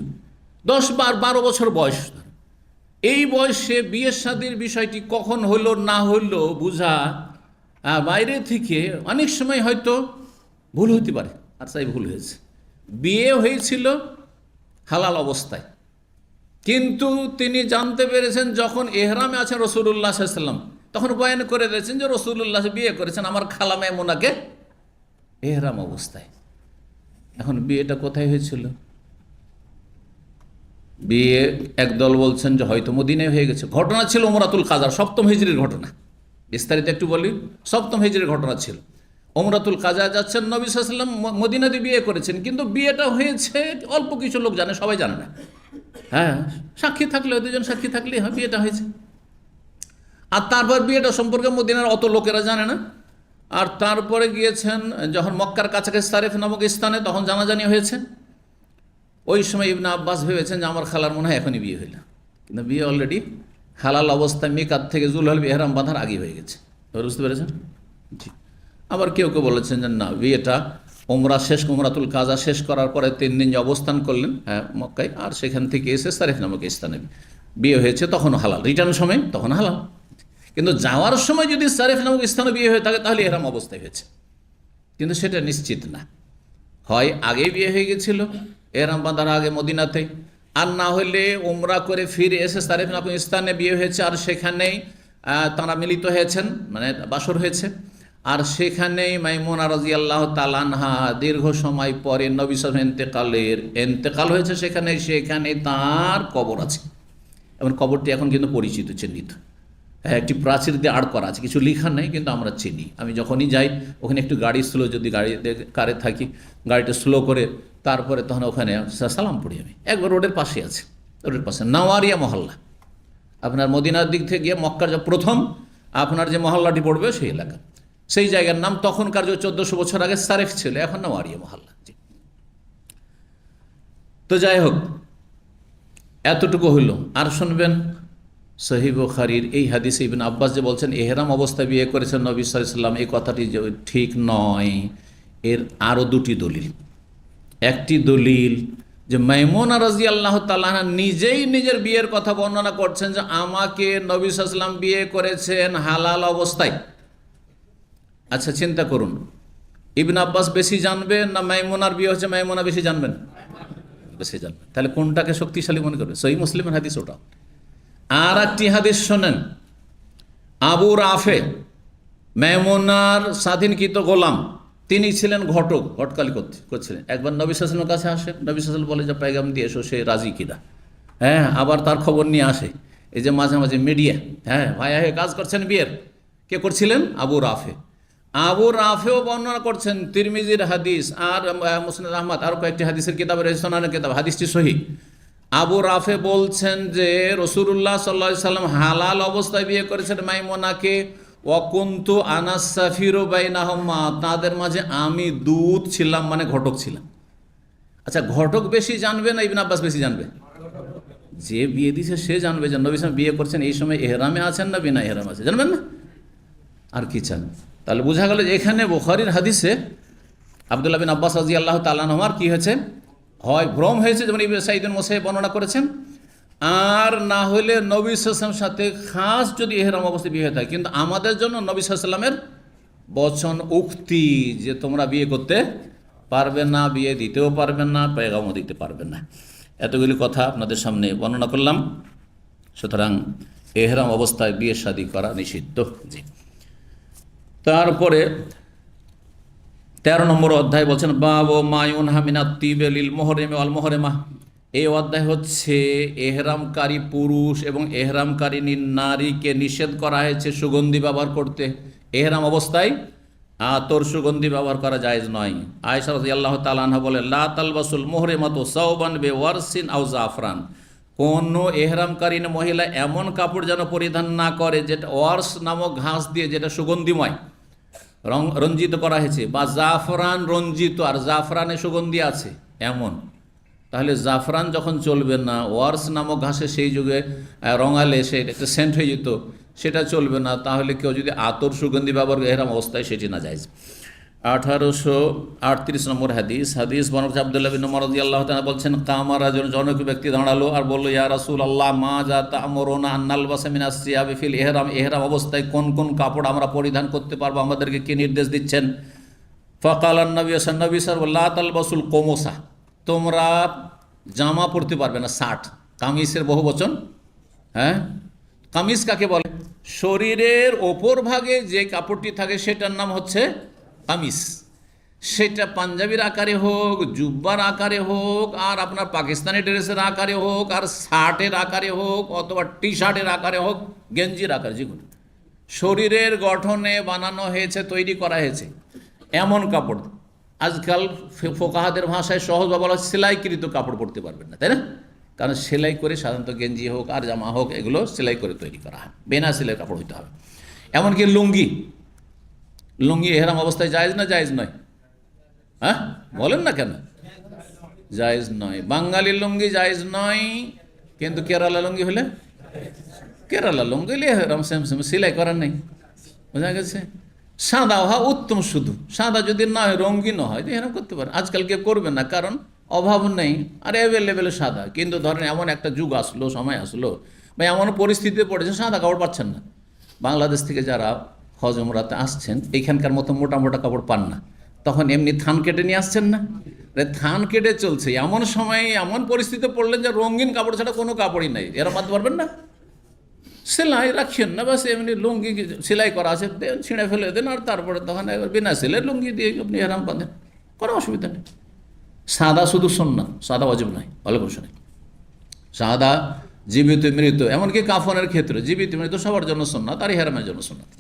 10-12 বছর বয়স। এই বয়সে বিয়ে শাদীর বিষয়টি কখন হইল না হইল বুঝা বাইরে থেকে অনেক সময় হয়তো ভুল হইতে পারে, আর তাই ভুল হয়েছে। বিয়ে হয়েছিল হালাল অবস্থায়, কিন্তু তিনি জানতে পেরেছেন যখন এহরামে আছেন রাসূলুল্লাহ সাল্লাল্লাহু আলাইহি ওয়াসাল্লাম, তখন বয়ান করে দিয়েছেন যে রাসূলুল্লাহ বিয়ে করেছেন আমার খালা মাইমুনাকে এহরাম অবস্থায়। এখন বিয়েটা কোথায় হয়েছিল? বিয়ে একদল বলছেন যে হয়তো মদিনায় হয়ে গেছে। ঘটনা ছিল উমরাতুল কাজার, 7ম হিজরির ঘটনা। বিস্তারিত একটু বলি, 7ম হিজরির ঘটনা ছিল। উমরাতুল কাজা যাচ্ছেন, নবী সাল্লাল্লাহু আলাইহি ওয়াসাল্লাম মদিনাতে বিয়ে করেছেন, কিন্তু বিয়েটা হয়েছে অল্প কিছু লোক জানে, সবাই জানে না। হ্যাঁ, সাক্ষী থাকলে, 2জন সাক্ষী থাকলে হ্যাঁ বিয়েটা হয়েছে। আর তারপর বিয়েটা সম্পর্কে মদিনার অত লোকেরা জানে না। আর তারপরে গিয়েছেন যখন মক্কার কাছাকাছি তারিফ নামক স্থানে, তখন জানাজানি হয়েছে। ওই সময় ইবনে আব্বাস ভেবেছেন যে আমার খালার মনে হয় এখনই বিয়ে হইল, কিন্তু বিয়ে অলরেডি হালাল অবস্থায় মিকাত থেকে জুলহল ইহরাম বাঁধার আগে হয়ে গেছে। এবার বুঝতে পেরেছেন? জি। আবার কেউ কেউ বলেছেন যে না, বিয়েটা ওমরা শেষ, উমরাতুল কাজা শেষ করার পরে 3 দিন যে অবস্থান করলেন মক্কায়, আর সেখান থেকে এসে তারিফ নামক স্থানে বিয়ে হয়েছে, তখনও হালাল। রিটার্ন সময় তখন হালাল, কিন্তু যাওয়ার সময় যদি তারিফ নামক স্থানে বিয়ে হয়ে থাকে তাহলে এহরাম অবস্থায় হয়েছে, কিন্তু সেটা নিশ্চিত না। হয় আগেই বিয়ে হয়ে গেছিল এহরাম বাঁধার আগে মদিনাতে, আর না হলে উমরা করে ফিরে এসে তারিফ নামক স্থানে বিয়ে হয়েছে, আর সেখানেই তারা মিলিত হয়েছেন, মানে বাসর হয়েছে। আর সেখানেই মাইমুনা রাদিয়াল্লাহু তাআলা আনহা দীর্ঘ সময় পরে নবী সাল্লাল্লাহু আলাইহি ওয়াসাল্লামের ইন্তেকাল হয়েছে, সেখানে তার কবর আছে। এবং কবরটি এখন কিন্তু পরিচিত, চিহ্নিত। হ্যাঁ, একটি প্রাচীর দিয়ে আড় করা আছে, কিছু লেখা নেই, কিন্তু আমরা চিনি। আমি যখনই যাই ওখানে একটু গাড়ি স্লো, যদি গাড়িতে কারে থাকি, গাড়িটা স্লো করে তারপরে তখন ওখানে সালাম পড়ি আমি। একবার রোডের পাশে আছে, রোডের পাশে নাওয়ারিয়া মহল্লা। আপনার মদিনার দিক থেকে গিয়ে মক্কার যে প্রথম আপনার যে মহল্লাটি পড়বে সেই এলাকা, সেই জায়গার নাম তখনকার যে 1400 বছর আগে সারেফ ছিল, এখন নাওয়ারিয়া মহল্লা। তো যাই হোক, এতটুকু হইল। আর শুনবেন সহিহ বুখারীর এই হাদিসে ইবনে আব্বাস যে বলছেন এহরাম অবস্থায় বিয়ে করেছেন নবী সাল্লাল্লাহু আলাইহি ওয়াসাল্লাম, এই কথাটি যে ঠিক নয়। এর আরও 2টি দলিল। একটি দলিল যে মাইমুনা রাদিয়াল্লাহু তাআলা আনহা নিজেই নিজের বিয়ের কথা বর্ণনা করছেন যে আমাকে নবী সাল্লাল্লাহু আলাইহি ওয়াসাল্লাম বিয়ে করেছেন হালাল অবস্থায়। আচ্ছা, চিন্তা করুন, ইবনে আব্বাস বেশি জানবেন না মাইমুনার বিয়ে হচ্ছে মাইমুনা বেশি জানবেন? বেশি জানবেন। তাহলে কোনটাকে শক্তিশালী মনে করবে? সহিহ মুসলিমের হাদিস ওটা। আর একটি হাদিস শোনেন, আবু রাফে, মাইমুনার স্বাধীনকৃত গোলাম, তিনি ছিলেন ঘটক, ঘটকালি করছিলেন। একবার নবী সাল্লাল্লাহু আলাইহি ওয়াসাল্লামের কাছে আসে, নবী সাল্লাল্লাহু আলাইহি ওয়াসাল্লাম বলে যে পেগাম দিয়ে এসো, সে রাজি কিনা। হ্যাঁ, আবার তার খবর নিয়ে আসে। এই যে মাঝে মাঝে মিডিয়া, হ্যাঁ ভাইয়া হয়ে কাজ করছেন বিয়ের, কে করছিলেন? আবু রাফে। আবু রাফেও বর্ণনা করছেন, তিরমিজির হাদিস আর মুসনাদ আহমদ আর কয়েকটি হাদিসের কিতাবের সুনানের কিতাব, হাদিসটি সহিহ। আবু রাফে বলছেন যে রাসূলুল্লাহ সাল্লাল্লাহু আলাইহি ওয়াসাল্লাম হালাল অবস্থায় বিয়ে করেছেন মাইমুনাকে, ওয়াকুন্তু আনাস সাফিরু বাইনাহুমা, তাদের মাঝে আমি দূত ছিলাম, মানে ঘটক ছিলাম। আচ্ছা, ঘটক বেশি জানবে না ইবনে আব্বাস বেশি জানবে? যে বিয়ে দিছে সে জানবে যে নবী সাল্লাল্লাহু আলাইহি ওয়াসাল্লাম বিয়ে করছেন, এই সময় এহরামে আছেন না বিনা এহরামে আছে, জানবেন না? আর কি চান? তাহলে বোঝা গেল যে এখানে বুখারীর হাদিসে আব্দুল্লাহ বিন আব্বাস রাদিয়াল্লাহু তাআলা আনহুমার কি হয়েছে, হয় ভ্রম হয়েছে, যেমন ইবনে সাঈদ বিন মুসাইয়্যিব বর্ণনা করেছেন, আর না হলে নবী সাল্লাল্লাহু আলাইহি ওয়াসাল্লামের সাথে খাস যদি এহরাম অবস্থায় বিয়ে হয়ে থাকে, কিন্তু আমাদের জন্য নবী সাল্লাল্লাহু আলাইহি ওয়াসাল্লামের বচন উক্তি যে তোমরা বিয়ে করতে পারবে না, বিয়ে দিতেও পারবে না, পেগামও দিতে পারবে না। এতগুলি কথা আপনাদের সামনে বর্ণনা করলাম। সুতরাং এহরাম অবস্থায় বিয়ে শাদী করা নিষিদ্ধ। জি, তারপরে 13 নম্বর অধ্যায় বলছেন বাব মায়ুনহা মিনাত তিবে লিল মুহরিমি ওয়াল মুহরিমা। এই অধ্যায় হচ্ছে এহরামকারী পুরুষ এবং এহরামকারী নারীকে নিষেধ করা হয়েছে সুগন্ধি ব্যবহার করতে। এহরাম অবস্থায় আতর সুগন্ধি ব্যবহার করা জায়েজ নয়। আয়েশা রাদিয়াল্লাহু তাআলা আনহা বলে লা তালবাসুল মুহরিমাতু সাওবান বিওয়ারসিন আও জাফরান, কোন এহরামকারী মহিলা এমন কাপড় যেন পরিধান না করে যেটা ওয়ার্স নামক ঘাস দিয়ে, যেটা সুগন্ধিময় রঞ্জিত করা হয়েছে, বা জাফরান রঞ্জিত আর জাফরানে সুগন্ধি আছে এমন। তাহলে জাফরান যখন চলবে না, ওয়ার্স নামক ঘাসে সেই যুগে রঙালে সে একটা সেন্ট হয়ে যেত, সেটা চলবে না। তাহলে কেউ যদি আতর সুগন্ধি ব্যবহার করে এহরাম অবস্থায়, সেটি না যায়। 1838 নম্বর হাদিস বর্ণনা আব্দুল্লাহ বিন উমর রাদিয়াল্লাহু তাআলা বলছেন কামা রাজুল, জনক ব্যক্তি দাঁড়ালো আর বলল ইয়া রাসূলুল্লাহ মা যা তা'মুরুনা আন নালবাসা মিনাস সিয়াবি ফিল ইহরাম, এহরাম অবস্থায় কোন কোন কাপড় আমরা পরিধান করতে পারবো, আমাদেরকে কি নির্দেশ দিচ্ছেন? ফাকাল নবী সাল্লাল্লাহু আলাইহি ওয়াসাল্লাম লা তালবাসুল কুমুসা, তোমরা জামা পরতে পারবে না, শার্ট। কামিজের বহু বচন। হ্যাঁ, কামিজ কাকে বলে? শরীরের ওপর ভাগে যে কাপড়টি থাকে সেটার নাম হচ্ছে কামিজ। সেটা পাঞ্জাবির আকারে হোক, জুব্বার আকারে হোক, আর আপনার পাকিস্তানি ড্রেসের আকারে হোক, আর শার্টের আকারে হোক, অথবা টি শার্টের আকারে হোক, গেঞ্জির আকারে, যেগুলো শরীরের গঠনে বানানো হয়েছে, তৈরি করা হয়েছে এমন কাপড়। আজকাল ফোকাহাদের ভাষায় সহজ বলা সেলাইকৃত কাপড় পরতে পারবেন না, তাই না? কারণ সেলাই করে সাধারণত গেঞ্জি হোক আর জামা হোক, এগুলো সেলাই করে তৈরি করা হয়, বেনা সেলাই কাপড় হইতে হবে। এমনকি লুঙ্গি, লুঙ্গি এহরাম অবস্থায় জায়েজ না জায়েজ নয়? হ্যাঁ, বলেন না কেন জায়েজ নয়? বাঙালি লুঙ্গি জায়েজ নয়, কিন্তু কেরালা লুঙ্গি হলে, কেরালা লুঙ্গি হলে এহরাম সেম সেলাই করার নেই, বোঝা গেছে? সাদা হওয়া উত্তম, শুধু সাদা যদি না হয়, রঙিন হয়, তো এরকম করতে পারে। আজকাল কেউ করবে না, কারণ অভাব নেই আর অ্যাভেলেবেল সাদা। কিন্তু ধরেন এমন একটা যুগ আসলো, সময় আসলো, বা এমন পরিস্থিতিতে পড়েছে সাদা কাপড় পাচ্ছেন না। বাংলাদেশ থেকে যারা হজ উমরাতে আসছেন, এইখানকার মতো মোটা মোটা কাপড় পান না, তখন এমনি থান কেটে নিয়ে আসছেন না, থান কেটে চলছে। এমন সময় এমন পরিস্থিতিতে পড়লেন যে রঙিন কাপড় ছাড়া কোনো কাপড়ই নেই, এরা বাঁধতে পারবেন না। সেলাই রাখছেন না, বাস এমনি লুঙ্গি সেলাই করা আছে, ছিঁড়ে ফেলে দেন, আর তারপরে তখন একবার বিনা সেলাই লুঙ্গি দিয়ে আপনি এরাম বাঁধেন, কোনো অসুবিধা নেই। সাদা শুধু সুন্নাত, সাদা ওয়াজিব নয়, ভালো করে শোনেন। সাদা জীবিত মৃত, এমনকি কাফনের ক্ষেত্রে জীবিত মৃত সবার জন্য সুন্নাত, আর ইহরামের জন্য সুন্নাত।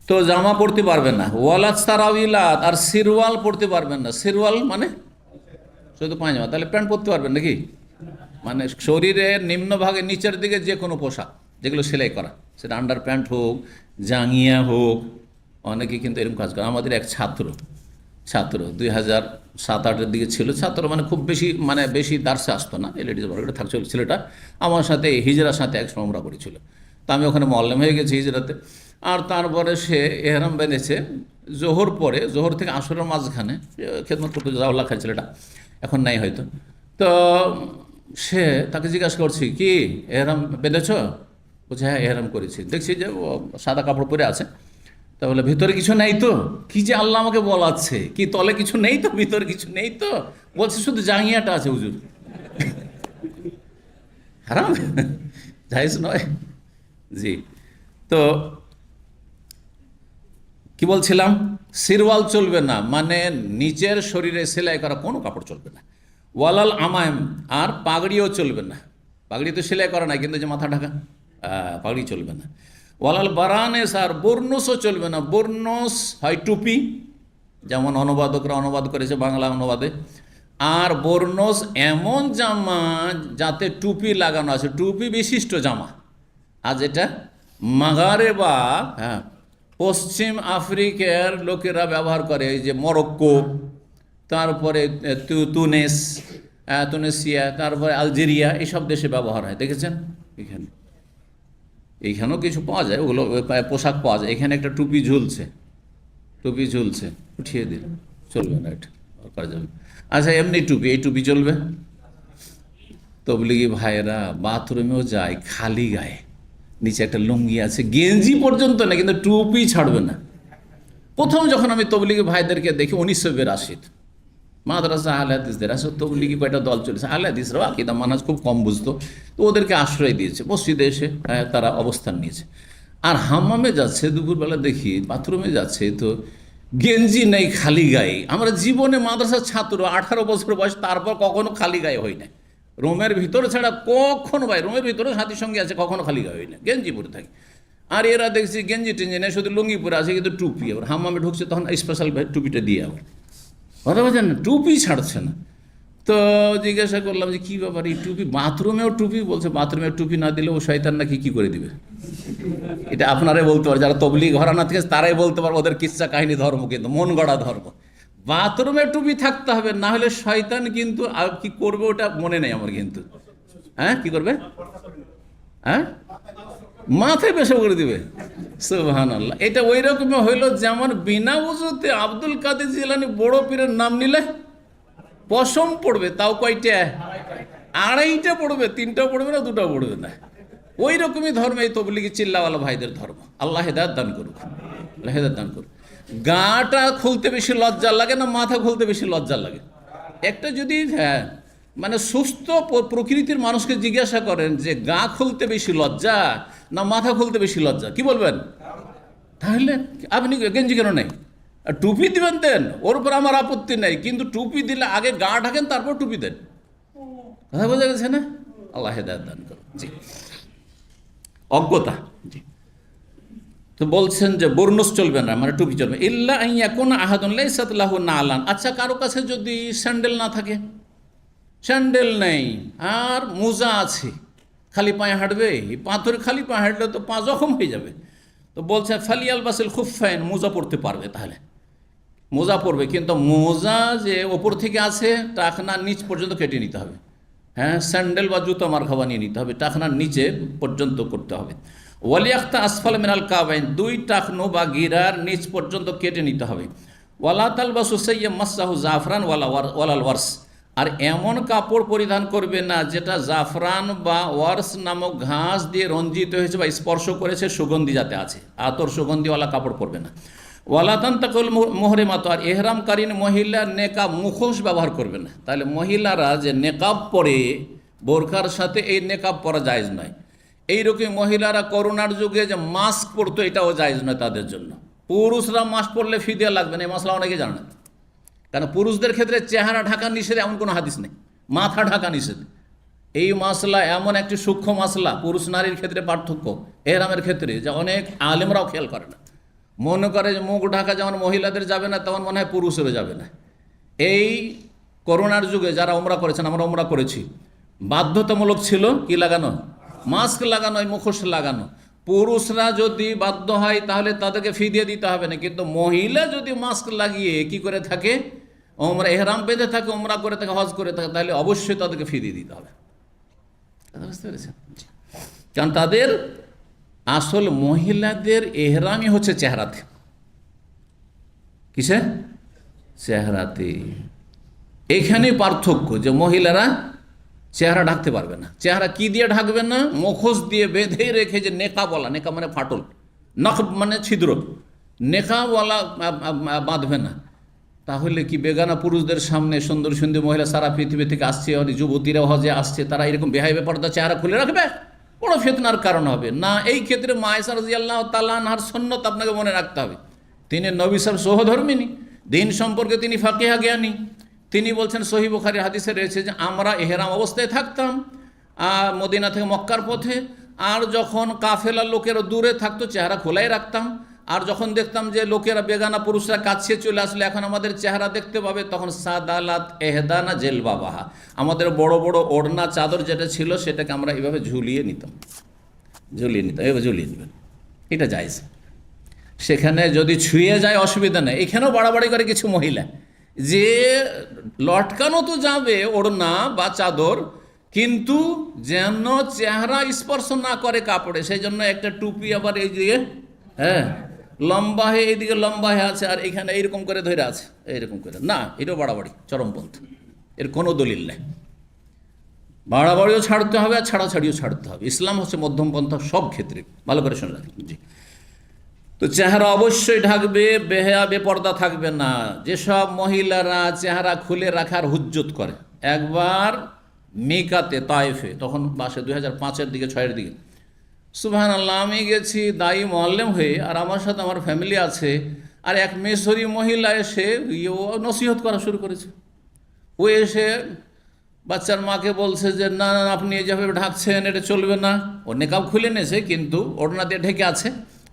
তো জামা পরতে পারবেন না, ওয়ালাত সারাউইলাত, আর সিরওয়াল পরতে পারবেন না। সিরওয়াল মানে শুধু পায়জামা, তাহলে প্যান্ট পরতে পারবেন নাকি? মানে শরীরের নিম্নভাগে নিচের দিকে যে কোনো পোশাক যেগুলো সেলাই করা, সেটা আন্ডার প্যান্ট হোক, জাঙ্গিয়া হোক, অনেকে কিন্তু এরকম কাজ করে। আমাদের এক ছাত্র 2007-08-এর দিকে ছিল, ছাত্র মানে খুব বেশি, মানে বেশি দার্সে আসতো না, এলএডিস বর্গটা থাকছিল। ছেলেটা আমার সাথে হিজরার সাথে এক সময় করেছিল, তো আমি ওখানে মোয়াল্লেম হয়ে গেছি হিজরাতে। আর তারপরে সে এহরাম বেঁধেছে জোহর পরে, জোহর থেকে আসরের মাঝখানে খেদমত করতে জাওলা খায় ছেলেটা, এখন নাই হয়তো। তো সে তাকে জিজ্ঞাসা করছি, কি এহরাম বেঁধেছ? বলছে হ্যাঁ এহরাম করেছি। দেখছি যে ও সাদা কাপড় পরে আছে, তা বলে ভিতরে কিছু নেই তো? কি যে আল্লাহ আমাকে বলাচ্ছে, কি তলে কিছু নেই তো, ভিতরে কিছু নেই তো? বলছে শুধু জাঙ্গিয়াটা আছে হুজুর। হারাম, জায়েজ নয়। জি, তো কি বলছিলাম, সিরওয়াল চলবে না, মানে নিচের শরীরে সেলাই করা কোনো কাপড় চলবে না। ওয়ালাল আমায়ম, আর পাগড়িও চলবে না। পাগড়ি তো সেলাই করা নাই, কিন্তু যে মাথা ঢাকা, পাগড়ি চলবে না। ওয়ালাল বারানেস, আর বর্ণসও চলবে না। বর্ণস হয় টুপি, যেমন অনুবাদকরা অনুবাদ করেছে বাংলা অনুবাদে। আর বর্ণস এমন জামা যাতে টুপি লাগানো আছে, টুপি বিশিষ্ট জামা। আর যেটা মাগারেবা, হ্যাঁ, পশ্চিম আফ্রিকার লোকেরা ব্যবহার করে, এই যে মরক্কো, তারপরে তুনেসিয়া, তারপরে আলজেরিয়া, এইসব দেশে ব্যবহার হয়, দেখেছেন? এখানে এইখানেও কিছু পাওয়া যায়, ওগুলো পোশাক পাওয়া যায়। এখানে একটা টুপি ঝুলছে, উঠিয়ে দিল, চলবে না, এটা করা যাবে। আচ্ছা, এমনি টুপি, এই টুপি চলবে? তবলিগি ভাইয়েরা বাথরুমেও যায় খালি গায়ে, নিচে একটা লুঙ্গি আছে, গেঞ্জি পর্যন্ত না, কিন্তু টুপি ছাড়বে না। প্রথম যখন আমি তবলিগি ভাইদেরকে দেখি 1982 মাদ্রাসা আহলে হাদিসদের, আসলে তবলিগি কয়টা দল চলেছে, আহলে হাদিসরাও আকীদা মানহাজ খুব কম বুঝতো, তো ওদেরকে আশ্রয় দিয়েছে, মসজিদে এসে তারা অবস্থান নিয়েছে। আর হাম্মামে যাচ্ছে, দুপুরবেলা দেখি বাথরুমে যাচ্ছে, তো গেঞ্জি নেই, খালি গায়ে। আমরা জীবনে মাদ্রাসার ছাত্র, 18 বছর বয়স, তারপর কখনো খালি গায়ে হই না। রুমের ভিতরে ছাড়া কখনো, ভাই রুমের ভিতরে সাথীর সঙ্গে আছে, কখনো খালি গায়ে হই না, গেঞ্জি পরে থাকি। আর এরা দেখছি গেঞ্জি টেঞ্জি নেই, শুধু লুঙ্গি পরে আছে, কিন্তু টুপি। আবার হাম্মামে ঢুকছে তখন স্পেশাল টুপিটা দিয়ে, আবার কথা বলছেন না, টুপি ছাড়ছে না। তো জিজ্ঞাসা করলাম যে কী ব্যাপার, এই টুপি, বাথরুমেও টুপি? বলছে বাথরুমেও টুপি না দিলে ও শয়তান নাকি কী করে দিবে। এটা আপনারাই বলতে পারেন, যারা তবলিগ ঘরানা থেকে তারাই বলতে পারবো, ওদের কিচ্ছা কাহিনী ধর্ম, কিন্তু মন গড়া ধর্ম। বাথরুমে টুপি থাকতে হবে, না হলে শয়তান কিন্তু আর কি করবে ওটা মনে নেই আমার, কিন্তু হ্যাঁ কি করবে, হ্যাঁ মাথায় পেশা করে দিবে। সুবহানাল্লাহ। এটা ওই রকমই হইল যেমন বিনা উযুতে আব্দুল কাদের জিলানী বড় পীরের নাম নিলে পশম পড়বে, তাও কয়টা? আড়াইটা পড়বে, 3টাও পড়বে না, 2টাও পড়বে না। ওই রকমই ধর্ম এই তবলিগি চিল্লাওয়ালা ভাইদের ধর্ম। আল্লাহ হেদায়েত দান করুক, আল্লাহ হেদায়েত দান করুক। গাটা খুলতে বেশি লজ্জা লাগে না মাথা খুলতে বেশি লজ্জা লাগে? একটা যদি হ্যাঁ মানে সুস্থ প্রকৃতির মানুষকে জিজ্ঞাসা করেন যে গা খুলতে বেশি লজ্জা না মাথা খুলতে বেশি লজ্জা, কি বলবেন? তাহলে আপনি গেঞ্জি কেন নেই, আর টুপি দিবেন দেন, ওর উপর আমার আপত্তি নেই, কিন্তু টুপি দিলে আগে গা ঢাকেন, তারপর টুপি দেন। কথা বোঝা গেছে না? আল্লাহ হেদায়েত দান করুন। জি, অজ্ঞতা। জি, তো বলছেন যে বর্ণস চলবে না, মানে টুপি চলবে। ইল্লা আন ইয়াকুনা আহাদুন লাইসাত লাহু নালান। আচ্ছা, কারো কাছে যদি স্যান্ডেল না থাকে, স্যান্ডেল নেই আর মোজা আছে, খালি পায়ে হাঁটবে, পাথরে খালি পায়ে হাঁটলে তো পা জখম হয়ে যাবে। তো বলছে ফালিয়াল বাসিল খুফাইন, মোজা পড়তে পারবে, তাহলে মোজা পড়বে, কিন্তু মোজা যে ওপর থেকে আছে টাকনার নিচ পর্যন্ত কেটে নিতে হবে। হ্যাঁ, স্যান্ডেল বা জুতো মারখাবা নিয়ে নিতে হবে, টাকনার নিচে পর্যন্ত করতে হবে। ওয়ালিয়াক্তা আসফাল মিনাল কাবাইন, 2 টাকনো বা গিরার নিচ পর্যন্ত কেটে নিতে হবে। ওয়ালা তালবাসু সাইয়্যা মাসাহু জাফরান ওয়ালাল ওয়ার্স, আর এমন কাপড় পরিধান করবে না যেটা জাফরান বা ওয়ার্স নামক ঘাস দিয়ে রঞ্জিত হয়েছে বা স্পর্শ করেছে, সুগন্ধি যাতে আছে, আতর সুগন্ধিওয়ালা কাপড় পরবে না। ওয়ালাতান তাকুল মোহরেমাত, আর এহরামকারীন মহিলা নেকাব মুখোশ ব্যবহার করবে না। তাহলে মহিলারা যে নেকাব পরে, বোরকার সাথে এই নেকাব পরা জায়েজ নয়। এইরকম মহিলারা করোনার যুগে যে মাস্ক পরতো, এটাও জায়েজ নয় তাদের জন্য। পুরুষরা মাস্ক পরলে ফিদিয়া লাগবে না, এই মশলা অনেকে জানে না। কারণ পুরুষদের ক্ষেত্রে চেহারা ঢাকা নিষেধ, এমন কোনো হাদিস নেই। মাথা ঢাকা নিষেধ। এই মাসলা এমন একটি সূক্ষ্ম মাসলা, পুরুষ নারীর ক্ষেত্রে পার্থক্য এহরামের ক্ষেত্রে, যা অনেক আলেমরাও খেয়াল করে না। মনে করে যে মুখ ঢাকা যেমন মহিলাদের যাবে না, তেমন মনে হয় পুরুষেরও যাবে না। এই করোনার যুগে যারা ওমরা করেছেন, আমরা ওমরা করেছি, বাধ্যতামূলক ছিল কি লাগানো, মাস্ক লাগানো, মুখোশ লাগানো। পুরুষরা যদি বাধ্য হয় তাহলে তাদেরকে ফিদিয়ে দিতে হবে না, কিন্তু মহিলা যদি মাস্ক লাগিয়ে কি করে থাকে, ওমরা এহরাম বেঁধে থাকে, ওমরা করে থাকে, হজ করে থাকে, তাহলে অবশ্যই তাদেরকে ফিদিয়ে দিতে হবে। বুঝতে পেরেছেন? কারণ তাদের আসল মহিলাদের এহরামই হচ্ছে চেহারাতে। কিসে? চেহারাতে। এখানেই পার্থক্য, যে মহিলারা চেহারা ঢাকতে পারবে না। চেহারা কি দিয়ে ঢাকবে না? মুখোশ দিয়ে বেঁধে রেখে, যে নেকাবলা, নেকা মানে ফাটল, নখ মানে ছিদ্র, নেকাওয়ালা বাঁধবে না। তাহলে কি বেগানা পুরুষদের সামনে সুন্দর সুন্দর মহিলা সারা পৃথিবী থেকে আসছে, যুবতীরা হজে আসছে, তারা এরকম বেহাই ব্যাপারটা চেহারা খুলে রাখবে? বড় ফিতনার কারণ হবে না। এই ক্ষেত্রে মা আয়েশা রাদিয়াল্লাহু তাআলা আনহার সুন্নাত আপনাকে মনে রাখতে হবে। তিনি নবী সাহেব সহধর্মিনী, দিন সম্পর্কে তিনি ফাকিহা জ্ঞানী। তিনি বলছেন, সহিহ বুখারীর হাদিসে রয়েছে যে আমরা এহরাম অবস্থায় থাকতাম মদিনা থেকে মক্কার পথে, আর যখন কাফেলার লোকেরা দূরে থাকতো চেহারা খোলাই রাখতাম, আর যখন দেখতাম যে লোকেরা বেগানা পুরুষরা কাছে চলে আসলে এখন আমাদের চেহারা দেখতে পাবে, তখন সাদালাত এহদানা জেলবাবাহা, আমাদের বড় বড় ওড়না চাদর যেটা ছিল সেটাকে আমরা এইভাবে ঝুলিয়ে নিতাম, এভাবে ঝুলিয়ে নেবেন। এটা জায়েজ। সেখানে যদি ছুঁয়ে যায় অসুবিধা নেই। এখানেও বাড়াবাড়ি করে কিছু মহিলা, যে লটকানো তো যাবে ওড়না বা চাদর, কিন্তু যেন চেহারা স্পর্শ না করে কাপড়ে, সেই জন্য একটা টুপি আবার এই দিকে, হ্যাঁ, লম্বা হয়ে এইদিকে লম্বা হয়ে আছে, আর এখানে এইরকম করে ধরে আছে, এইরকম করে। না, এটাও বাড়াবাড়ি, চরমপন্থা। এর কোনো দলিল নেই। বাড়াবাড়িও ছাড়তে হবে আর ছাড়াছাড়িও ছাড়তে হবে। ইসলাম হচ্ছে মধ্যমপন্থা সব ক্ষেত্রে, ভালো করে শুনে রাখুন। জি, তো চেহারা অবশ্যই ঢাকবে, বেহায়া বেপর্দা থাকবে না। যেসব মহিলারা চেহারা খুলে রাখার হুজ্জত করে, একবার মিকাতে তায়েফে, তখন বাসে 2005-এর দিকে 6-এর দিকে, সুবহানাল্লাহ, আমি গেছি দায়ী মোয়াল্লেম হয়ে, আর আমার সাথে আমার ফ্যামিলি আছে, আর এক মেসরি মহিলা এসে ও নসিহত করা শুরু করেছে। ও এসে বাচ্চার মাকে বলছে যে না না, আপনি যেভাবে ঢাকছেন এটা চলবে না। ও নেকাব খুলে নিয়েছে, কিন্তু ওড়না দিয়ে ঢেকে আছে।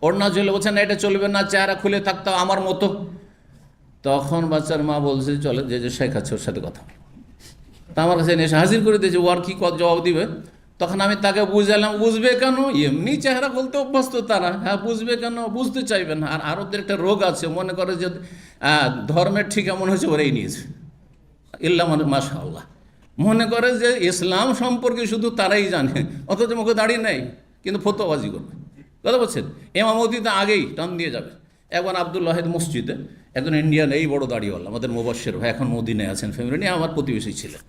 ওড়না ঝুলে বলছে না, এটা চলবে না, চেহারা খুলে থাকতে আমার মতো। তখন বাচ্চার মা বলছে চলে, যে শেখাচ্ছে ওর সাথে কথা। তা আমার কাছে এসে হাজির করে দিয়েছে, ও আর কি জবাব দিবে। তখন আমি তাকে বুঝালাম, বুঝবে কেন, এমনি চেহারা বলতে অভ্যস্ত তারা, হ্যাঁ বুঝবে কেন, বুঝতে চাইবেন। আর আরবদের একটা রোগ আছে, মনে করে যে ধর্মের ঠিক এমন হয়েছে ওরাই নিয়েছে, ইল্লা মানে মাশাআল্লাহ, মনে করে যে ইসলাম সম্পর্কে শুধু তারাই জানে, অথচ মুখে দাঁড়িয়ে নেই, কিন্তু ফতোয়াবাজি করবে। কথা বলছেন, এমামতিতে আগেই টান দিয়ে যাবে। একবার আব্দুল ওয়াহিদ মসজিদে একজন ইন্ডিয়ান, এই বড় দাঁড়িয়েওয়ালা, আমাদের মুবাশশির ভাই, এখন মদিনায় আছেন, ফ্যামিলি নিয়ে, আমার প্রতিবেশী ছিলেন।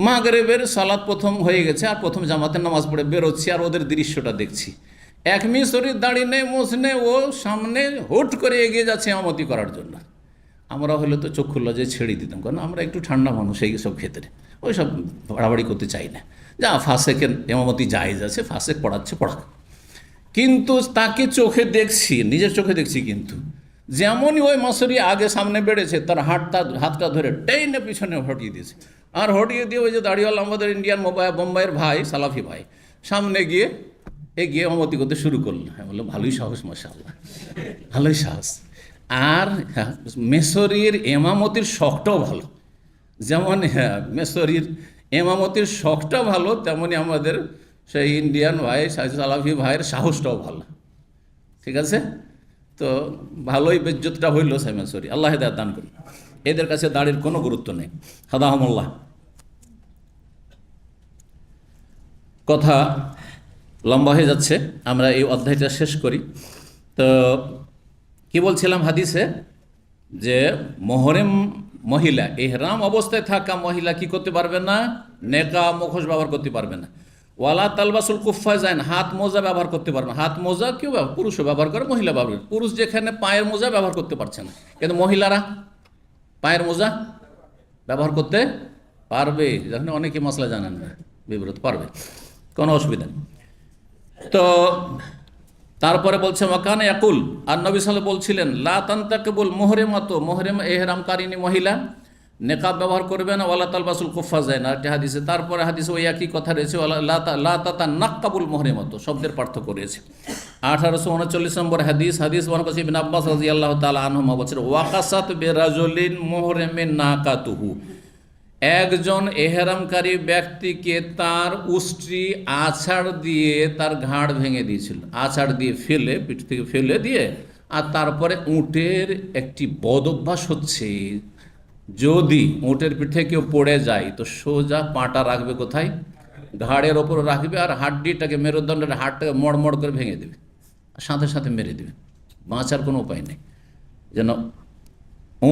মাগরিবের সালাত প্রথম হয়ে গেছে, আর প্রথম জামাতের নামাজ পড়ে বেরোচ্ছি, আর ওদের দৃশ্যটা দেখছি। এক মিশরির দাঁড়িয়ে নেই, মোসনে, ও সামনে হুট করে এগিয়ে যাচ্ছে এমামতি করার জন্য। আমরা হলে তো চক্ষু লজ্জায় ছেড়ে দিতাম, কারণ আমরা একটু ঠান্ডা মানুষ এই সব ক্ষেত্রে, ওই সব বাড়াবাড়ি করতে চাই না। যা ফাসেকের এমামতি জায়েজ আছে, ফাসেক পড়াচ্ছে পড়াক। কিন্তু তাকে চোখে দেখছি, নিজের চোখে দেখছি, কিন্তু যেমনই ওই মাসরি আগে সামনে বেড়েছে, তার হাতটা ধরে টেনে পিছনে হটিয়ে দিয়েছে। আর হটিয়ে দিয়ে ওই যে দাঁড়িয়েওয়ালা আমাদের ইন্ডিয়ান বোম্বাইয়ের ভাই, সালাফি ভাই, সামনে গিয়ে এগিয়ে এমামতি করতে শুরু করলো। হ্যাঁ, বললো ভালোই সাহস, মাশাআল্লাহ, ভালোই সাহস। আর মেসরির এমামতির শখটাও ভালো। যেমন হ্যাঁ, মেসরির এমামতির শখটা ভালো, তেমনি আমাদের সেই ইন্ডিয়ান ভাই সালাফি ভাইয়ের সাহসটাও ভালো। ঠিক আছে, তো ভালোই বেজ্জতটা হইল সেই মেসরি। আল্লাহ হেদায়েত দান করুন। এদের কাছে দাড়ির কোনো গুরুত্ব নেই। হাদাহামুল্লাহ। কথা লম্বা হয়ে যাচ্ছে, আমরা এই অধ্যায়টা শেষ করি। তো কি বলছিলাম হাদিসে, যে মোহরেম মহিলা, ইহরাম অবস্থায় থাকা মহিলা কি করতে পারবে না, নেকাব মুখোশ ব্যবহার করতে পারবে না। ওয়ালা তালবাসুল কুফফাজাইন, হাত মোজা ব্যবহার করতে পারবে না। হাত মোজা কেউ পুরুষও ব্যবহার করে, মহিলা ব্যবহার করে। পুরুষ যেখানে পায়ের মোজা ব্যবহার করতে পারছে না, কিন্তু মহিলারা পায়ের মোজা ব্যবহার করতে পারবে। যেখানে অনেকে মশলা জানেন না, বিব্রত, পারবে, কোনো অসুবিধা নেই। তো তারপরে বলছে ওয়াকানা ইয়াকুল, আর নবী সাল্লাল্লাহু বলছিলেন, লা তানতাকিবুল মুহরিমাতু, মুহরিম ইহরামকারিনী মহিলা নেকাব ব্যবহার করবে না, ওয়ালা তালবাসুল কুফফাজাইন, আর একটা হাদিসে। তারপরে হাদিসে ওই একই কথা রয়েছে, লা তাতানাক্কাবুল মুহরিমাতু, শব্দের পার্থক্য রয়েছে। 1839 নম্বর হাদিস, বর্ণনা করেছেন ইবনে আব্বাস রাদিয়াল্লাহু তাআলা আনহুমা, বলেছেন ওয়াকাসাত বিরাজুলিন মুহরিমিন নাকাতুহু, একজন এহরামকারী ব্যক্তিকে তার উষ্ট্রি আছাড় দিয়ে তার ঘাড় ভেঙে দিয়েছিল, আছাড় দিয়ে ফেলে, পিঠ থেকে ফেলে দিয়ে। আর তারপরে উটের একটি বদ অভ্যাস হচ্ছে, যদি উটের পিঠে কেউ পড়ে যায় তো সোজা পাটা রাখবে কোথায়, ঘাড়ের ওপর রাখবে, আর হাড্ডিটাকে, মেরুদণ্ডের হাড়টাকে মড়মড় করে ভেঙে দেবে, সাথে সাথে মেরে দেবে। বাঁচার কোনো উপায় নেই। যেন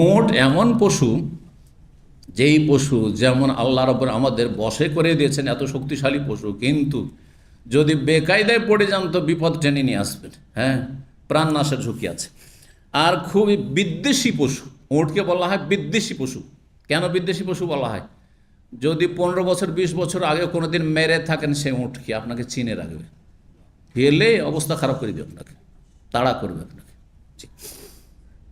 উট এমন পশু, যেই পশু যেমন আল্লাহ রাব্বুল আমাদের বশে করে দিয়েছেন, এত শক্তিশালী পশু, কিন্তু যদি বেকায়দায় পড়ে যান তো বিপদ টেনে নিয়ে আসবেন। হ্যাঁ, প্রাণ নাশের ঝুঁকি আছে। আর খুবই বিদ্বেষী পশু, উটকে বলা হয় বিদ্বেষী পশু। কেন বিদ্বেষী পশু বলা হয়? যদি 15 বছর 20 বছর আগে কোনো দিন মেরে থাকেন সেই উটকে, আপনাকে চিনে রাখবে, ফেলে অবস্থা খারাপ করে দেবে, আপনাকে তাড়া করবে আপনাকে।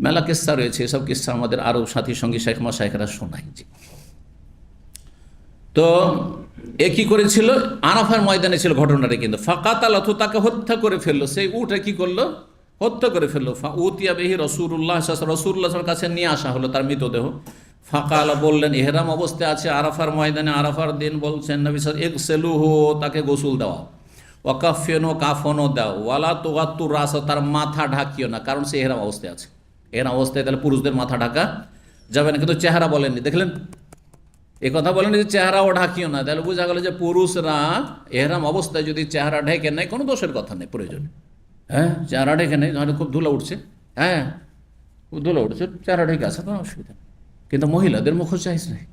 মেলা কিস্সা রয়েছে, এসব কিস্সা আমাদের আরও সাথী সঙ্গী শেখ মাশায়েখরা শোনায়। জি, তো এ কী করেছিল, আরাফার ময়দানে ছিল ঘটনাটা, কিন্তু ফাকাতালাহু, তাকে হত্যা করে ফেললো। সেই উটে কি করলো, হত্যা করে ফেললো। উতিয়া বিহি রাসূলুল্লাহ, রাসূলুল্লাহর কাছে নিয়ে আসা হলো তার মৃতদেহ। ফাকালা, বললেন, ইহরাম অবস্থায় আছে আরাফার ময়দানে, আরাফার দিন, বলছেন নবী সাল্লাল্লাহু আলাইহি ওয়াসাল্লাম, ইগসিলুহু, তাকে গোসল দেওয়া। ওয়াকাফেনো কাফনও দাও, ওয়ালা তোগাত্তুর রাস, তার মাথা ঢাকিও না, কারণ সে এহরাম অবস্থায় আছে। এহরাম অবস্থায় তাহলে পুরুষদের মাথা ঢাকা যাবে না, কিন্তু চেহারা বলেননি, দেখলেন এই কথা বলেন যে চেহারাও ঢাকিও না, তাহলে বোঝা গেল যে পুরুষরা এহরাম অবস্থায় যদি চেহারা ঢেকে নেয় কোনো দোষের কথা নেই, প্রয়োজন। হ্যাঁ, চেহারা ঢেকে নেই, ধরেন খুব ধুলো উঠছে, হ্যাঁ খুব ধুলো উঠছে, চেহারা ঢেকে আছে, কোনো অসুবিধা নেই। কিন্তু মহিলাদের মুখ চাইজ নেই,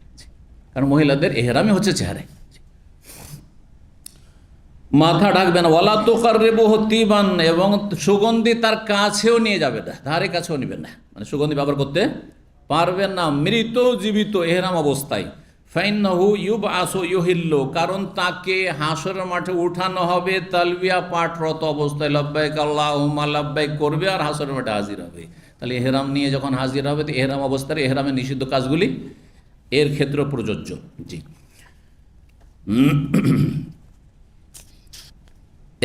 কারণ মহিলাদের এহরামই হচ্ছে চেহারায়। মাথা ঢাকবে না, ওয়ালা তুকাররিবুহু তিবান, এবং সুগন্ধি তার কাছেও নিয়ে যাবে না, ধারে কাছেও নেবেন না, মানে সুগন্ধি ব্যবহার করতে পারবেন না মৃত জীবিত এহরাম অবস্থায়। ফাইন্নাহু ইউবআসু ইউহিল্লু, কারণ তাকে হাসরের মাঠে উঠানো হবে তালবিয়া পাঠরত অবস্থায়, লব্বাইক আল্লাহুম্মা লব্বাইক করবে আর হাসরের মাঠে হাজির হবে। তাহলে এহরাম নিয়ে যখন হাজির হবে, তো এহরাম অবস্থায় এহরামের নিষিদ্ধ কাজগুলি এর ক্ষেত্রে প্রযোজ্য। জি,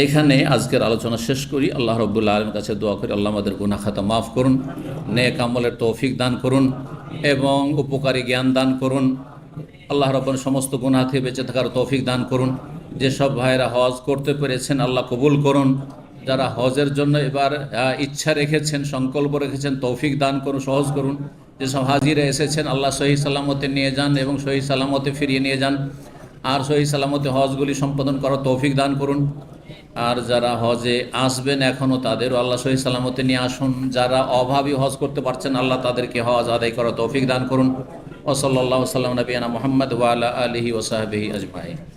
এখানে আজকের আলোচনা শেষ করি। আল্লাহ রাব্বুল আলামিনের কাছে দোয়া করি, আল্লাহ আমাদের গুনাহ খাতা মাফ করুন, নেক আমলের তৌফিক দান করুন এবং উপকারী জ্ঞান দান করুন। আল্লাহ রাব্বুল সমস্ত গুনাহ থেকে বেঁচে থাকার তৌফিক দান করুন। যেসব ভাইরা হজ করতে পেরেছেন আল্লাহ কবুল করুন। যারা হজের জন্য এবার ইচ্ছা রেখেছেন, সংকল্প রেখেছেন, তৌফিক দান করুন, সহজ করুন। যেসব হাজিরা এসেছেন আল্লাহ সহি সালামতে নিয়ে যান এবং সহি সালামতে ফিরিয়ে নিয়ে যান, আর সহি সালামতে হজগুলি সম্পাদন করার তৌফিক দান করুন। আর যারা হজে আসবেন এখনও, তাদেরও আল্লাহ সহি সালামতে নিয়ে আসুন। যারা অভাবী হজ করতে পারছেন আল্লাহ তাদেরকে হজ আদায় করার তৌফিক দান করুন। ওয়া সাল্লাল্লাহু সাল্লাম নবিয়ানা মুহাম্মদ ওয়া আলা আলিহি ওয়া সাহবিহি আজমাইন।